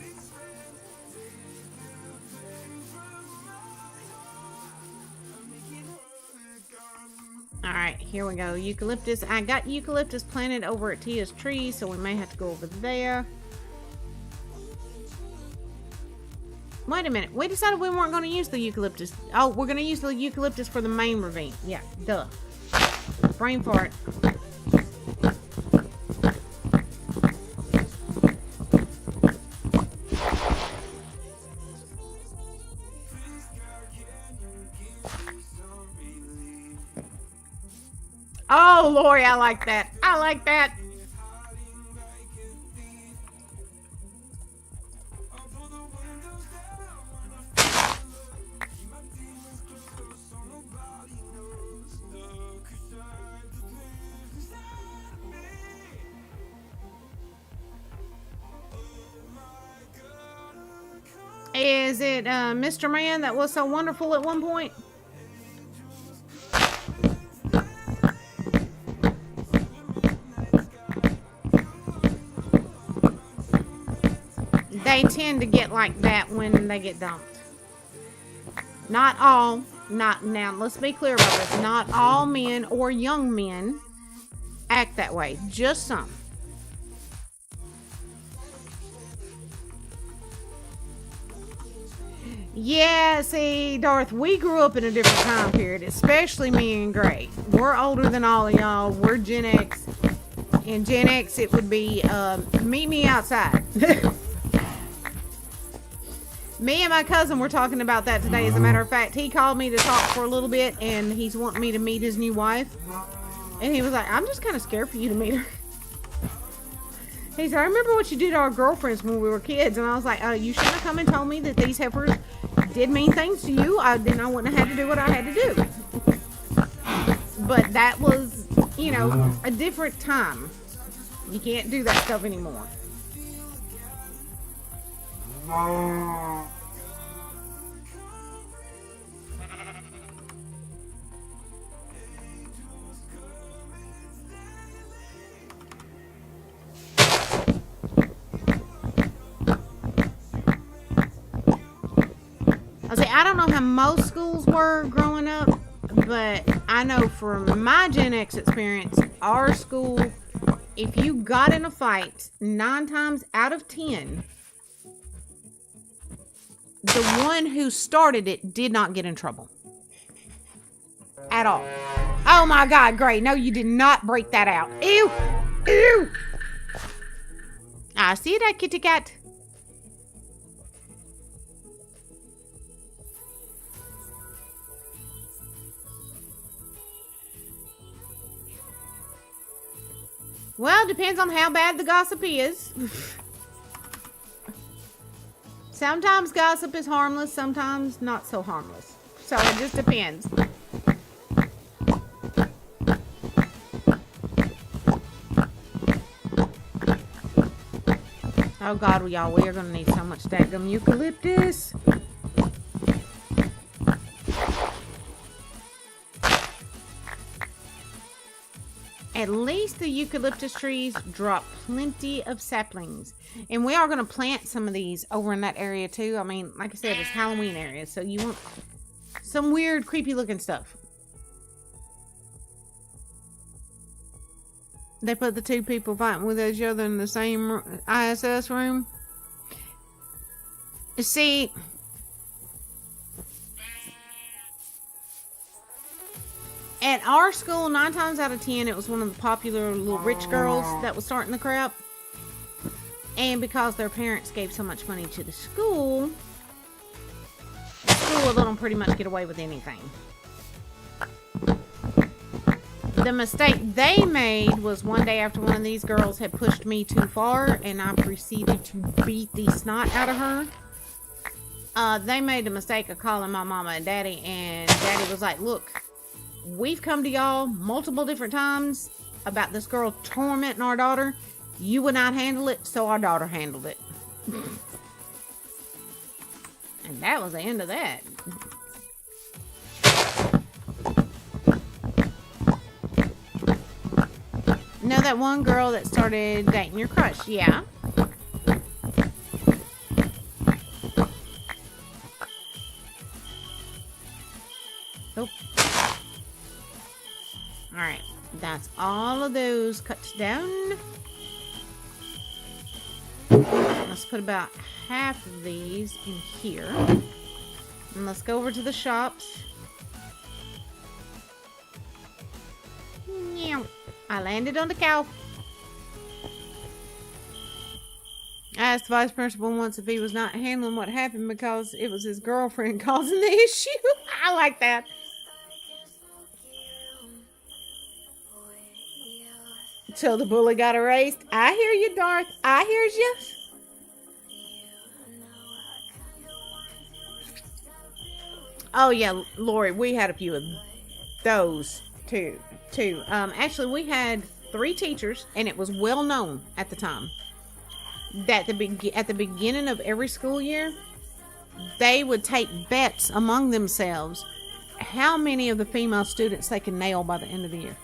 Alright, here we go. Eucalyptus. I got eucalyptus planted over at Tia's tree, so we may have to go over there. Wait a minute. We decided we weren't going to use the eucalyptus. Oh, we're going to use the eucalyptus for the main ravine. Yeah, duh. Brain fart. Oh, Lori, I like that. I like that. Is it Mr. Man that was so wonderful at one point? They tend to get like that when they get dumped. Not all. Not now. Let's be clear about this. Not all men or young men act that way. Just some. Yeah, see, Darth, we grew up in a different time period, especially me and Gray. We're older than all of y'all. We're Gen X. In Gen X, it would be, meet me outside. Me and my cousin were talking about that today. As a matter of fact, he called me to talk for a little bit, and he's wanting me to meet his new wife. And he was like, I'm just kind of scared for you to meet her. He said, I remember what you did to our girlfriends when we were kids. And I was like, you shouldn't have come and told me that these heifers did mean things to you. Then I wouldn't have had to do what I had to do. But that was, you know, a different time. You can't do that stuff anymore. I don't know how most schools were growing up, but I know from my Gen X experience, our school, if you got in a fight, 9 times out of 10, the one who started it did not get in trouble. At all. Oh my God, Gray. No, you did not break that out. Ew. Ew. I see that, kitty cat. Well, depends on how bad the gossip is. Sometimes gossip is harmless, sometimes not so harmless. So it just depends. Oh God, y'all, we are going to need so much daggum eucalyptus. At least the eucalyptus trees drop plenty of saplings. And we are going to plant some of these over in that area too. I mean, like I said, it's Halloween area. So you want some weird, creepy looking stuff. They put the 2 people fighting with each other in the same ISS room. See... At our school, 9 times out of 10, it was one of the popular little rich girls that was starting the crap. And because their parents gave so much money to the school would let them pretty much get away with anything. The mistake they made was one day after one of these girls had pushed me too far, and I proceeded to beat the snot out of her. They made the mistake of calling my mama and daddy, and daddy was like, look, we've come to y'all multiple different times about this girl tormenting our daughter. You would not handle it, so our daughter handled it. And that was the end of that. Know that one girl that started dating your crush? Yeah. Oh. Alright, that's all of those cut down. Let's put about half of these in here. And let's go over to the shops. I landed on the cow. I asked the vice principal once if he was not handling what happened because it was his girlfriend causing the issue. I like that. till the bully got erased. I hear you, Darth. I hears you. Oh yeah, Lori, we had a few of those too. Actually, we had 3 teachers, and it was well known at the time that at the beginning of every school year, they would take bets among themselves how many of the female students they can nail by the end of the year.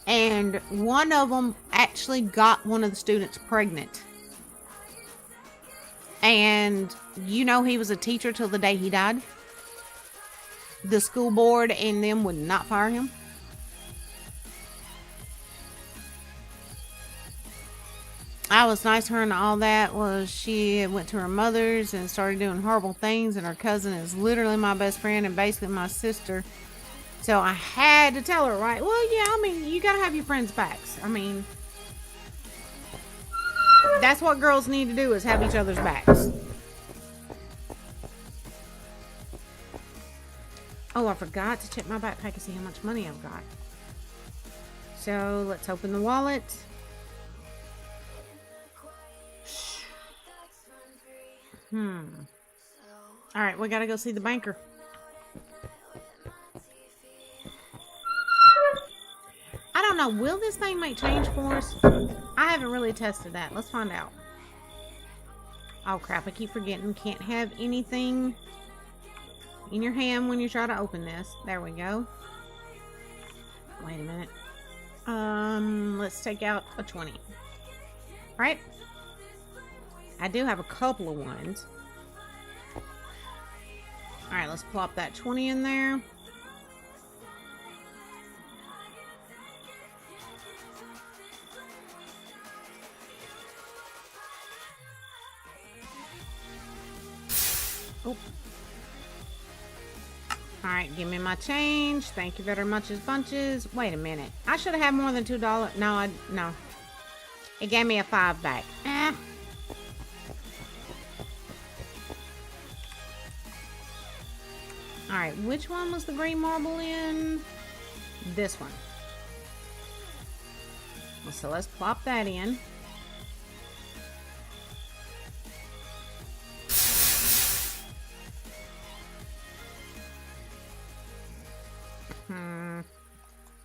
And one of them actually got one of the students pregnant. And you know, he was a teacher till the day he died. The school board and them would not fire him. I was nice to her and all that. Was she went to her mother's and started doing horrible things, and her cousin is literally my best friend and basically my sister. So I had to tell her, right? Well, yeah, I mean, you gotta have your friends' backs. I mean, that's what girls need to do, is have each other's backs. Oh, I forgot to check my backpack and see how much money I've got. So let's open the wallet. All right, we gotta go see the banker. I don't know. Will this thing make change for us? I haven't really tested that. Let's find out. Oh crap, I keep forgetting. Can't have anything in your hand when you try to open this. There we go. Wait a minute. Let's take out a 20. All right. I do have a couple of ones. All right, let's plop that 20 in there. Oh. Alright, give me my change. Thank you very much as bunches. Wait a minute. I should have had more than $2. No. It gave me a 5 back. Alright, which one was the green marble in? This one. So let's plop that in.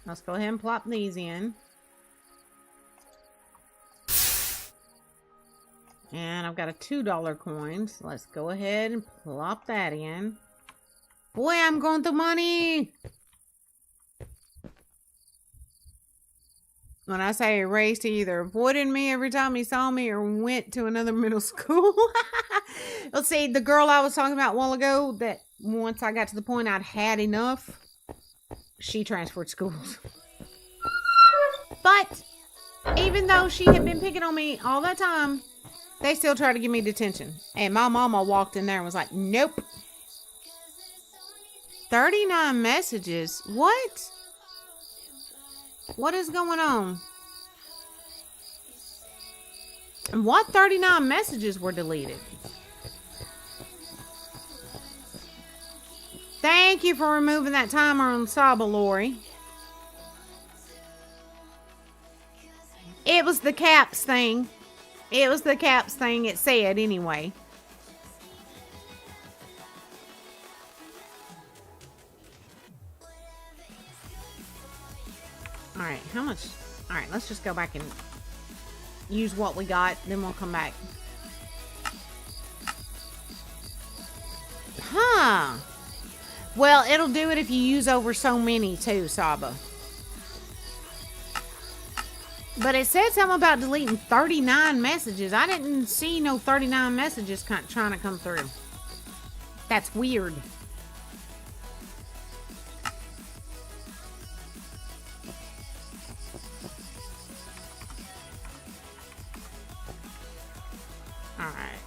Let's go ahead and plop these in. And I've got a $2 coin, so let's go ahead and plop that in. Boy, I'm going through money! When I say erased, he either avoided me every time he saw me or went to another middle school. Let's see, the girl I was talking about a while ago, that once I got to the point I'd had enough, she transferred schools. But even though she had been picking on me all that time, they still tried to give me detention. And my mama walked in there and was like, nope. 39 messages? What? What is going on? And what 39 messages were deleted? Thank you for removing that timer on Saba, Lori. It was the caps thing. It was the caps thing, it said anyway. Alright, how much? Alright, let's just go back and use what we got, then we'll come back. Huh. Well, it'll do it if you use over so many too, Saba. But it said something about deleting 39 messages. I didn't see no 39 messages trying to come through. That's weird. Alright.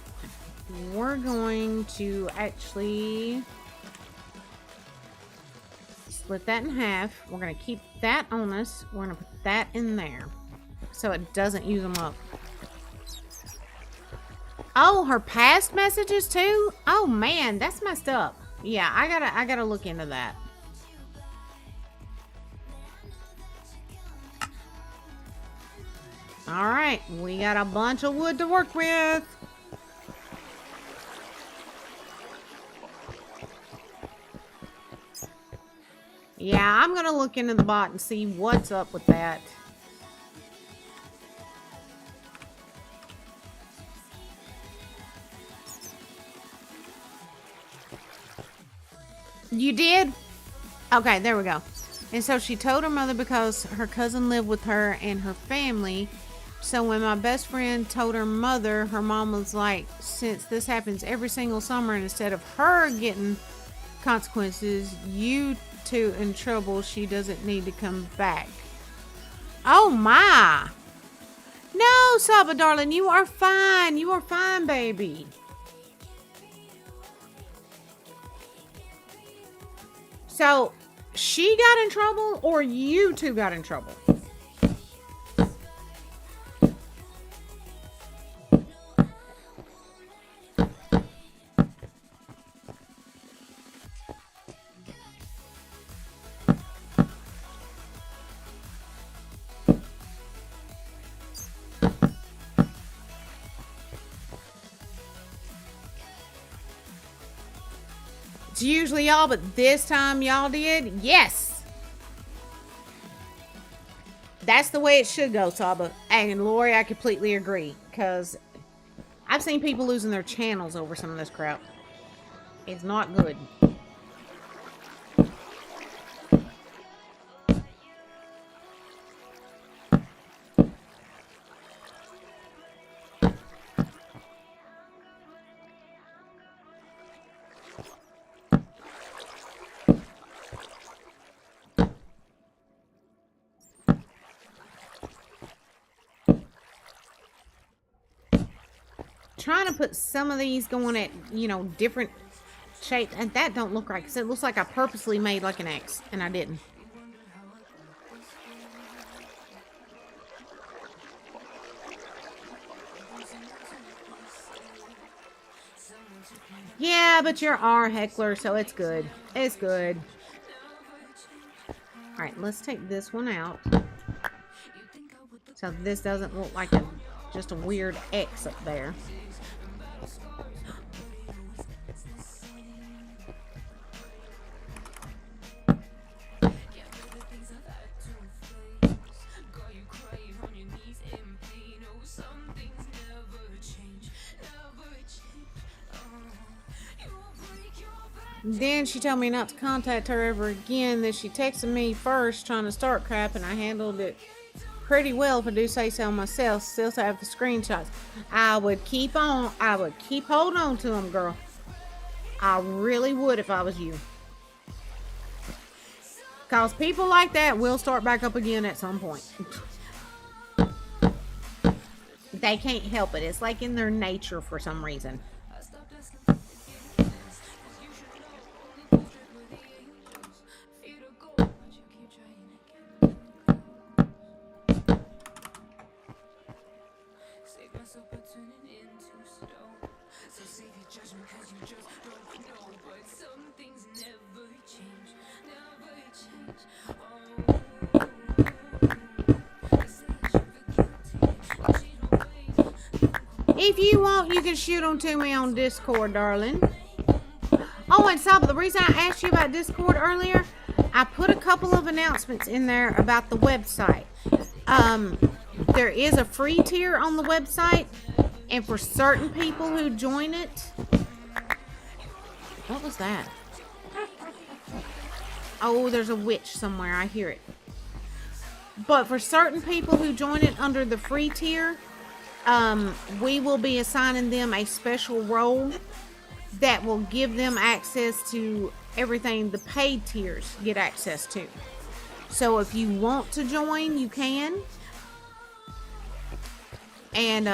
We're going to actually split that in half. We're going to keep that on us. We're going to put that in there so it doesn't use them up. Oh, her past messages too? Oh man, that's messed up. Yeah, I gotta look into that. All right, we got a bunch of wood to work with. Yeah, I'm going to look into the bot and see what's up with that. You did? Okay, there we go. And so she told her mother because her cousin lived with her and her family. So when my best friend told her mother, her mom was like, since this happens every single summer, and instead of her getting consequences, you two in trouble, she doesn't need to come back. Oh my. No, Saba, darling, you are fine. You are fine, baby. So, she got in trouble or you two got in trouble? It's usually y'all, but this time y'all did? Yes. That's the way it should go, Saba. And Lori, I completely agree. Because I've seen people losing their channels over some of this crap. It's not good. Trying to put some of these going at, you know, different shapes. And that don't look right. Because it looks like I purposely made like an X. And I didn't. Yeah, but you're our heckler, so it's good. It's good. Alright, let's take this one out. So this doesn't look like just a weird X up there. Then she told me not to contact her ever again. Then she texted me first trying to start crap, and I handled it pretty well, if I do say so myself. Still have the screenshots. I would keep on. I would keep holding on to them, girl. I really would if I was you. Because people like that will start back up again at some point. They can't help it. It's like in their nature for some reason. If you want, you can shoot them to me on Discord, darling. Oh, and Saba, the reason I asked you about Discord earlier, I put a couple of announcements in there about the website. There is a free tier on the website, and for certain people who join it... What was that? Oh, there's a witch somewhere. I hear it. But for certain people who join it under the free tier... we will be assigning them a special role that will give them access to everything the paid tiers get access to. So if you want to join, you can. And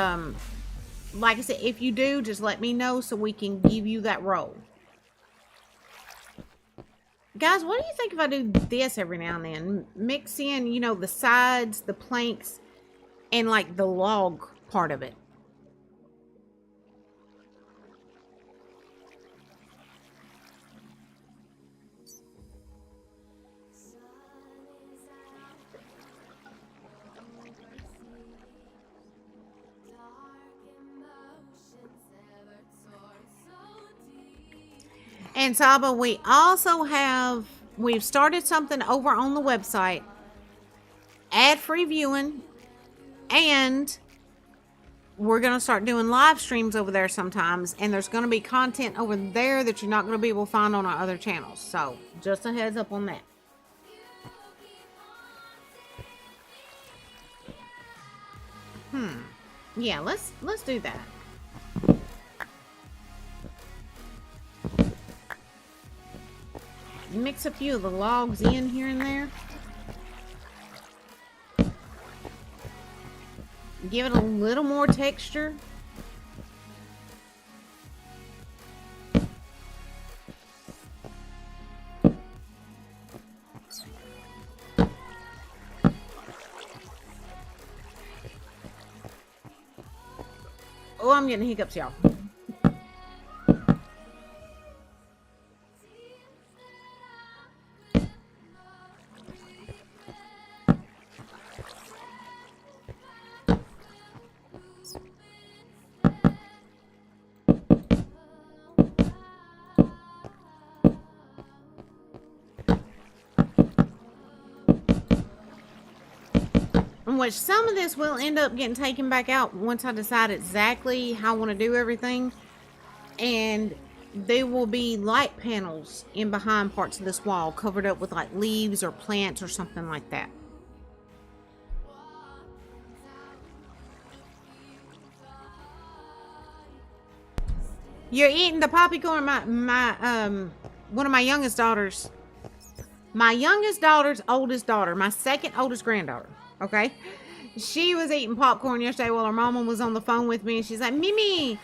like I said, if you do, just let me know so we can give you that role. Guys, what do you think if I do this every now and then? Mix in, you know, the sides, the planks, and like the log part of it. And Saba, we've started something over on the website, ad-free viewing, and we're going to start doing live streams over there sometimes, and there's going to be content over there that you're not going to be able to find on our other channels. So, just a heads up on that. Yeah, let's do that. Mix a few of the logs in here and there. Give it a little more texture. Oh, I'm getting hiccups, y'all. Which some of this will end up getting taken back out once I decide exactly how I want to do everything. And there will be light panels in behind parts of this wall covered up with like leaves or plants or something like that. You're eating the popcorn. One of my youngest daughter's oldest daughter, my second oldest granddaughter. Okay, she was eating popcorn yesterday while her mama was on the phone with me, and she's like, Mimi,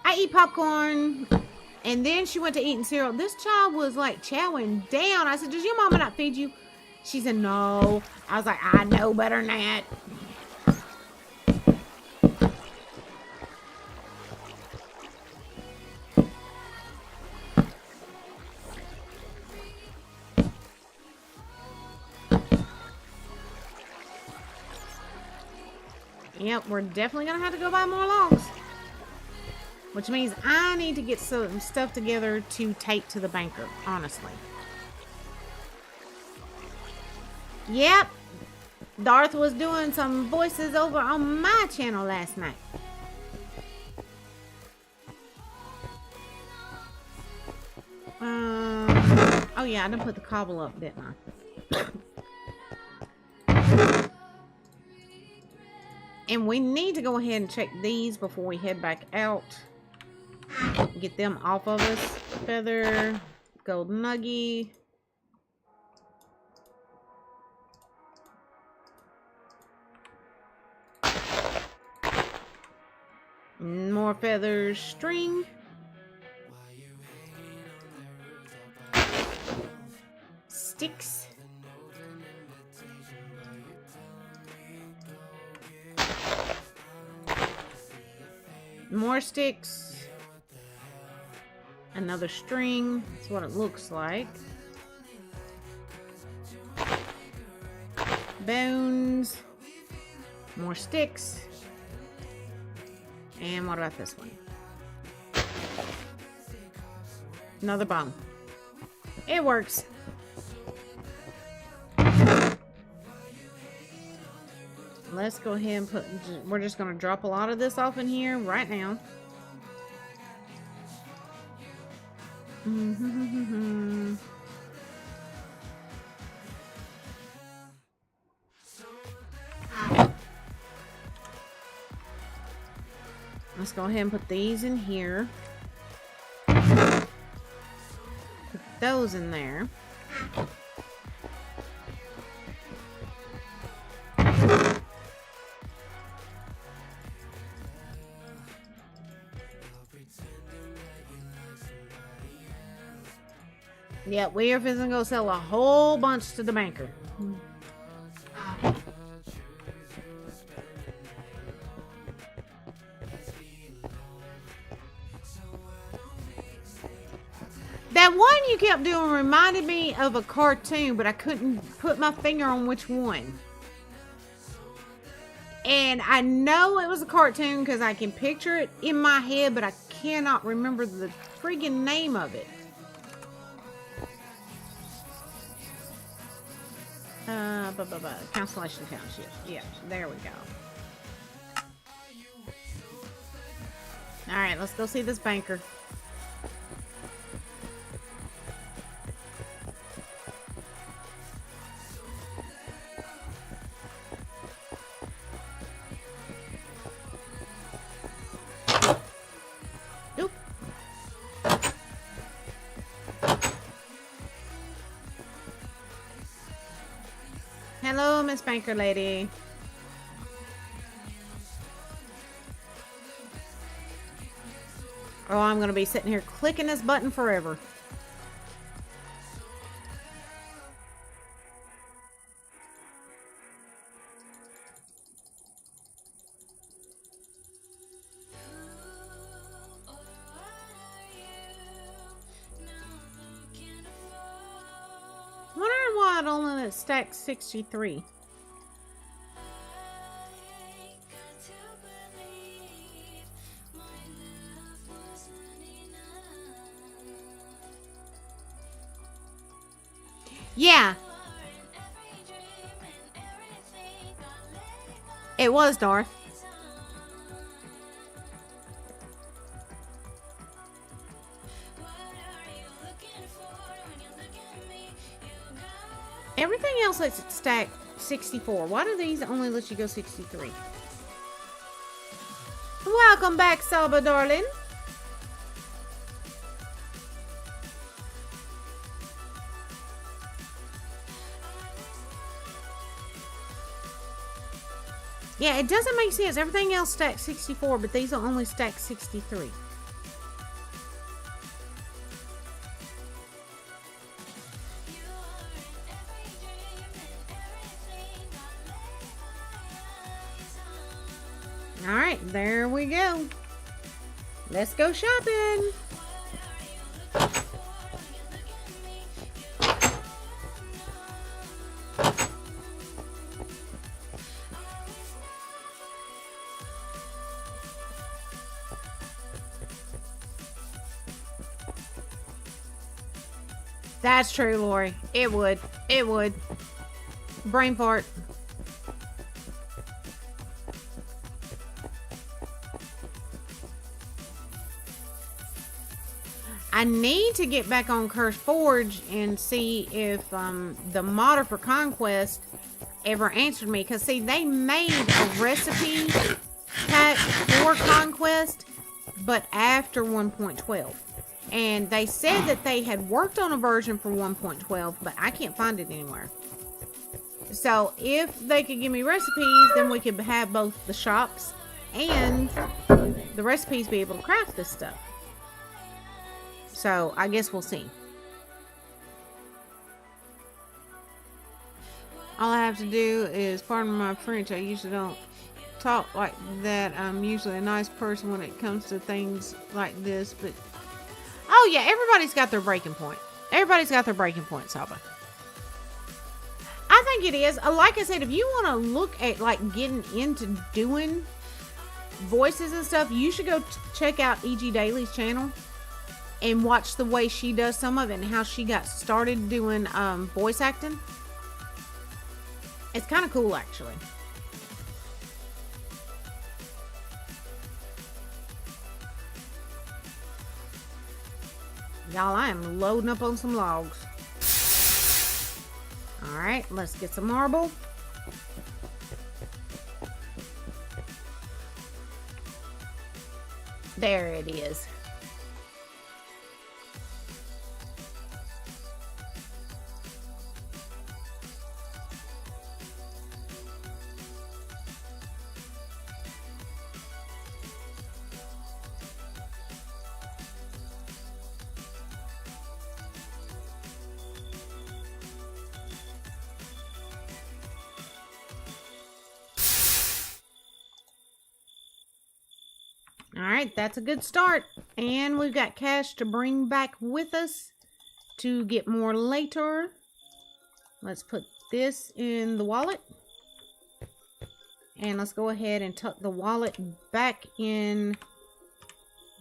I eat popcorn. And then she went to eating cereal. This child was like chowing down. I said, does your mama not feed you? She said, no. I was like, I know better than that. Yep, we're definitely going to have to go buy more logs. Which means I need to get some stuff together to take to the banker, honestly. Yep, Darth was doing some voices over on my channel last night. Oh yeah, I done put the cobble up, didn't I? And we need to go ahead and check these before we head back out. Get them off of us. Feather, gold nuggy. More feathers, string. Sticks. More sticks. Another string. That's what it looks like. Bones. More sticks. And what about this one? Another bone. It works. Let's go ahead and put, we're just going to drop a lot of this off in here right now. Let's go ahead and put these in here. Put those in there. Yeah, we are going to sell a whole bunch to the banker. That one you kept doing reminded me of a cartoon, but I couldn't put my finger on which one. And I know it was a cartoon because I can picture it in my head, but I cannot remember the friggin' name of it. Constellation Township. Yeah, there we go. Alright, let's go see this banker. Oop. Hello, Miss Banker Lady. Oh, I'm going to be sitting here clicking this button forever. Wonder why it only stacks 63. Yeah. It was Darth. Everything else lets it stack 64. Why do these only let you go 63? Welcome back, Saba darling. Yeah, it doesn't make sense. Everything else stacks 64, but these will only stack 63. Alright, there we go. Let's go shopping. That's true, Lori. It would. It would. Brain fart. I need to get back on Curse Forge and see if the modder for Conquest ever answered me. Because, see, they made a recipe pack for Conquest, but after 1.12. And they said that they had worked on a version for 1.12, but I can't find it anywhere. So, if they could give me recipes, then we could have both the shops and the recipes be able to craft this stuff. So, I guess we'll see. All I have to do is, pardon my French, I usually don't talk like that. I'm usually a nice person when it comes to things like this, but... Oh, yeah, everybody's got their breaking point. Everybody's got their breaking point, Saba. I think it is. Like I said, if you want to look at, like, getting into doing voices and stuff, you should go check out E.G. Daily's channel and watch the way she does some of it and how she got started doing voice acting. It's kind of cool, actually. Y'all, I am loading up on some logs. Alright, let's get some marble. There it is. Alright, that's a good start. And we've got cash to bring back with us to get more later. Let's put this in the wallet. And let's go ahead and tuck the wallet back in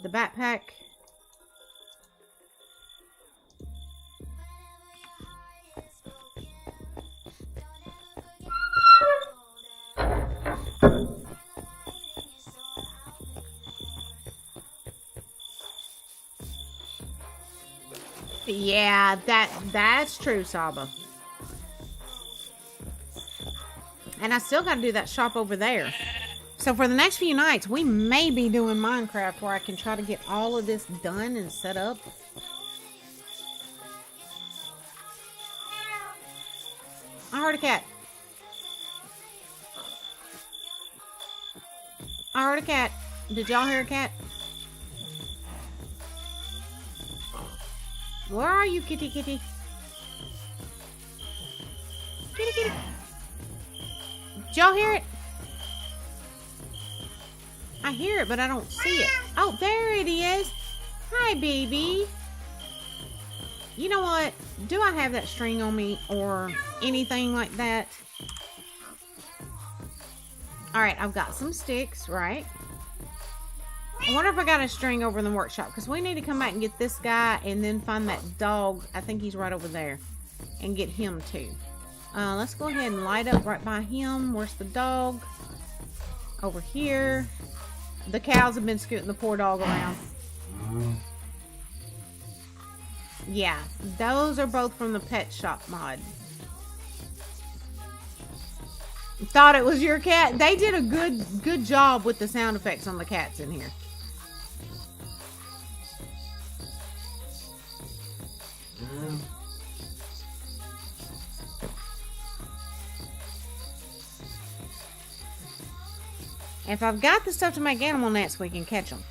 the backpack. Yeah, that's true, Saba. And I still got to do that shop over there. So for the next few nights, we may be doing Minecraft where I can try to get all of this done and set up. I heard a cat. I heard a cat. Did y'all hear a cat? Where are you, kitty, kitty? Kitty, kitty. Did y'all hear it? I hear it, but I don't see it. Oh, there it is. Hi, baby. You know what? Do I have that string on me or anything like that? Alright, I've got some sticks, right? I wonder if I got a string over in the workshop, because we need to come back and get this guy and then find that dog. I think he's right over there. And get him too. Let's go ahead and light up right by him. Where's the dog? Over here. The cows have been scooting the poor dog around. Yeah, those are both from the pet shop mod. Thought it was your cat. They did a good job with the sound effects on the cats in here. If I've got the stuff to make animal nets, we can catch them.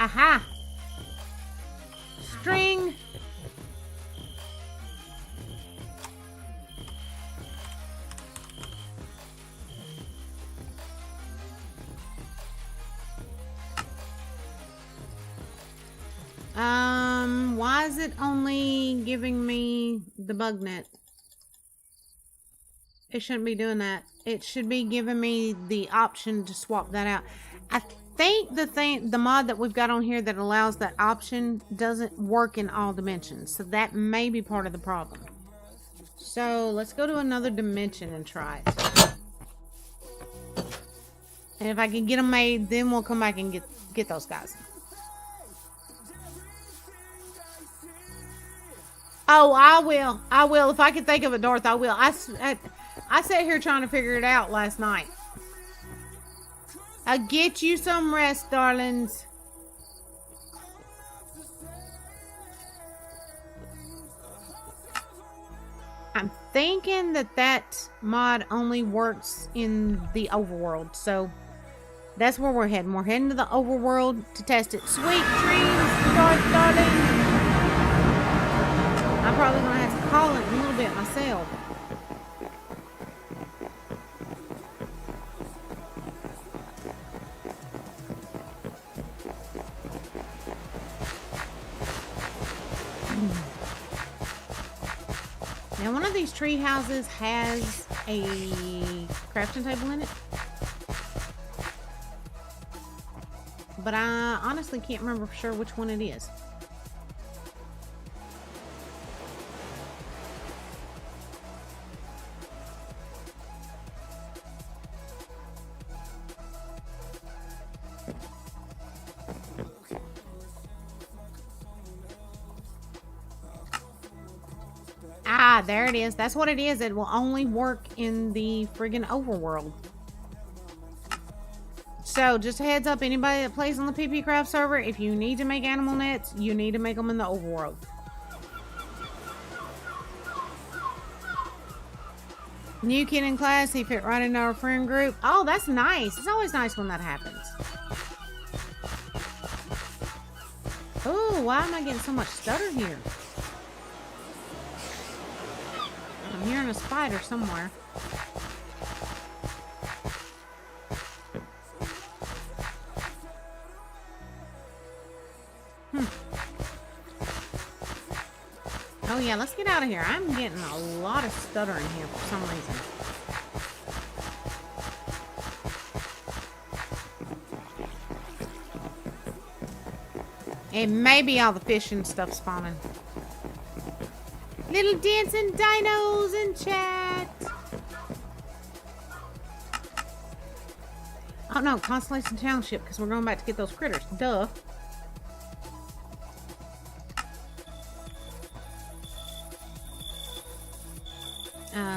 Aha! String. Why is it only giving me the bug net? It shouldn't be doing that. It should be giving me the option to swap that out. I think the mod that we've got on here that allows that option doesn't work in all dimensions. So that may be part of the problem. So let's go to another dimension and try it. And if I can get them made, then we'll come back and get those guys. Oh, I will. I will. If I can think of it, Dorth, I will. I sat here trying to figure it out last night. I'll get you some rest, darlings. I'm thinking that mod only works in the overworld. So that's where we're heading. We're heading to the overworld to test it. Sweet dreams, darling. I'm probably going to have to call it a little bit myself. Now, one of these tree houses has a crafting table in it. But I honestly can't remember for sure which one it is. Ah, there it is. That's what it is. It will only work in the friggin' overworld. So, just a heads up, anybody that plays on the PP Craft server, if you need to make animal nets, you need to make them in the overworld. New kid in class, he fit right into our friend group. Oh, that's nice. It's always nice when that happens. Oh, why am I getting so much stutter here? I'm hearing a spider somewhere. Yeah, let's get out of here. I'm getting a lot of stuttering here for some reason. It may be all the fish and stuff spawning. Little dancing dinos in chat. Oh no, Constellation Township, because we're going back to get those critters. Duh.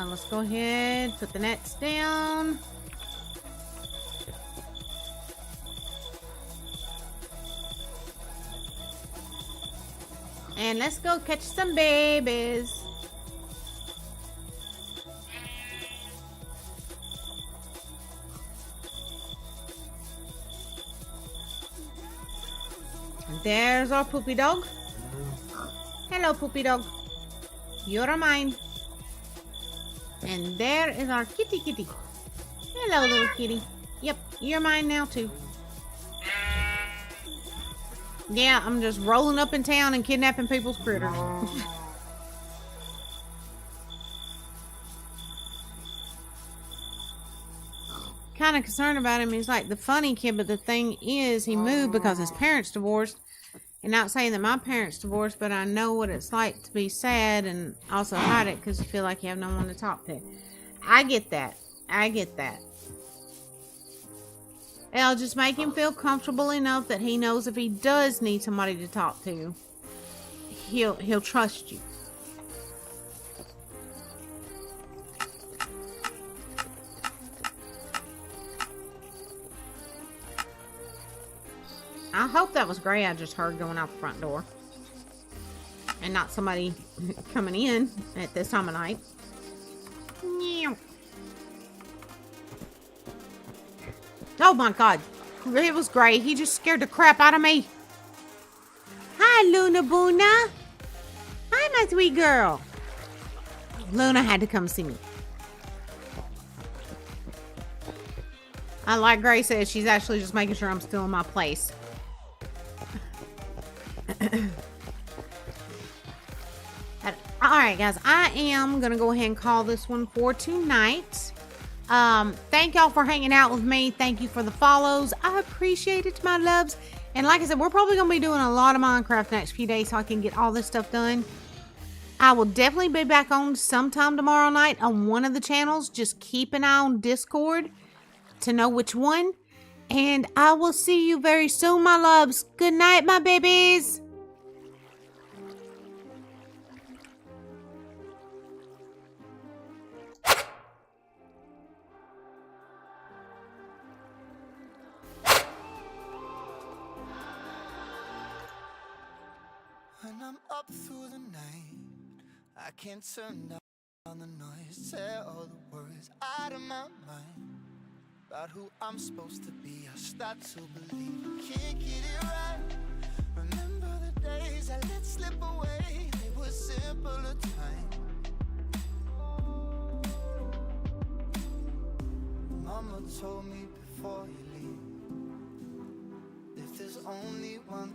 Let's go ahead, put the nets down. And let's go catch some babies. There's our poopy dog. Hello, poopy dog. You're mine. And there is our kitty kitty. Hello, little kitty. Yep, you're mine now too. Yeah, I'm just rolling up in town and kidnapping people's critters. Kind of concerned about him. He's like the funny kid, but the thing is, he moved because his parents divorced. And not saying that my parents divorced, but I know what it's like to be sad and also hide it because you feel like you have no one to talk to. I get that. I get that. It'll just make him feel comfortable enough that he knows if he does need somebody to talk to, he'll trust you. I hope that was Gray I just heard going out the front door. And not somebody coming in at this time of night. Oh my god. It was Gray. He just scared the crap out of me. Hi, Luna Boona. Hi, my sweet girl. Luna had to come see me. Like Gray says, she's actually just making sure I'm still in my place. Alright guys, I am gonna go ahead and call this one for tonight. Thank y'all for hanging out with me. Thank you for the follows. I appreciate it, my loves. And like I said, we're probably gonna be doing a lot of Minecraft next few days so I can get all this stuff done. I will definitely be back on sometime tomorrow night on one of the channels. Just keep an eye on Discord to know which one. And I will see you very soon, my loves. Good night, my babies. When I'm up through the night, I can't turn down the noise. Tear all the worries out of my mind about who I'm supposed to be. I start to believe I can't get it right. Remember the days I let slip away. They were simpler times. Mama told me before you leave, if there's only one